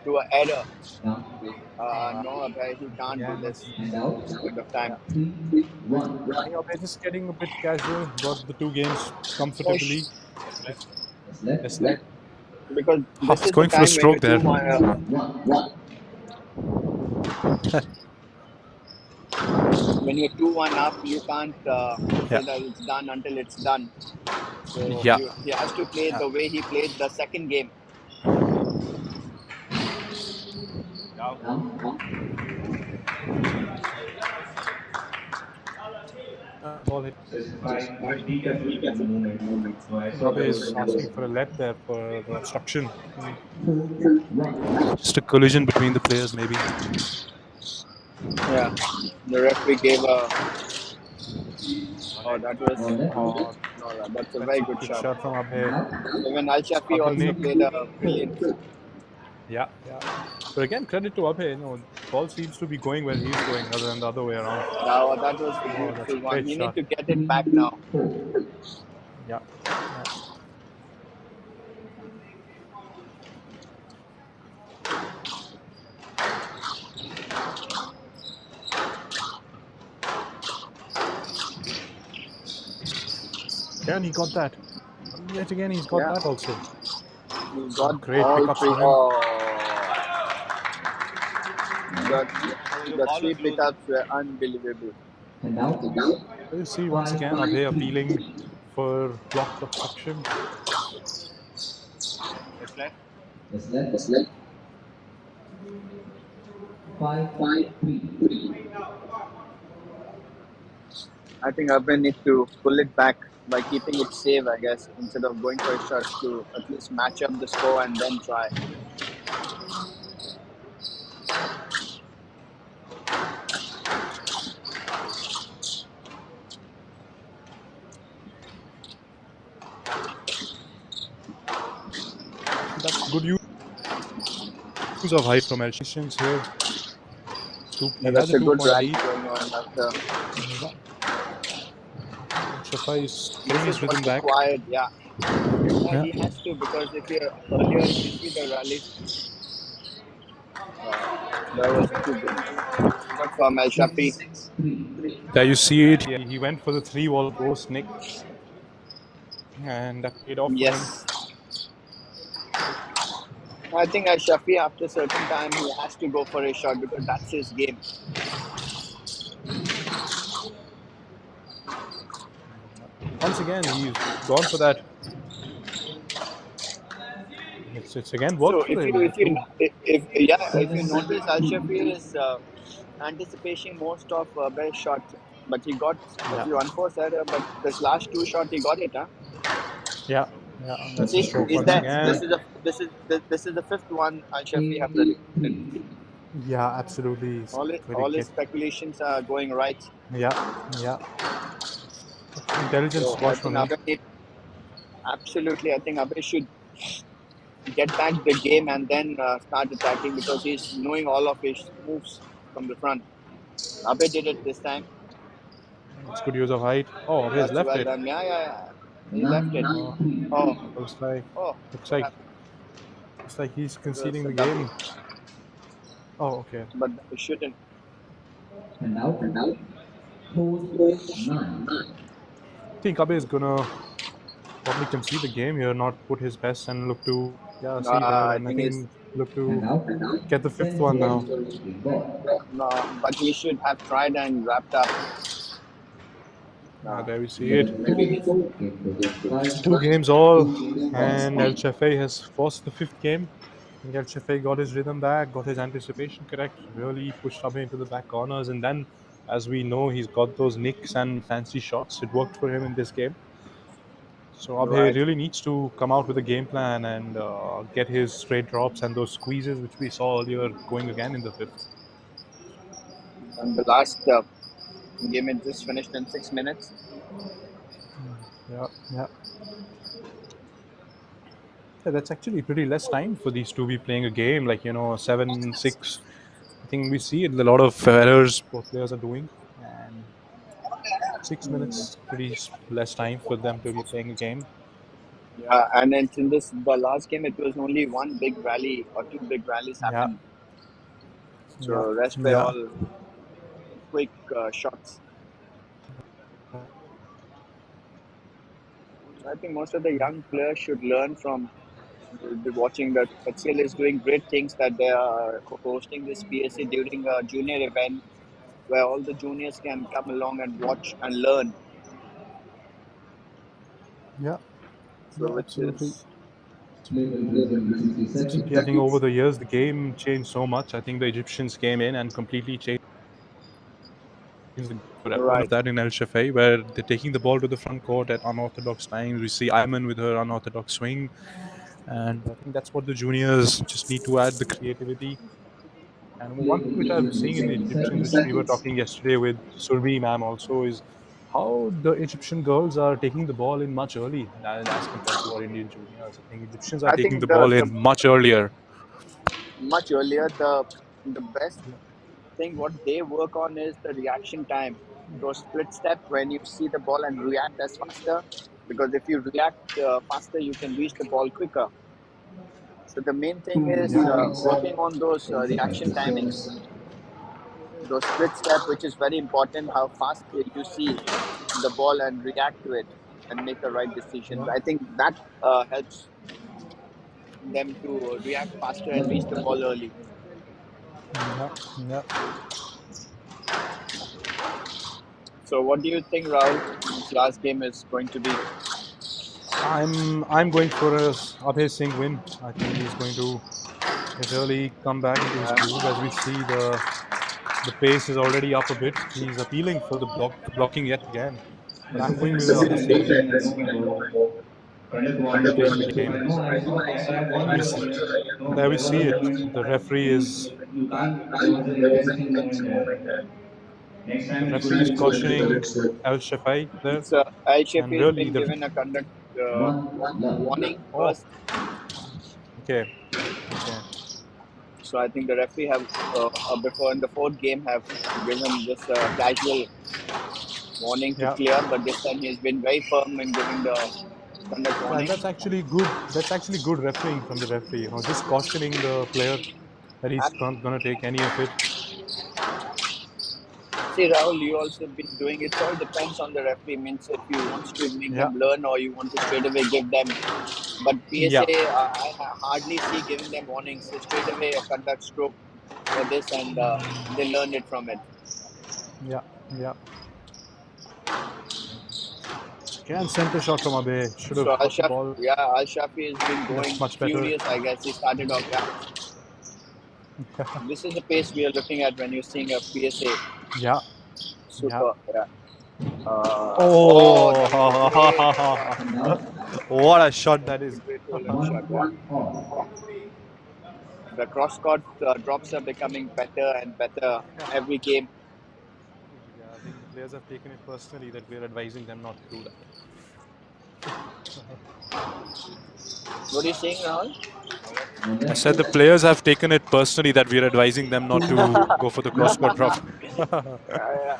[SPEAKER 7] to an error.
[SPEAKER 1] now,
[SPEAKER 7] No, Abhay, he can't do
[SPEAKER 5] Again,
[SPEAKER 7] this
[SPEAKER 1] and
[SPEAKER 7] at
[SPEAKER 1] out.
[SPEAKER 7] this point of
[SPEAKER 5] yeah.
[SPEAKER 7] time.
[SPEAKER 1] 3-1.
[SPEAKER 5] I think Abhay just getting a bit casual. Got the two games comfortably.
[SPEAKER 7] Push,
[SPEAKER 9] Left.
[SPEAKER 1] Left,
[SPEAKER 5] Yes,
[SPEAKER 1] left.
[SPEAKER 7] because this
[SPEAKER 5] He's
[SPEAKER 7] is the
[SPEAKER 5] going for a
[SPEAKER 7] time when you
[SPEAKER 5] stroke there.
[SPEAKER 7] 2-1,
[SPEAKER 1] 1.
[SPEAKER 7] when you're 2-1 up, you can't
[SPEAKER 5] Yeah,
[SPEAKER 7] say that it's done until it's done. So
[SPEAKER 5] yeah,
[SPEAKER 7] he has to play
[SPEAKER 5] yeah.
[SPEAKER 7] the way he played the second game.
[SPEAKER 9] Down.
[SPEAKER 1] Now,
[SPEAKER 5] Ball hit.
[SPEAKER 8] But be careful with the movement. So I saw
[SPEAKER 5] Abhay
[SPEAKER 8] there
[SPEAKER 5] is asking
[SPEAKER 8] was
[SPEAKER 5] for a let there for the obstruction.
[SPEAKER 1] 4-1.
[SPEAKER 5] Just a collision between the players, maybe.
[SPEAKER 7] Yeah, the referee gave a. Oh, that was.
[SPEAKER 1] Ball left.
[SPEAKER 5] Oh,
[SPEAKER 7] No, that's a
[SPEAKER 5] that's
[SPEAKER 7] very
[SPEAKER 5] a
[SPEAKER 7] good
[SPEAKER 5] good
[SPEAKER 7] shot.
[SPEAKER 5] shot from Abhay.
[SPEAKER 1] Now,
[SPEAKER 7] Even Elshafei
[SPEAKER 5] Struggle
[SPEAKER 7] also
[SPEAKER 5] Nick.
[SPEAKER 7] played a brilliant.
[SPEAKER 5] Yeah, yeah. But again, credit to Abhay. Ball seems to be going where he's going rather than the other way around.
[SPEAKER 7] Now that was a
[SPEAKER 5] Oh, that's a
[SPEAKER 7] beautiful one.
[SPEAKER 5] great
[SPEAKER 7] He need
[SPEAKER 5] shot.
[SPEAKER 7] to get it back now.
[SPEAKER 1] 4.
[SPEAKER 5] Yeah, yeah. Again, he got that. Yet again, he's got
[SPEAKER 7] Yeah,
[SPEAKER 5] that also.
[SPEAKER 7] he got
[SPEAKER 5] Great
[SPEAKER 7] all
[SPEAKER 5] pickups
[SPEAKER 7] three.
[SPEAKER 5] for him.
[SPEAKER 7] Oh, the,
[SPEAKER 9] You
[SPEAKER 7] the three
[SPEAKER 9] always lose.
[SPEAKER 7] pickups were unbelievable.
[SPEAKER 1] And now,
[SPEAKER 5] You see once again
[SPEAKER 1] 5,
[SPEAKER 5] Abhay
[SPEAKER 1] 3.
[SPEAKER 5] appealing for blocked obstruction.
[SPEAKER 9] Yes, left.
[SPEAKER 1] Yes, left. 5, 3.
[SPEAKER 7] I think Abhay need to pull it back by keeping it safe, I guess, instead of going for a shot to at least match up the score and then try.
[SPEAKER 5] That's good use of height from Elshafei here. He
[SPEAKER 7] Yeah,
[SPEAKER 5] has
[SPEAKER 7] that's
[SPEAKER 5] a
[SPEAKER 7] a good
[SPEAKER 5] 2-point
[SPEAKER 7] rally
[SPEAKER 5] lead.
[SPEAKER 7] going on after.
[SPEAKER 5] Srfi is getting
[SPEAKER 7] This
[SPEAKER 5] his
[SPEAKER 7] is what
[SPEAKER 5] rhythm back.
[SPEAKER 7] required, yeah.
[SPEAKER 5] Yeah.
[SPEAKER 7] He has to because if you earlier if you see the rallies, that was too good. Good from Elshafei.
[SPEAKER 1] 3.
[SPEAKER 5] There you see it. He went for the 3-wall post, Nick. And that paid off for him.
[SPEAKER 7] Yes. I think Elshafei after a certain time he has to go for a shot because that's his game.
[SPEAKER 5] Once again, he's gone for that. It's again
[SPEAKER 7] So
[SPEAKER 5] worked for
[SPEAKER 7] if you
[SPEAKER 5] him.
[SPEAKER 7] if you notice Elshafei is anticipating most of best shots, but he got a
[SPEAKER 5] Yeah.
[SPEAKER 7] few unforced error. But this last two shot he got it, huh?
[SPEAKER 5] Yeah. Yeah. That's a
[SPEAKER 7] See,
[SPEAKER 5] stroke
[SPEAKER 7] is
[SPEAKER 5] once
[SPEAKER 7] that
[SPEAKER 5] again.
[SPEAKER 7] this is the fifth one Elshafei have done.
[SPEAKER 1] 3.
[SPEAKER 5] Yeah, absolutely. He's
[SPEAKER 7] All his speculations are going right.
[SPEAKER 5] Yeah. Yeah. Intelligent
[SPEAKER 7] So I
[SPEAKER 5] squash
[SPEAKER 7] think
[SPEAKER 5] from him.
[SPEAKER 7] absolutely, I think Abhay should get back the game and then start attacking because he's knowing all of his moves from the front. Abhay did it this time.
[SPEAKER 5] It's good use of height. Oh, Abhay has
[SPEAKER 7] That's
[SPEAKER 5] left
[SPEAKER 7] well
[SPEAKER 5] it.
[SPEAKER 7] done. Yeah. He left it.
[SPEAKER 1] 9, 3.
[SPEAKER 7] Oh,
[SPEAKER 5] Looks like
[SPEAKER 7] what happened?
[SPEAKER 5] looks like he's
[SPEAKER 7] It was
[SPEAKER 5] conceding
[SPEAKER 7] a
[SPEAKER 5] the
[SPEAKER 7] double,
[SPEAKER 5] game. Oh, okay.
[SPEAKER 7] but he shouldn't.
[SPEAKER 1] And now, 4-9.
[SPEAKER 5] I think Abhay is gonna probably concede the game here, not put his best and look to see there,
[SPEAKER 7] I
[SPEAKER 5] and I
[SPEAKER 7] think it's
[SPEAKER 5] think look to
[SPEAKER 1] And now,
[SPEAKER 5] get the fifth one now.
[SPEAKER 1] the ball.
[SPEAKER 7] no, but he should have tried and wrapped up.
[SPEAKER 5] There we see it.
[SPEAKER 1] Game progress 5.
[SPEAKER 5] 2 games all, and Elshafei has forced the 5th game. Elshafei got his rhythm back, got his anticipation correct, really pushed Abhay into the back corners, and then, as we know, he's got those nicks and fancy shots. It worked for him in this game. So Abhay
[SPEAKER 7] Right.
[SPEAKER 5] really needs to come out with a game plan and get his straight drops and those squeezes, which we saw earlier, going again in the fifth.
[SPEAKER 7] And the last game had just finished in 6 minutes.
[SPEAKER 5] Yeah, yeah. Yeah, that's actually pretty less time for these to be playing a game, like 7-6. I think we see it, a lot of errors both players are doing, and 6 minutes pretty less time for them to be playing a game.
[SPEAKER 7] Yeah, and then in the last game, it was only one big rally or two big rallies
[SPEAKER 5] Yeah,
[SPEAKER 7] happened.
[SPEAKER 5] yeah,
[SPEAKER 7] So rest were
[SPEAKER 5] yeah,
[SPEAKER 7] all quick shots. I think most of the young players should learn from watching that HCL is doing great things, that they are hosting this PSA during a junior event where all the juniors can come along and watch and learn.
[SPEAKER 5] yeah,
[SPEAKER 7] So
[SPEAKER 5] yeah,
[SPEAKER 7] which
[SPEAKER 5] absolutely.
[SPEAKER 7] is
[SPEAKER 1] Played by players in recently
[SPEAKER 5] Absolutely. I think over the years the game changed so much. I think the Egyptians came in and completely changed the one of
[SPEAKER 7] right.
[SPEAKER 5] that in Elshafei, where they're taking the ball to the front court at unorthodox times. We see Ayman with her unorthodox swing, and I think that's what the juniors just need to add the creativity. And one thing which I'm seeing in the Egyptians, which we were talking yesterday with Srfi ma'am also, is how the Egyptian girls are taking the ball in much early as compared to our Indian juniors. I think Egyptians are
[SPEAKER 7] I
[SPEAKER 5] taking
[SPEAKER 7] think
[SPEAKER 5] the ball
[SPEAKER 7] the
[SPEAKER 5] in much earlier.
[SPEAKER 7] much earlier the best thing what they work on is the reaction time. Those split step when you see the ball and react as faster, because if you react faster, you can reach the ball quicker. So the main thing is
[SPEAKER 5] Yeah,
[SPEAKER 7] working on those reaction timings, those split step, which is very important. How fast you see the ball and react to it and make the right decisions.
[SPEAKER 5] yeah,
[SPEAKER 7] I think that helps them to react faster and reach the ball early.
[SPEAKER 5] yeah, yeah.
[SPEAKER 7] So what do you think, Rahul? This last game is going to be?
[SPEAKER 5] I'm going for a Abhay Singh win. I think he's going to really come back into his groove. As we see, the pace is already up a bit. He's appealing for the blocking yet again. But I'm going with Abhay Singh to take the game. We see, there we see it. The referee is cautioning Elshafei there,
[SPEAKER 7] It's
[SPEAKER 5] and
[SPEAKER 7] Elshafei has
[SPEAKER 5] really
[SPEAKER 7] been
[SPEAKER 5] the
[SPEAKER 7] given a conduct warning
[SPEAKER 5] oh,
[SPEAKER 7] first.
[SPEAKER 5] okay, okay,
[SPEAKER 7] So I think the referee have before in the fourth game have given just a casual warning to
[SPEAKER 5] yeah.
[SPEAKER 7] clear, but this time he has been very firm in giving the conduct
[SPEAKER 5] Yeah, and
[SPEAKER 7] warning.
[SPEAKER 5] that's actually good. That's actually good refereeing from the referee. Just cautioning the player that he's
[SPEAKER 7] Ab-
[SPEAKER 5] not gonna take any of it.
[SPEAKER 7] See, Rahul, you also been doing it. All depends on the referee. Means if you wants to make
[SPEAKER 5] Yeah,
[SPEAKER 7] them learn or you want to straight away give them. But
[SPEAKER 5] yeah,
[SPEAKER 7] PSA, hardly see giving them warnings. So straight away a conduct stroke for this, and they learn it from it.
[SPEAKER 5] yeah, yeah. Can center shot from Abhay. Should
[SPEAKER 7] So
[SPEAKER 5] have caught the ball.
[SPEAKER 7] Al Shafi has been
[SPEAKER 5] That's
[SPEAKER 7] going
[SPEAKER 5] much better.
[SPEAKER 7] furious. I guess he started off. Yeah, this is the pace we are looking at when you're seeing a PSA.
[SPEAKER 5] Yeah, yeah.
[SPEAKER 7] Super. Yeah. Oh,
[SPEAKER 5] Oh,
[SPEAKER 7] that was a great,
[SPEAKER 5] what a shot that is!
[SPEAKER 7] great roll-in shot. Yeah. The cross-court drops are becoming better and better every game.
[SPEAKER 5] Yeah, I think the players have taken it personally that we're advising them not to do that.
[SPEAKER 7] What are you saying, Rahul?
[SPEAKER 5] I said the players have taken it personally that we're advising them not to go for the cross-court drop.
[SPEAKER 7] Yeah.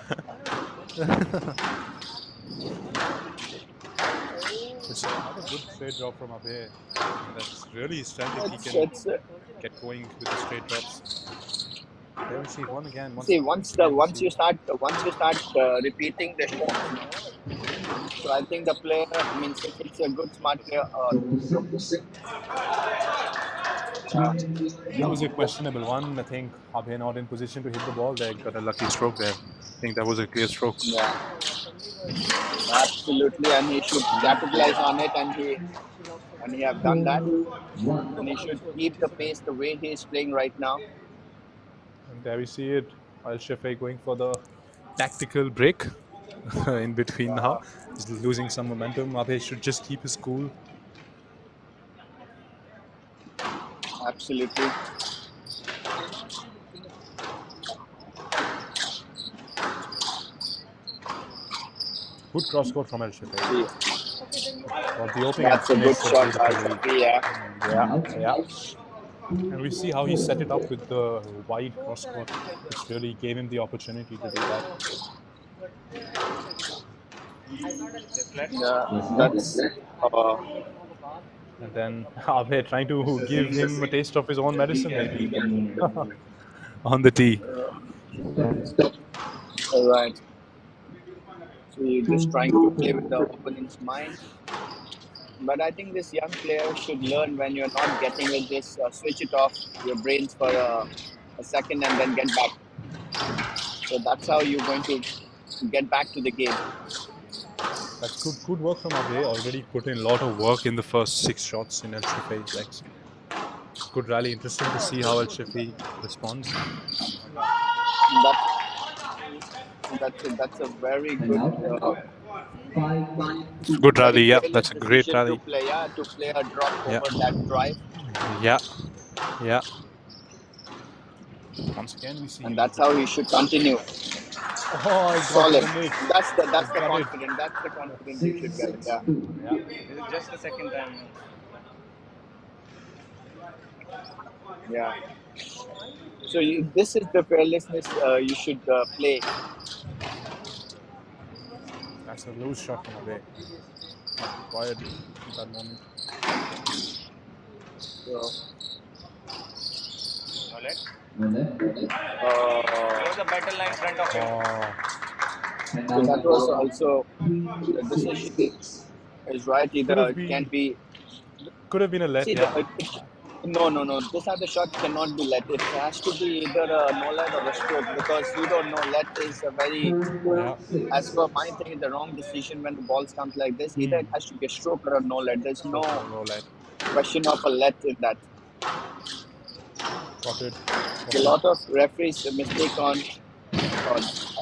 [SPEAKER 5] It's another good straight drop from Abhay. That's really his strength if he can
[SPEAKER 7] It's
[SPEAKER 5] get going with the straight drops. There we see one again.
[SPEAKER 7] see once
[SPEAKER 5] again we
[SPEAKER 7] once
[SPEAKER 5] see.
[SPEAKER 7] you start repeating the shots. So I think the player means if it's a good smart player.
[SPEAKER 5] That was a questionable one. I think Abhay not in position to hit the ball there. Got a lucky stroke there. I think that was a clear stroke.
[SPEAKER 7] Yeah, absolutely, and he should capitalize on it. And he and he have done that.
[SPEAKER 1] 1.
[SPEAKER 7] And he should keep the pace the way he is playing right now.
[SPEAKER 5] And there we see it. Elshafei going for the tactical break in between now. He's losing some momentum. Abhay should just keep his cool.
[SPEAKER 7] Absolutely.
[SPEAKER 5] Good cross court from Elshafei. Got the opening
[SPEAKER 7] That's a
[SPEAKER 5] and
[SPEAKER 7] good
[SPEAKER 5] finished it
[SPEAKER 7] shot by
[SPEAKER 5] beautifully.
[SPEAKER 7] Srfi, yeah.
[SPEAKER 5] And we see how he set it up with the wide cross court, which really gave him the opportunity to do that.
[SPEAKER 7] Yeah, that's
[SPEAKER 5] And then Abhay trying to give him a taste of his own medicine, maybe, on the tee.
[SPEAKER 7] all right. So you're just trying to play with the opponent's mind. But I think this young player should learn when you're not getting it, just switch it off your brains for a second and then get back. So that's how you're going to get back to the game.
[SPEAKER 5] That's good work from Abhay. Already put in a lot of work in the first 6 shots in Elshafei's legs. Good rally. Interesting to see how Elshafei responds.
[SPEAKER 7] That's a very good.
[SPEAKER 1] 5.
[SPEAKER 5] Good rally.
[SPEAKER 7] Very
[SPEAKER 5] Yeah,
[SPEAKER 7] careless
[SPEAKER 5] that's a great
[SPEAKER 7] decision
[SPEAKER 5] rally.
[SPEAKER 7] to play a drop
[SPEAKER 5] Yeah.
[SPEAKER 7] over that drive,
[SPEAKER 5] Yeah. Once again, we see
[SPEAKER 7] and
[SPEAKER 5] him.
[SPEAKER 7] that's how he should continue.
[SPEAKER 5] Oh, he got
[SPEAKER 7] Solid.
[SPEAKER 5] the mate.
[SPEAKER 7] That's the
[SPEAKER 5] Got it.
[SPEAKER 7] confidence. That's the confidence you should get. Yeah.
[SPEAKER 9] This is just the second time.
[SPEAKER 7] Yeah. So this is the fearlessness you should play.
[SPEAKER 5] That's a loose shot from Abhay. Not required at that moment.
[SPEAKER 7] So,
[SPEAKER 9] No let.
[SPEAKER 7] uh,
[SPEAKER 9] There was a better line in front of him.
[SPEAKER 5] Oh,
[SPEAKER 7] so that was also the decision is right. Either
[SPEAKER 5] have
[SPEAKER 7] it
[SPEAKER 5] been-
[SPEAKER 7] can be.
[SPEAKER 5] could have been a let.
[SPEAKER 7] See,
[SPEAKER 5] Yeah.
[SPEAKER 7] no. This other shot cannot be let. It has to be either a no let or a stroke, because you don't know. Let is a very, as per my thing, the wrong decision when the balls comes like this. Either it has to be a stroke or a no let. There's no
[SPEAKER 5] No let.
[SPEAKER 7] question of a let in that.
[SPEAKER 5] Got it.
[SPEAKER 7] A lot of referees mistake on. That's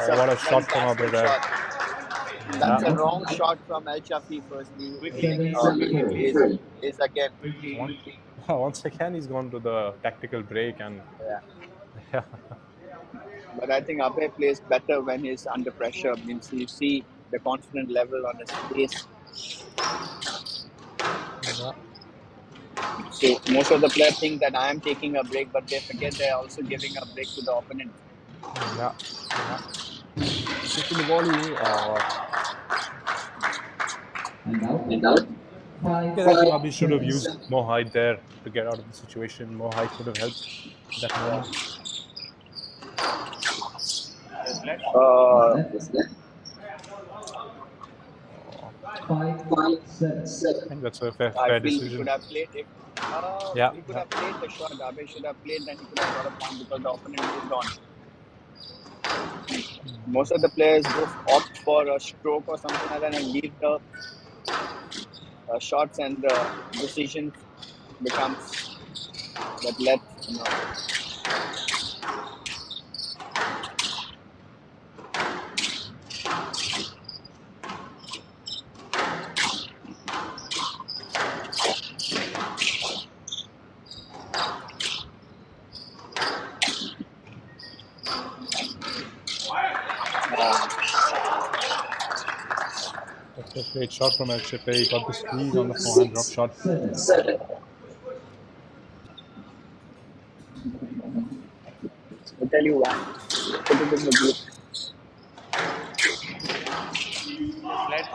[SPEAKER 5] Oh, what a shot from
[SPEAKER 7] fantastic
[SPEAKER 5] Abhay there.
[SPEAKER 7] shot. That's a wrong shot from Elshafei firstly. Is again.
[SPEAKER 5] Once again, he's gone to the tactical break and
[SPEAKER 7] Yeah. But I think Abhay plays better when he's under pressure. Means you see the confident level on his face. So most of the players think that I am taking a break, but they forget they're also giving a break to the opponent.
[SPEAKER 5] yeah. Taking the volley.
[SPEAKER 1] And out. 5.
[SPEAKER 5] I think Abhay should have used more height there to get out of the situation. More height would have helped that moment.
[SPEAKER 9] Just let.
[SPEAKER 1] 5. 7.
[SPEAKER 5] I think that's a fair
[SPEAKER 7] I feel he
[SPEAKER 5] decision.
[SPEAKER 7] could have played it.
[SPEAKER 5] Yeah.
[SPEAKER 7] He could have played the shot. Abhay should have played, then he could have got a point because the opponent moved on. Most of the players go opt for a stroke or something like that and leave the shots, and the decision becomes that let.
[SPEAKER 5] That's a great shot from Elshafei. Got the squeeze on the forehand drop shot.
[SPEAKER 1] 7.
[SPEAKER 7] I'll tell you why. Put it in the group.
[SPEAKER 9] Let.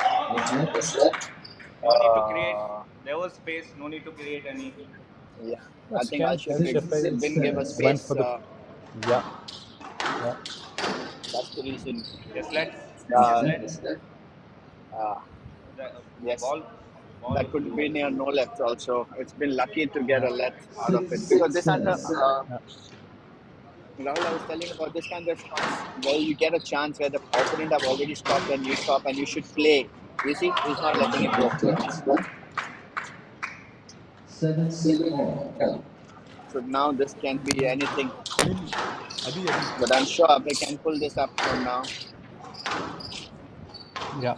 [SPEAKER 9] No need to create. There was space. No need to create any.
[SPEAKER 7] Yeah. I
[SPEAKER 5] Once
[SPEAKER 7] think
[SPEAKER 5] again,
[SPEAKER 7] Elshafei didn't give us
[SPEAKER 5] went
[SPEAKER 7] space.
[SPEAKER 5] for the yeah.
[SPEAKER 7] That's the reason.
[SPEAKER 9] Just let.
[SPEAKER 7] The, yes.
[SPEAKER 9] Ball.
[SPEAKER 7] That could have been a no left also. It's been lucky to get a left out of it. Because this under Rahul, I was telling about this kind of shots where you get a chance where the opponent have already stopped and you stop and you should play. You see, he's not letting it go.
[SPEAKER 1] 7 all.
[SPEAKER 7] So now this can be anything.
[SPEAKER 5] Abhi.
[SPEAKER 7] But I'm sure Abhay can pull this up from now.
[SPEAKER 5] Yeah.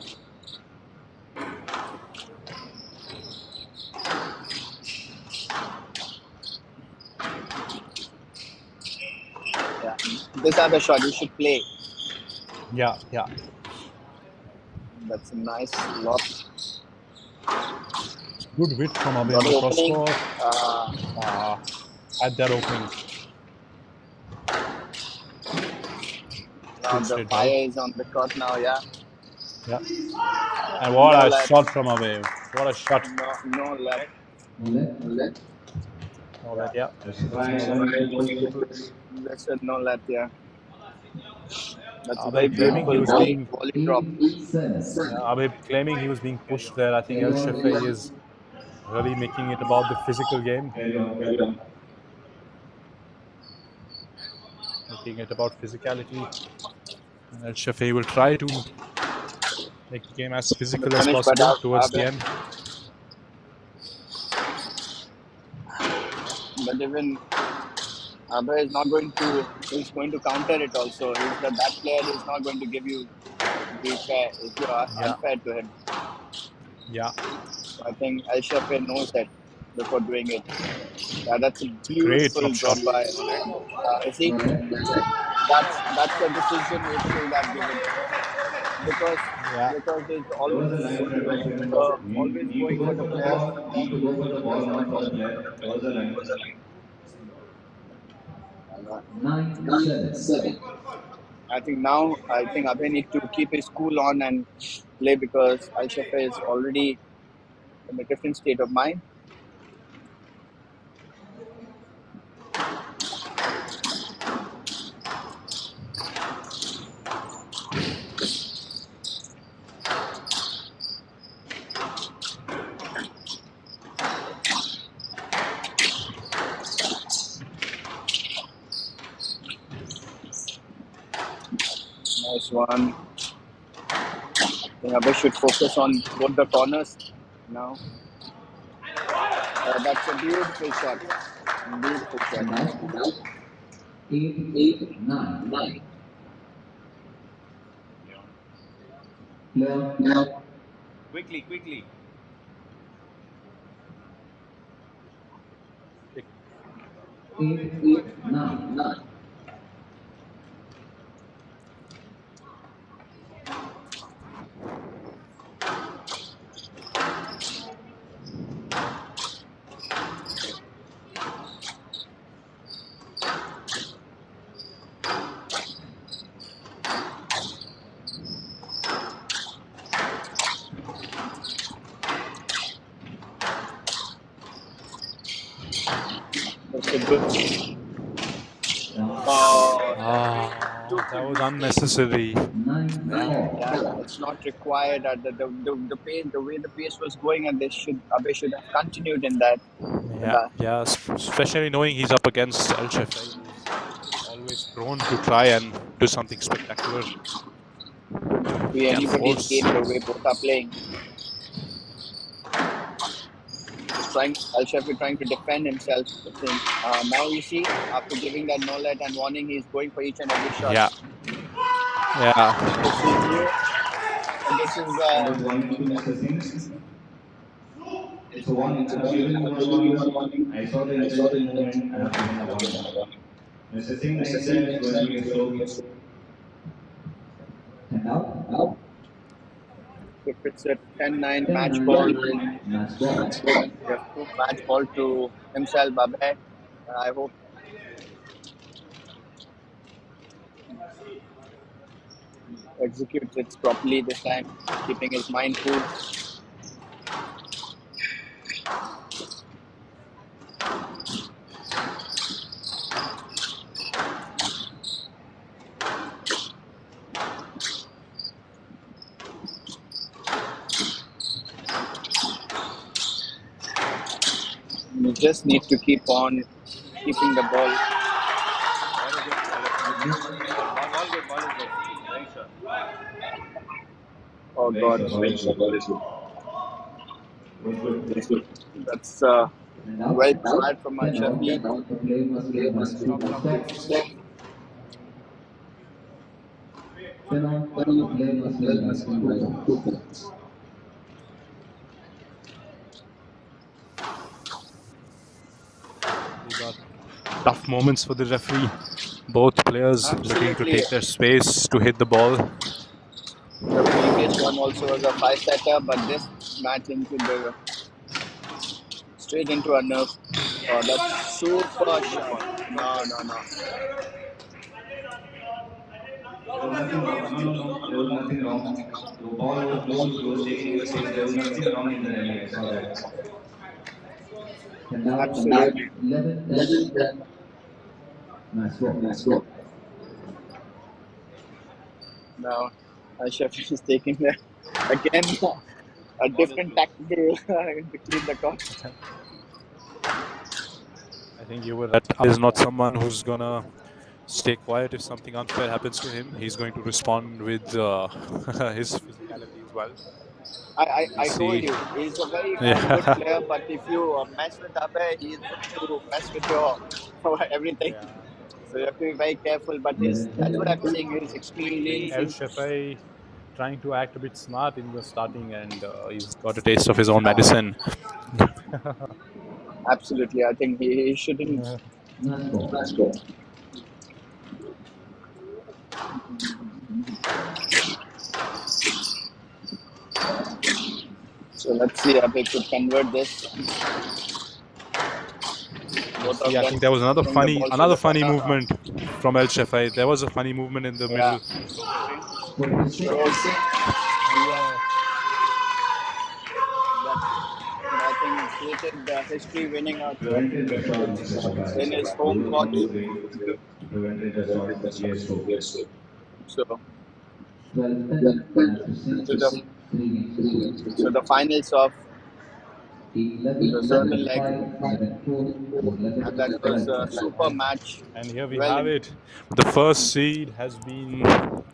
[SPEAKER 7] Yeah. This other shot you should play.
[SPEAKER 5] Yeah.
[SPEAKER 7] That's a nice lob.
[SPEAKER 5] Good width from Abhay
[SPEAKER 7] Got
[SPEAKER 5] in the
[SPEAKER 7] an
[SPEAKER 5] cross
[SPEAKER 7] opening.
[SPEAKER 5] court. At that opening.
[SPEAKER 7] Now
[SPEAKER 5] Good
[SPEAKER 7] the
[SPEAKER 5] straight
[SPEAKER 7] fire
[SPEAKER 5] drive.
[SPEAKER 7] is on the court now, yeah.
[SPEAKER 5] Yeah. And what
[SPEAKER 7] No
[SPEAKER 5] a
[SPEAKER 7] left.
[SPEAKER 5] shot from Abhay. What a shot.
[SPEAKER 7] No left.
[SPEAKER 5] No, that, yeah.
[SPEAKER 7] That's a no left, yeah. That's a
[SPEAKER 5] Abhay
[SPEAKER 7] very
[SPEAKER 5] claiming he
[SPEAKER 7] beautiful
[SPEAKER 5] was
[SPEAKER 7] volley
[SPEAKER 5] being
[SPEAKER 7] drop.
[SPEAKER 5] Abhay claiming he was being pushed there. I think Elshafei is really making it about the physical game. Making it about physicality. And Elshafei will try to make the game as physical as
[SPEAKER 7] Finish, but
[SPEAKER 5] possible towards the
[SPEAKER 7] Abhay.
[SPEAKER 5] end.
[SPEAKER 7] But even Abhay is not going to. He's going to counter it also. He's the that player. He's not going to give you be fair if you are unfair to him.
[SPEAKER 5] Yeah.
[SPEAKER 7] So I think Elshafei knows that before doing it. Yeah, that's a
[SPEAKER 5] Great
[SPEAKER 7] beautiful
[SPEAKER 5] drop shot.
[SPEAKER 7] drop by. See, that's the decision which should have given because it's always always going for the ball.
[SPEAKER 8] Need to go for the ball, not for the player. Cross the line.
[SPEAKER 1] 9-7.
[SPEAKER 7] I think Abhay need to keep his cool on and play because Elshafei is already in a different state of mind. Nice one. I think Abhay should focus on both the corners now. That's a beautiful shot. Beautiful shot.
[SPEAKER 1] 8-9.
[SPEAKER 9] Quickly.
[SPEAKER 1] 8-9.
[SPEAKER 7] That's a good.
[SPEAKER 5] That was unnecessary.
[SPEAKER 7] Yeah, it's not required. The pace, the way the pace was going, and Abhay should have continued in that.
[SPEAKER 5] Yeah, especially knowing he's up against Elshafei, who's always prone to try and do something spectacular.
[SPEAKER 7] Couldn't be anybody's game the way both are playing. Elshafei trying to defend himself. Now you see, after giving that no let and warning, he's going for each and every shot.
[SPEAKER 5] Yeah.
[SPEAKER 7] This is
[SPEAKER 8] Warning to Mr. Singh. It's a warning. I'm giving you a warning. I saw the incident moment. I have given a warning. Mr. Singh, next time it's going to be a slow.
[SPEAKER 1] And now?
[SPEAKER 7] If it's a 10-9 match ball, match ball to himself, Abhay. I hope executes it properly this time, keeping his mind cool. You just need to keep on keeping the ball.
[SPEAKER 9] Ball good. Very sure.
[SPEAKER 7] Oh God.
[SPEAKER 8] Ball is good. That's good.
[SPEAKER 7] That's
[SPEAKER 1] And out.
[SPEAKER 7] Well tried from
[SPEAKER 1] Ten
[SPEAKER 7] Elshafei.
[SPEAKER 1] out. The play must be by
[SPEAKER 9] Stop,
[SPEAKER 1] two
[SPEAKER 9] stop.
[SPEAKER 1] stop. 10 out. The play must be by 2 points.
[SPEAKER 5] These are tough moments for the referee. Both players looking to
[SPEAKER 7] Absolutely.
[SPEAKER 5] take their space to hit the ball.
[SPEAKER 7] The previous one also was a 5-setter, but this match into the straight into a nerve. Oh, that's super shot. No, no, no.
[SPEAKER 6] There was nothing wrong. No. There was nothing wrong. The ball was loose. He was taking his space. There was nothing wrong in the rally. I saw that.
[SPEAKER 1] And now,
[SPEAKER 7] Absolutely.
[SPEAKER 1] 11-10. Nice ball.
[SPEAKER 7] Now, Elshafei is taking the, again a different tactical to clean the court.
[SPEAKER 5] I think you were right. Abhay is not someone who's gonna stay quiet if something unfair happens to him. He's going to respond with his physicality as well.
[SPEAKER 7] I
[SPEAKER 5] We'll
[SPEAKER 7] told
[SPEAKER 5] see.
[SPEAKER 7] you, he's a very good
[SPEAKER 5] Yeah.
[SPEAKER 7] player, but if you mess with Abhay, he's going to mess with your everything.
[SPEAKER 5] Yeah.
[SPEAKER 7] So you have to be very careful. But that's what I'm saying. He's extremely.
[SPEAKER 5] Elshafei trying to act a bit smart in the starting, and he's got a taste of his own medicine.
[SPEAKER 7] Absolutely, I think he shouldn't.
[SPEAKER 1] Nice ball.
[SPEAKER 7] So let's see if they could convert this. Both of
[SPEAKER 5] See, I
[SPEAKER 7] them
[SPEAKER 5] think there was
[SPEAKER 7] putting the balls to
[SPEAKER 5] another
[SPEAKER 7] the
[SPEAKER 5] funny
[SPEAKER 7] corner.
[SPEAKER 5] movement from Elshafei. There was a funny movement in the
[SPEAKER 7] Yeah.
[SPEAKER 5] middle.
[SPEAKER 1] 46.
[SPEAKER 7] That I think created the history winning out
[SPEAKER 8] Prevented the shot, Mr. Sabha.
[SPEAKER 7] in his home
[SPEAKER 8] Rule
[SPEAKER 7] court.
[SPEAKER 8] number 3, prevented the shot, GS2.
[SPEAKER 7] So
[SPEAKER 1] 12-10.
[SPEAKER 7] to the
[SPEAKER 1] 3 games.
[SPEAKER 7] so the finals of
[SPEAKER 1] 11-5,
[SPEAKER 7] 11-4, and that was a super match.
[SPEAKER 5] And here we
[SPEAKER 7] Well,
[SPEAKER 5] have it. The first seed has been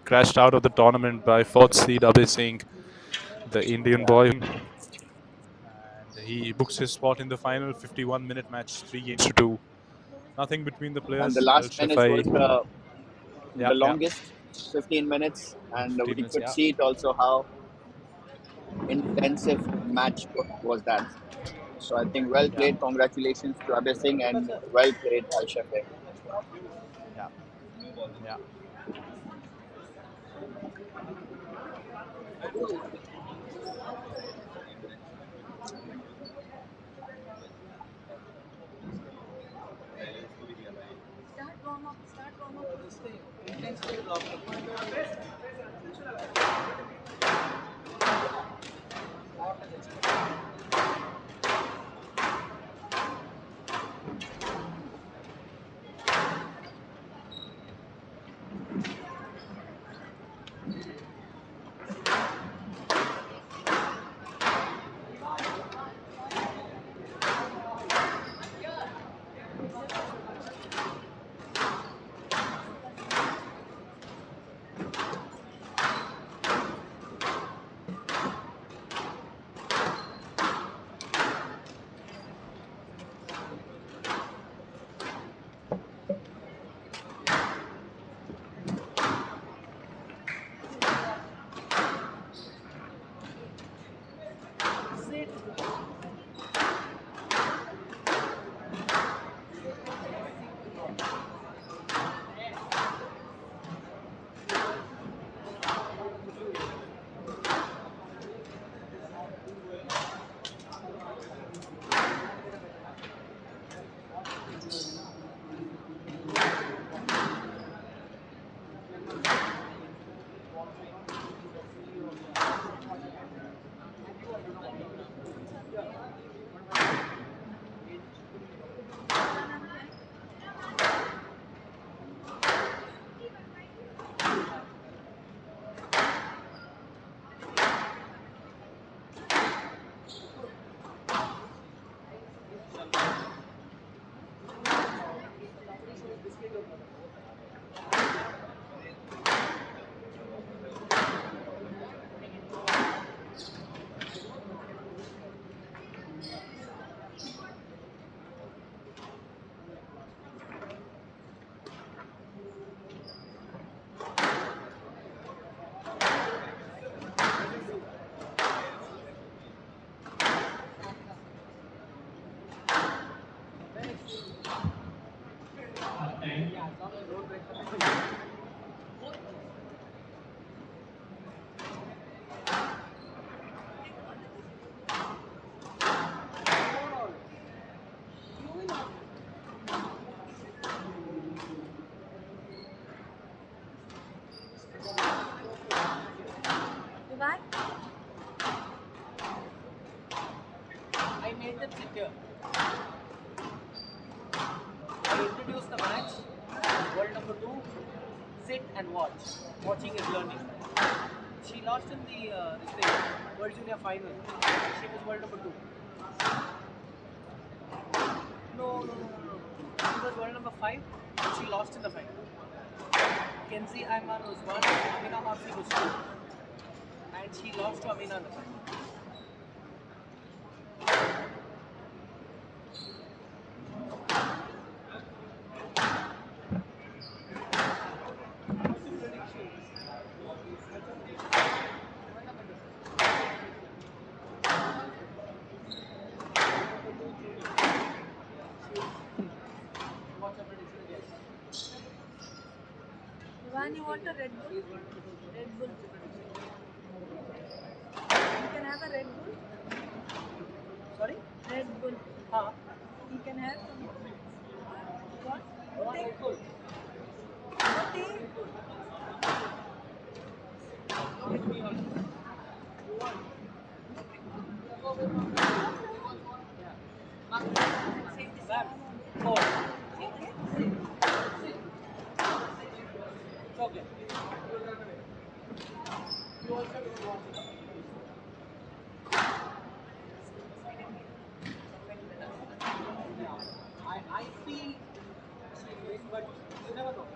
[SPEAKER 5] crashed out of the tournament by fourth seed Abhay Singh, the Indian boy. And he books his spot in the final 51-minute match, 3-2. Nothing between the
[SPEAKER 7] and the
[SPEAKER 5] players.
[SPEAKER 7] last finish
[SPEAKER 5] Elshafei.
[SPEAKER 7] was the
[SPEAKER 5] Yeah.
[SPEAKER 7] longest, 15 minutes, and
[SPEAKER 5] 15
[SPEAKER 7] we
[SPEAKER 5] minutes,
[SPEAKER 7] could
[SPEAKER 5] yeah.
[SPEAKER 7] see it also how intensive match was that. So I think well played. Congratulations to Abhay Singh and well played Elshafei.
[SPEAKER 5] Yeah. Yeah.
[SPEAKER 10] introduce the match. World number 2, sit and watch. Watching is learning. She lost in the this thing, World Junior final. She was world number 2. No. She was world number 5 and she lost in the final. Kenzy Ayman was 1, Amina Harfi was 2. And she lost to Amina in the final.
[SPEAKER 11] When you want a Red Bull? Red Bull. You can have a Red Bull?
[SPEAKER 10] Sorry?
[SPEAKER 11] Red Bull.
[SPEAKER 10] Huh?
[SPEAKER 11] You can have some. What?
[SPEAKER 10] You want Red Bull?
[SPEAKER 11] What tea?
[SPEAKER 10] Four. It's okay. You also don't want it. I feel but you never know.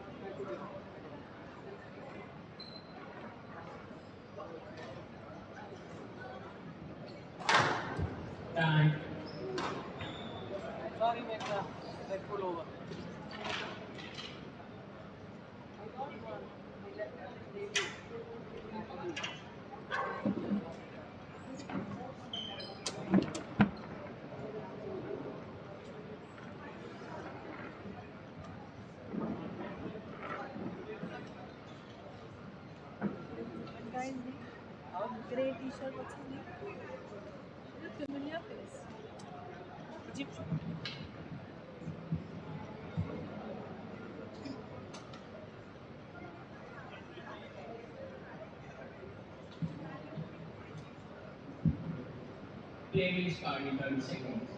[SPEAKER 3] Time.
[SPEAKER 10] Sorry, Megna. Let's pull over.
[SPEAKER 11] One guy in the grey t-shirt, what's his name? Is it familiar face?
[SPEAKER 10] Egyptian.
[SPEAKER 3] Play will start in 30 seconds.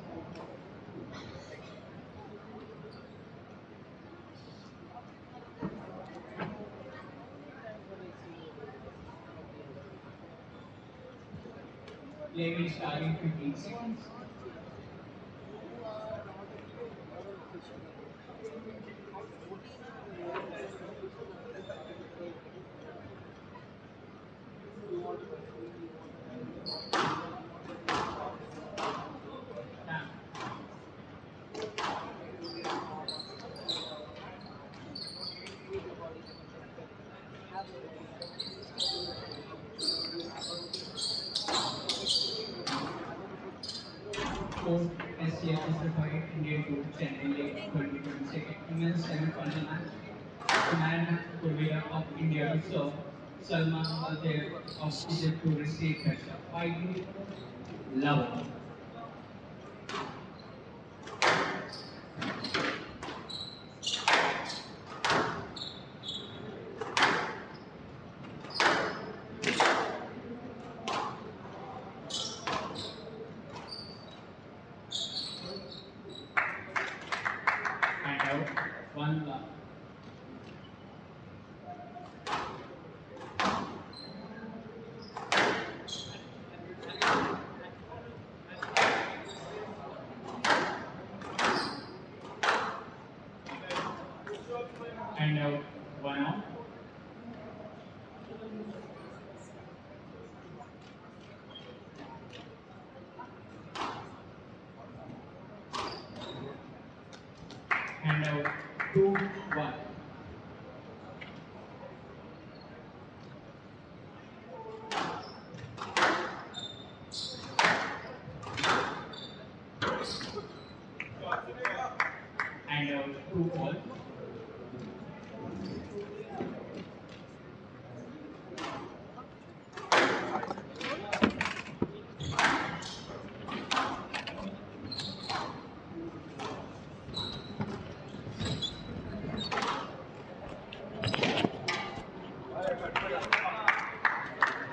[SPEAKER 3] Play will start in 15 seconds. Time. Fourth SCF Srfi India to Chennai late 2022 women's semi-final match. Sunayna Kuruvilla of India to serve. Salma Eltayeb of Egypt to receive pressure. Fight Love. And out. One love. And out. One out. And out. 2-1. And out. 2-all.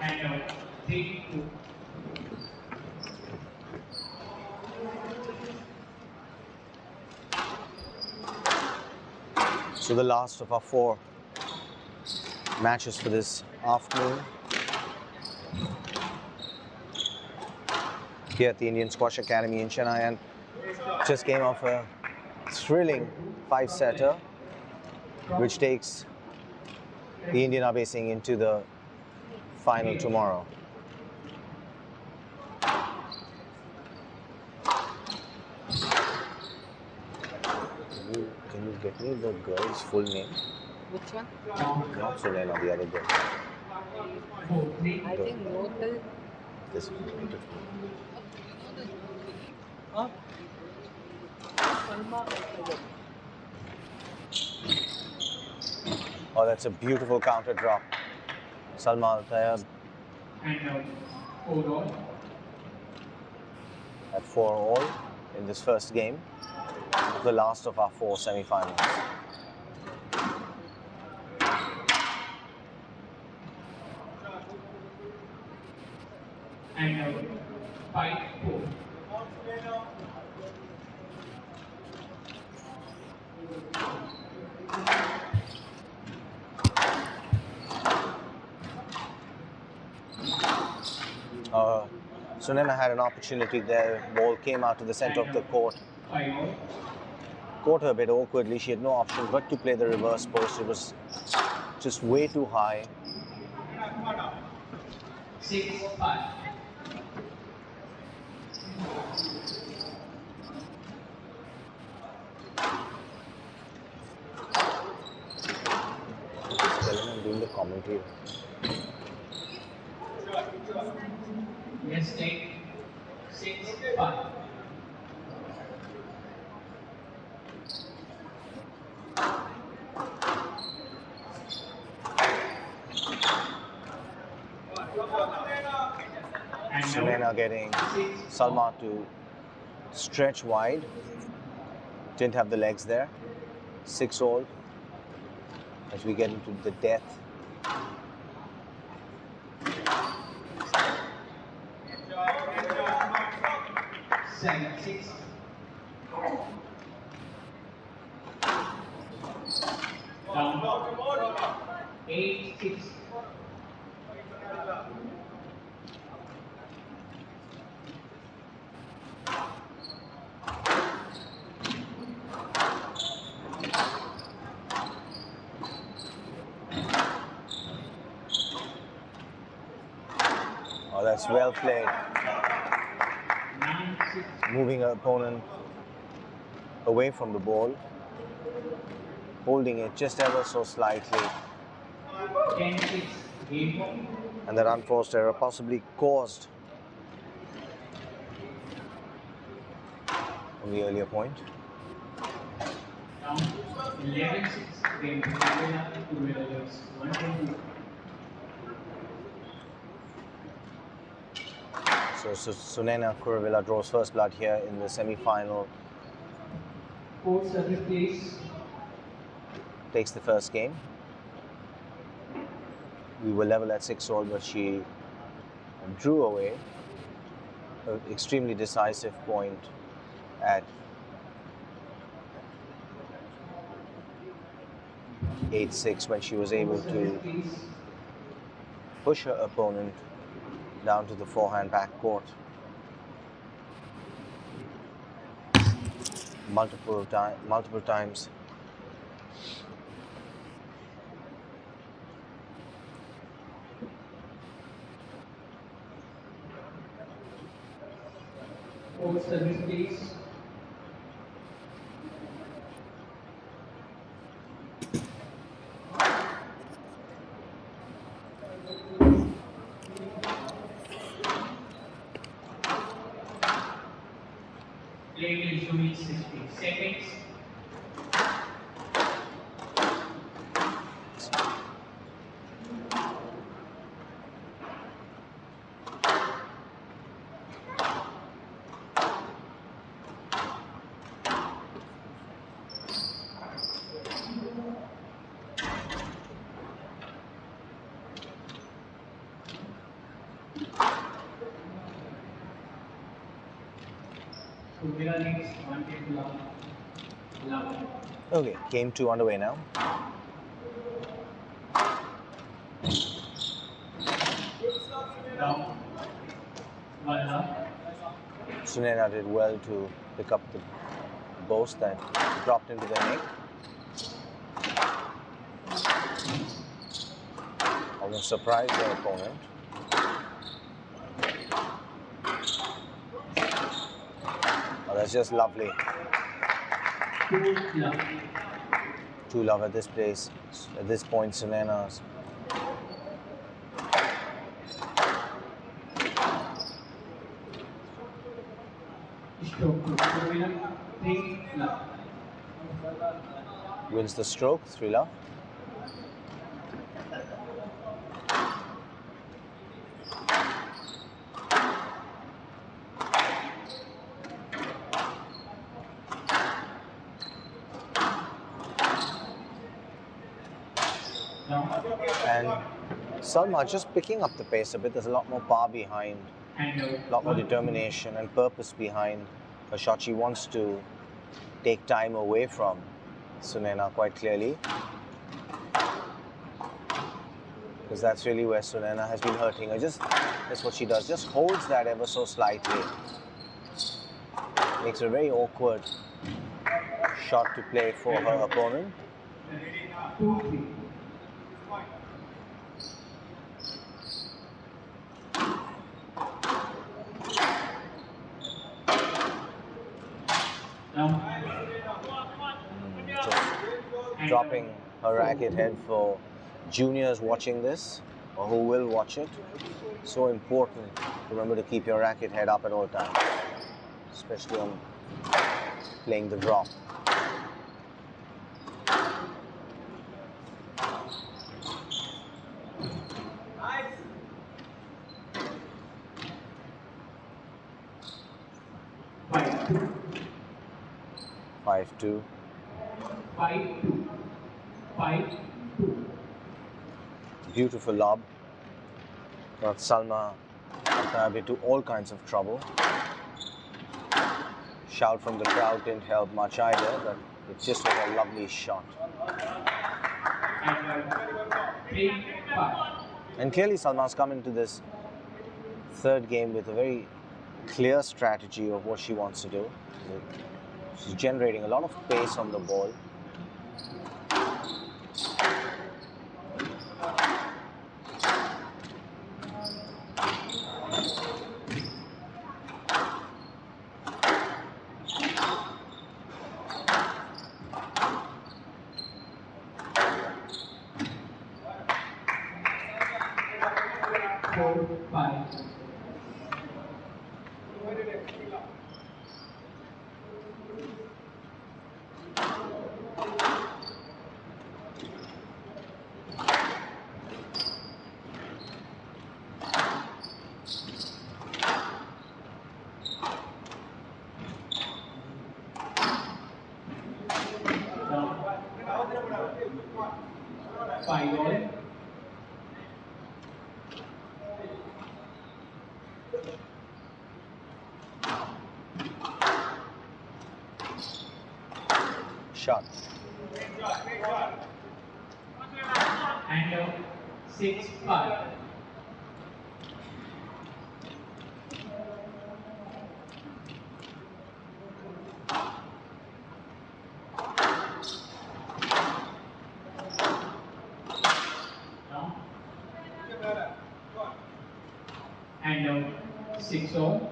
[SPEAKER 3] And out. 3-2.
[SPEAKER 12] So the last of our 4 matches for this afternoon here at the Indian Squash Academy in Chennai, and just came off a thrilling 5-setter which takes the Indian Abhay Singh into the final tomorrow. Can you get me the girl's full name?
[SPEAKER 11] Which one?
[SPEAKER 12] Not Sunayna, the other girl.
[SPEAKER 11] I think Notal.
[SPEAKER 12] This is beautiful.
[SPEAKER 11] Huh? Salma Eltayeb.
[SPEAKER 12] Oh, that's a beautiful counter drop. Salma Eltayeb
[SPEAKER 3] And 4-all.
[SPEAKER 12] at 4-all in this first game, the last of our 4 semi-finals.
[SPEAKER 3] And 5-4.
[SPEAKER 12] Sunayna had an opportunity there. Ball came out to the center of the court.
[SPEAKER 3] 5-all.
[SPEAKER 12] Caught her a bit awkwardly. She had no option but to play the reverse post. It was just way too high.
[SPEAKER 3] 6-5.
[SPEAKER 12] I'm doing the commentary.
[SPEAKER 3] Let's take 6-5.
[SPEAKER 12] Sunayna getting Salma to stretch wide. Didn't have the legs there. 6-all as we get into the death.
[SPEAKER 3] Seven, 6. Down. 8-6.
[SPEAKER 12] Oh, that's well played. Moving her opponent away from the ball, holding it just ever so slightly.
[SPEAKER 3] 10-6.
[SPEAKER 12] And that unforced error possibly caused from the earlier point.
[SPEAKER 3] Down. 11-6. Game to Kuruvilla. 1-2.
[SPEAKER 12] So Sunayna Kuruvilla draws first blood here in the semi-final.
[SPEAKER 3] Fourth service, please.
[SPEAKER 12] Takes the first game. We were level at 6-all, but she drew away. An extremely decisive point at 8-6 when she was able to push her opponent down to the forehand backcourt. Multiple times.
[SPEAKER 3] Fourth service, please. Play will show 60 seconds. Kuruvilla needs 1 10 love.
[SPEAKER 12] Okay, game 2 underway now.
[SPEAKER 3] Down. 1 love.
[SPEAKER 12] Sunayna did well to pick up the boast that dropped into the neck. Almost surprised their opponent. Oh, that's just lovely.
[SPEAKER 3] 2 love.
[SPEAKER 12] 2 love at this place. At this point, Sunayna's
[SPEAKER 3] Stroke to Kuruvilla. 3 love.
[SPEAKER 12] wins the stroke, 3 love.
[SPEAKER 3] Down.
[SPEAKER 12] And Salma just picking up the pace a bit. There's a lot more power behind,
[SPEAKER 3] And
[SPEAKER 12] a lot more determination and purpose behind her shot. She wants to take time away from Sunayna quite clearly, because that's really where Sunayna has been hurting her. That's what she does. Just holds that ever so slightly. Makes a very awkward shot to play for her opponent.
[SPEAKER 3] 2 3. Down.
[SPEAKER 12] Just dropping her racket head for juniors watching this, or who will watch it. So important to remember to keep your racket head up at all times, especially on playing the drop.
[SPEAKER 3] Five 2.
[SPEAKER 12] 5-2.
[SPEAKER 3] 5 2. 5 2.
[SPEAKER 12] Beautiful lob. Got Salma Eltayeb into all kinds of trouble. Shout from the crowd didn't help much either, but it just was a lovely shot.
[SPEAKER 3] And 3 5.
[SPEAKER 12] And clearly Salma's come into this third game with a very clear strategy of what she wants to do. She's generating a lot of pace on the ball. Shot.
[SPEAKER 3] And 6 5. And 6 all.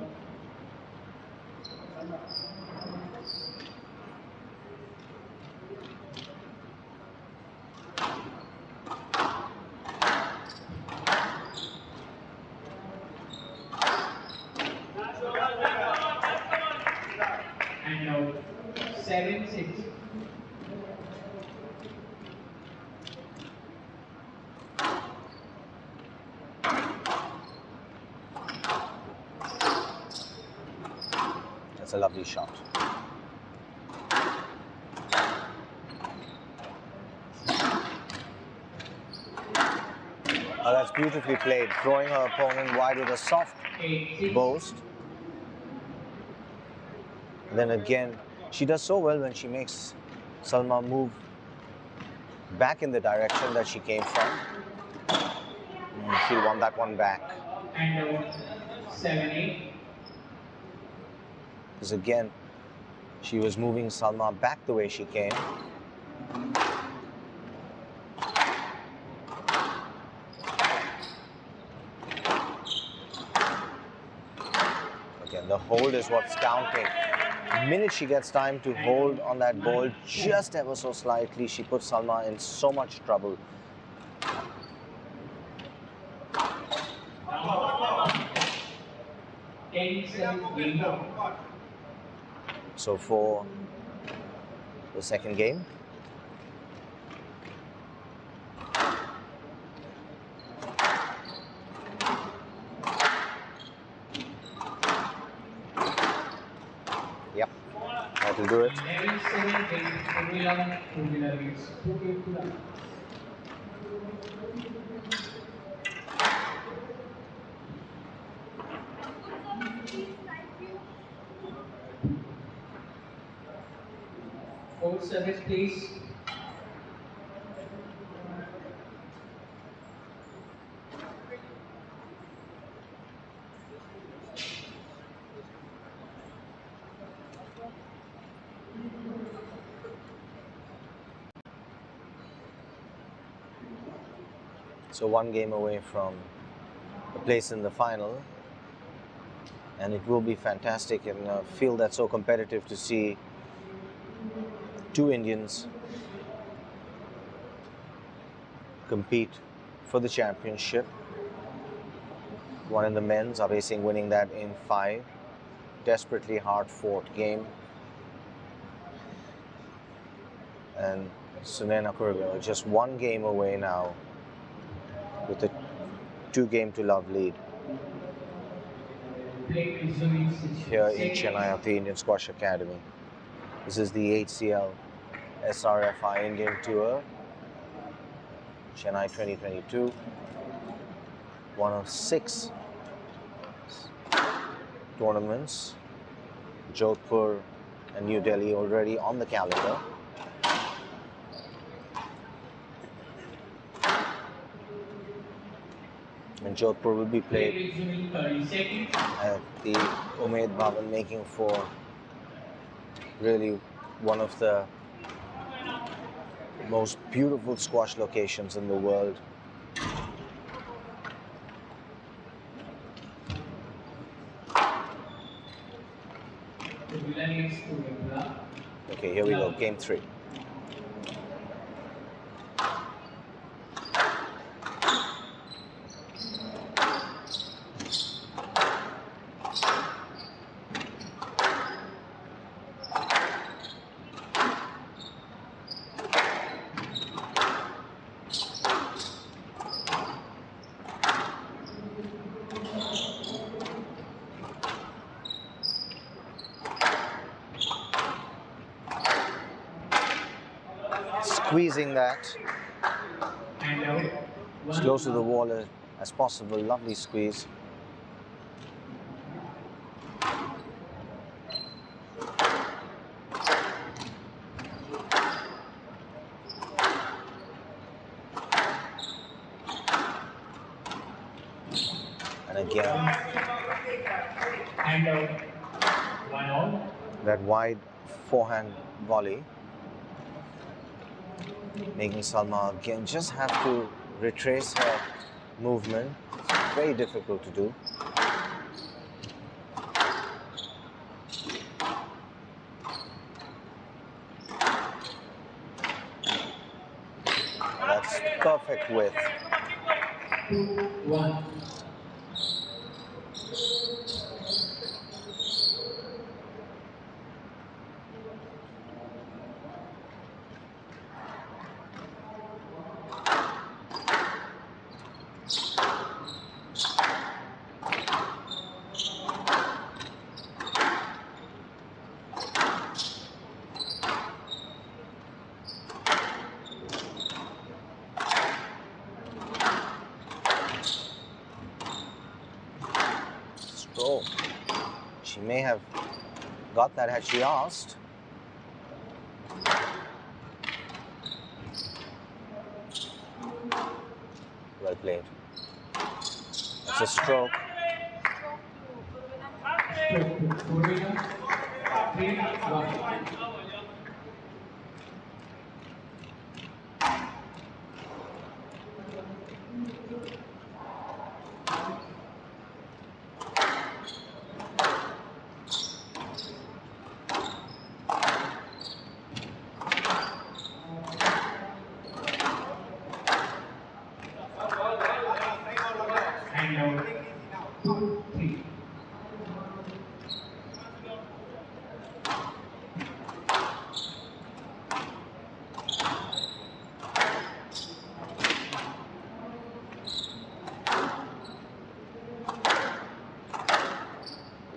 [SPEAKER 3] And 7 6.
[SPEAKER 12] That's a lovely shot. Oh, that's beautifully played, throwing her opponent wide with a soft boast. And then again, she does so well when she makes Salma move back in the direction that she came from. She won that one back.
[SPEAKER 3] And 7-8.
[SPEAKER 12] Because again, she was moving Salma back the way she came. Again, the hold is what's counting. The minute she gets time to hold on that ball just ever so slightly, she puts Salma in so much trouble. So for the second game, yep, that'll do it.
[SPEAKER 3] Hold service, please.
[SPEAKER 12] So one game away from a place in the final, and it will be fantastic in a field that's so competitive to see two Indians compete for the championship. One in the men's, Abhay Singh winning that in 5. Desperately hard-fought game. And Sunayna Kuruvilla just one game away now with a 2-game-to-love lead here in Chennai at the Indian Squash Academy. This is the HCL Srfi Indian Tour, Chennai 2022. One of 6 tournaments. Jodhpur and New Delhi already on the calendar. And Jodhpur will be played at the Umaid Bhavan, making for really one of the most beautiful squash locations in the world. Okay, here we go, game 3. Squeezing that as close to the wall as possible. Lovely squeeze. And again, that wide forehand volley, making Salma again just have to retrace her movement. It's very difficult to do. That's perfect width.
[SPEAKER 3] 2-1.
[SPEAKER 12] Stroke. She may have got that had she asked. played. It's a stroke.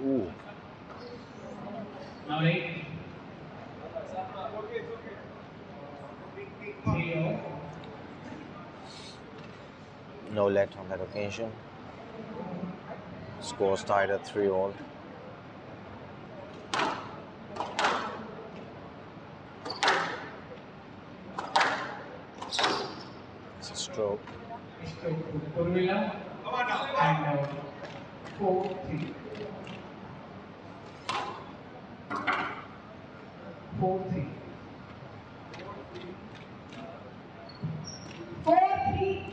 [SPEAKER 12] Ooh.
[SPEAKER 3] Now eight.
[SPEAKER 12] No let on that occasion. Scores tied at 3-all. It's a stroke.
[SPEAKER 3] Kuruvilla and 4-3. 4-3. 4-3.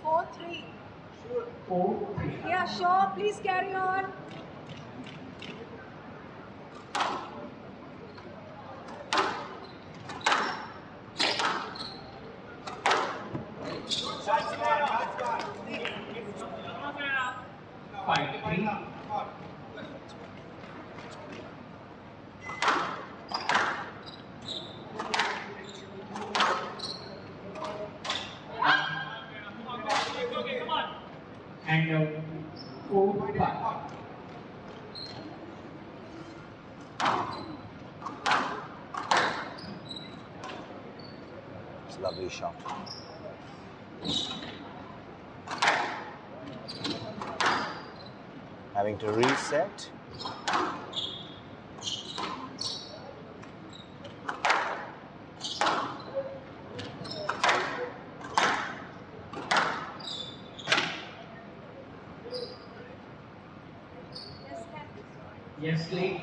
[SPEAKER 11] 4-3.
[SPEAKER 3] 4-3.
[SPEAKER 11] Yeah, sure. Please carry on.
[SPEAKER 3] And 4-5.
[SPEAKER 12] It's a lovely shot. Having to reset.
[SPEAKER 3] Yes, please.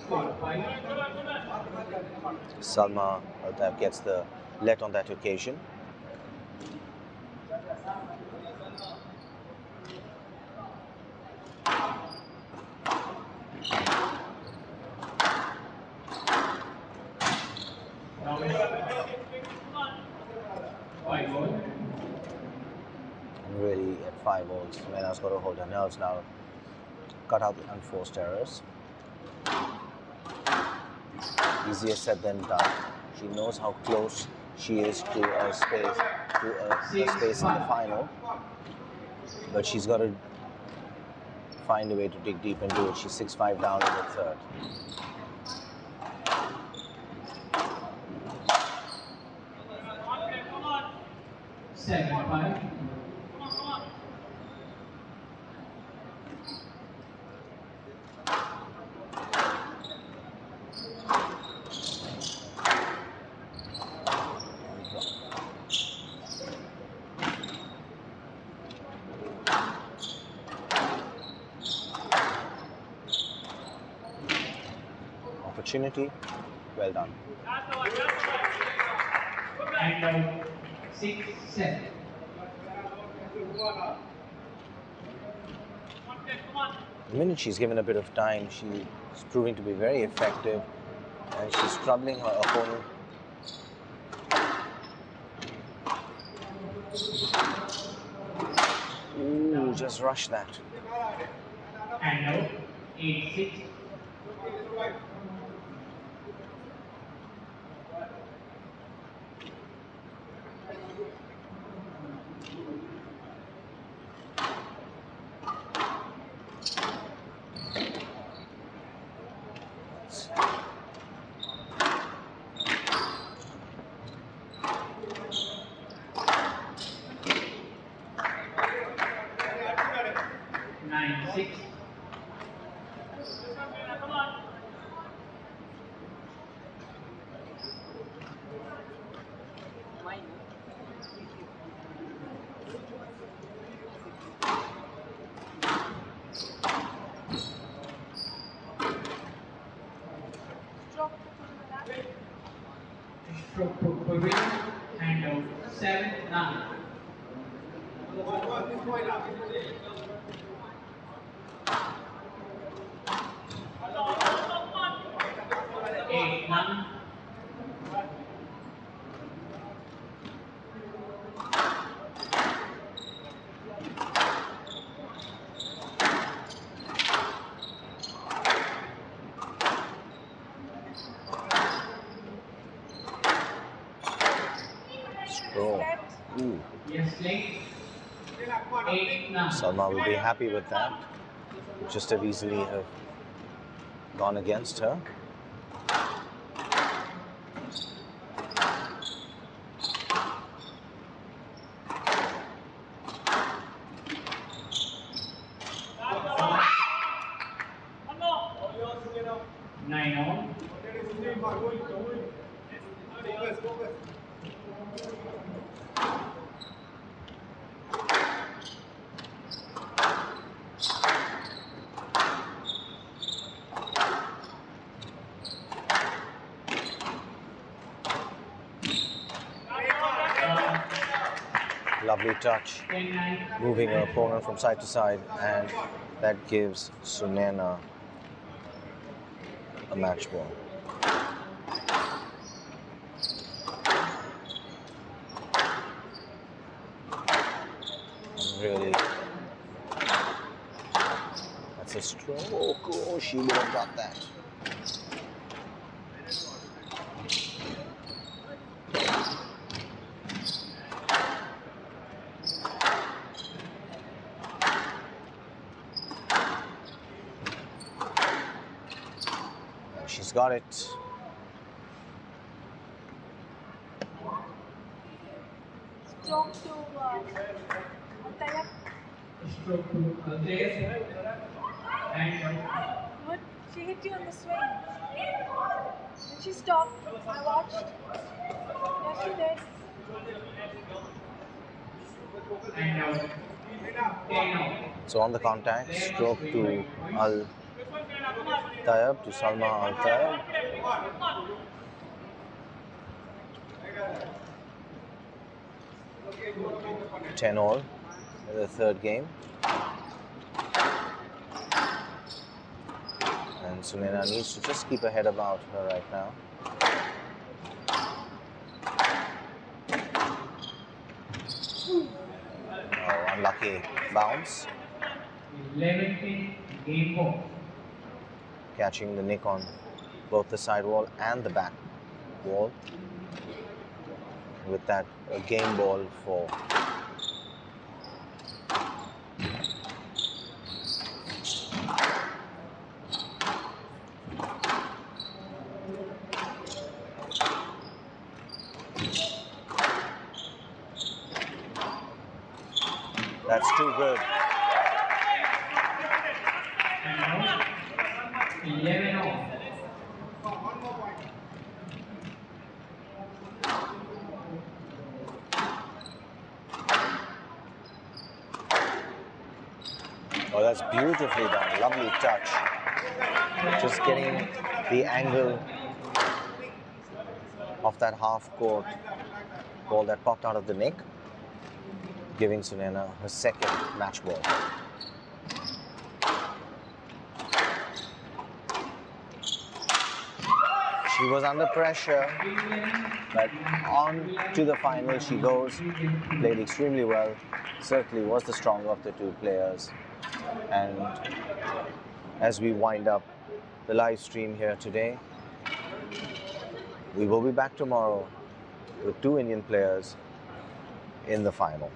[SPEAKER 3] 4-5.
[SPEAKER 12] Salma Eltayeb gets the let on that occasion. And really, at 5-all, Sunayna's got to hold her nerves now. Cut out the unforced errors. Easier said than done. She knows how close she is to a space in the final, but she's got to find a way to dig deep and do it. She's 6-5 down in the third.
[SPEAKER 3] Seven, 5.
[SPEAKER 12] Opportunity, well done.
[SPEAKER 3] And 6-7.
[SPEAKER 12] The minute she's given a bit of time, she's proving to be very effective, and she's troubling her opponent. Ooh, just rush that.
[SPEAKER 3] And now 8-6. stroke to Kuruvilla and 7-9. 8-9.
[SPEAKER 12] Stroke. Ooh.
[SPEAKER 3] Yassin. 8-9.
[SPEAKER 12] Salma will be happy with that. Just have easily have gone against her. Lovely touch, moving her opponent from side to side, and that gives Sunayna a match ball. Really, that's a stroke. Oh, she would have got that. She's got it.
[SPEAKER 11] Stroke to Eltayeb.
[SPEAKER 3] Stroke to Eltayeb. And
[SPEAKER 11] What? She hit you on the swing. Did she stop? I watched. Yes, she did.
[SPEAKER 3] and 10-0.
[SPEAKER 12] So on the contact, stroke to Eltayeb, to Salma Eltayeb. Ten all in the third game. And Sunayna needs to just keep her head about her right now. Oh, unlucky bounce.
[SPEAKER 3] 11 game ball.
[SPEAKER 12] Catching the nick on both the side wall and the back wall. With that, a game ball for that's too good.
[SPEAKER 3] 11-0.
[SPEAKER 12] Oh, that's beautifully done. Lovely touch. Just getting the angle of that half court ball that popped out of the nick, giving Sunayna her second match ball. She was under pressure, but on to the final she goes. Played extremely well. Certainly was the stronger of the two players. And as we wind up the live stream here today, we will be back tomorrow with two Indian players in the final.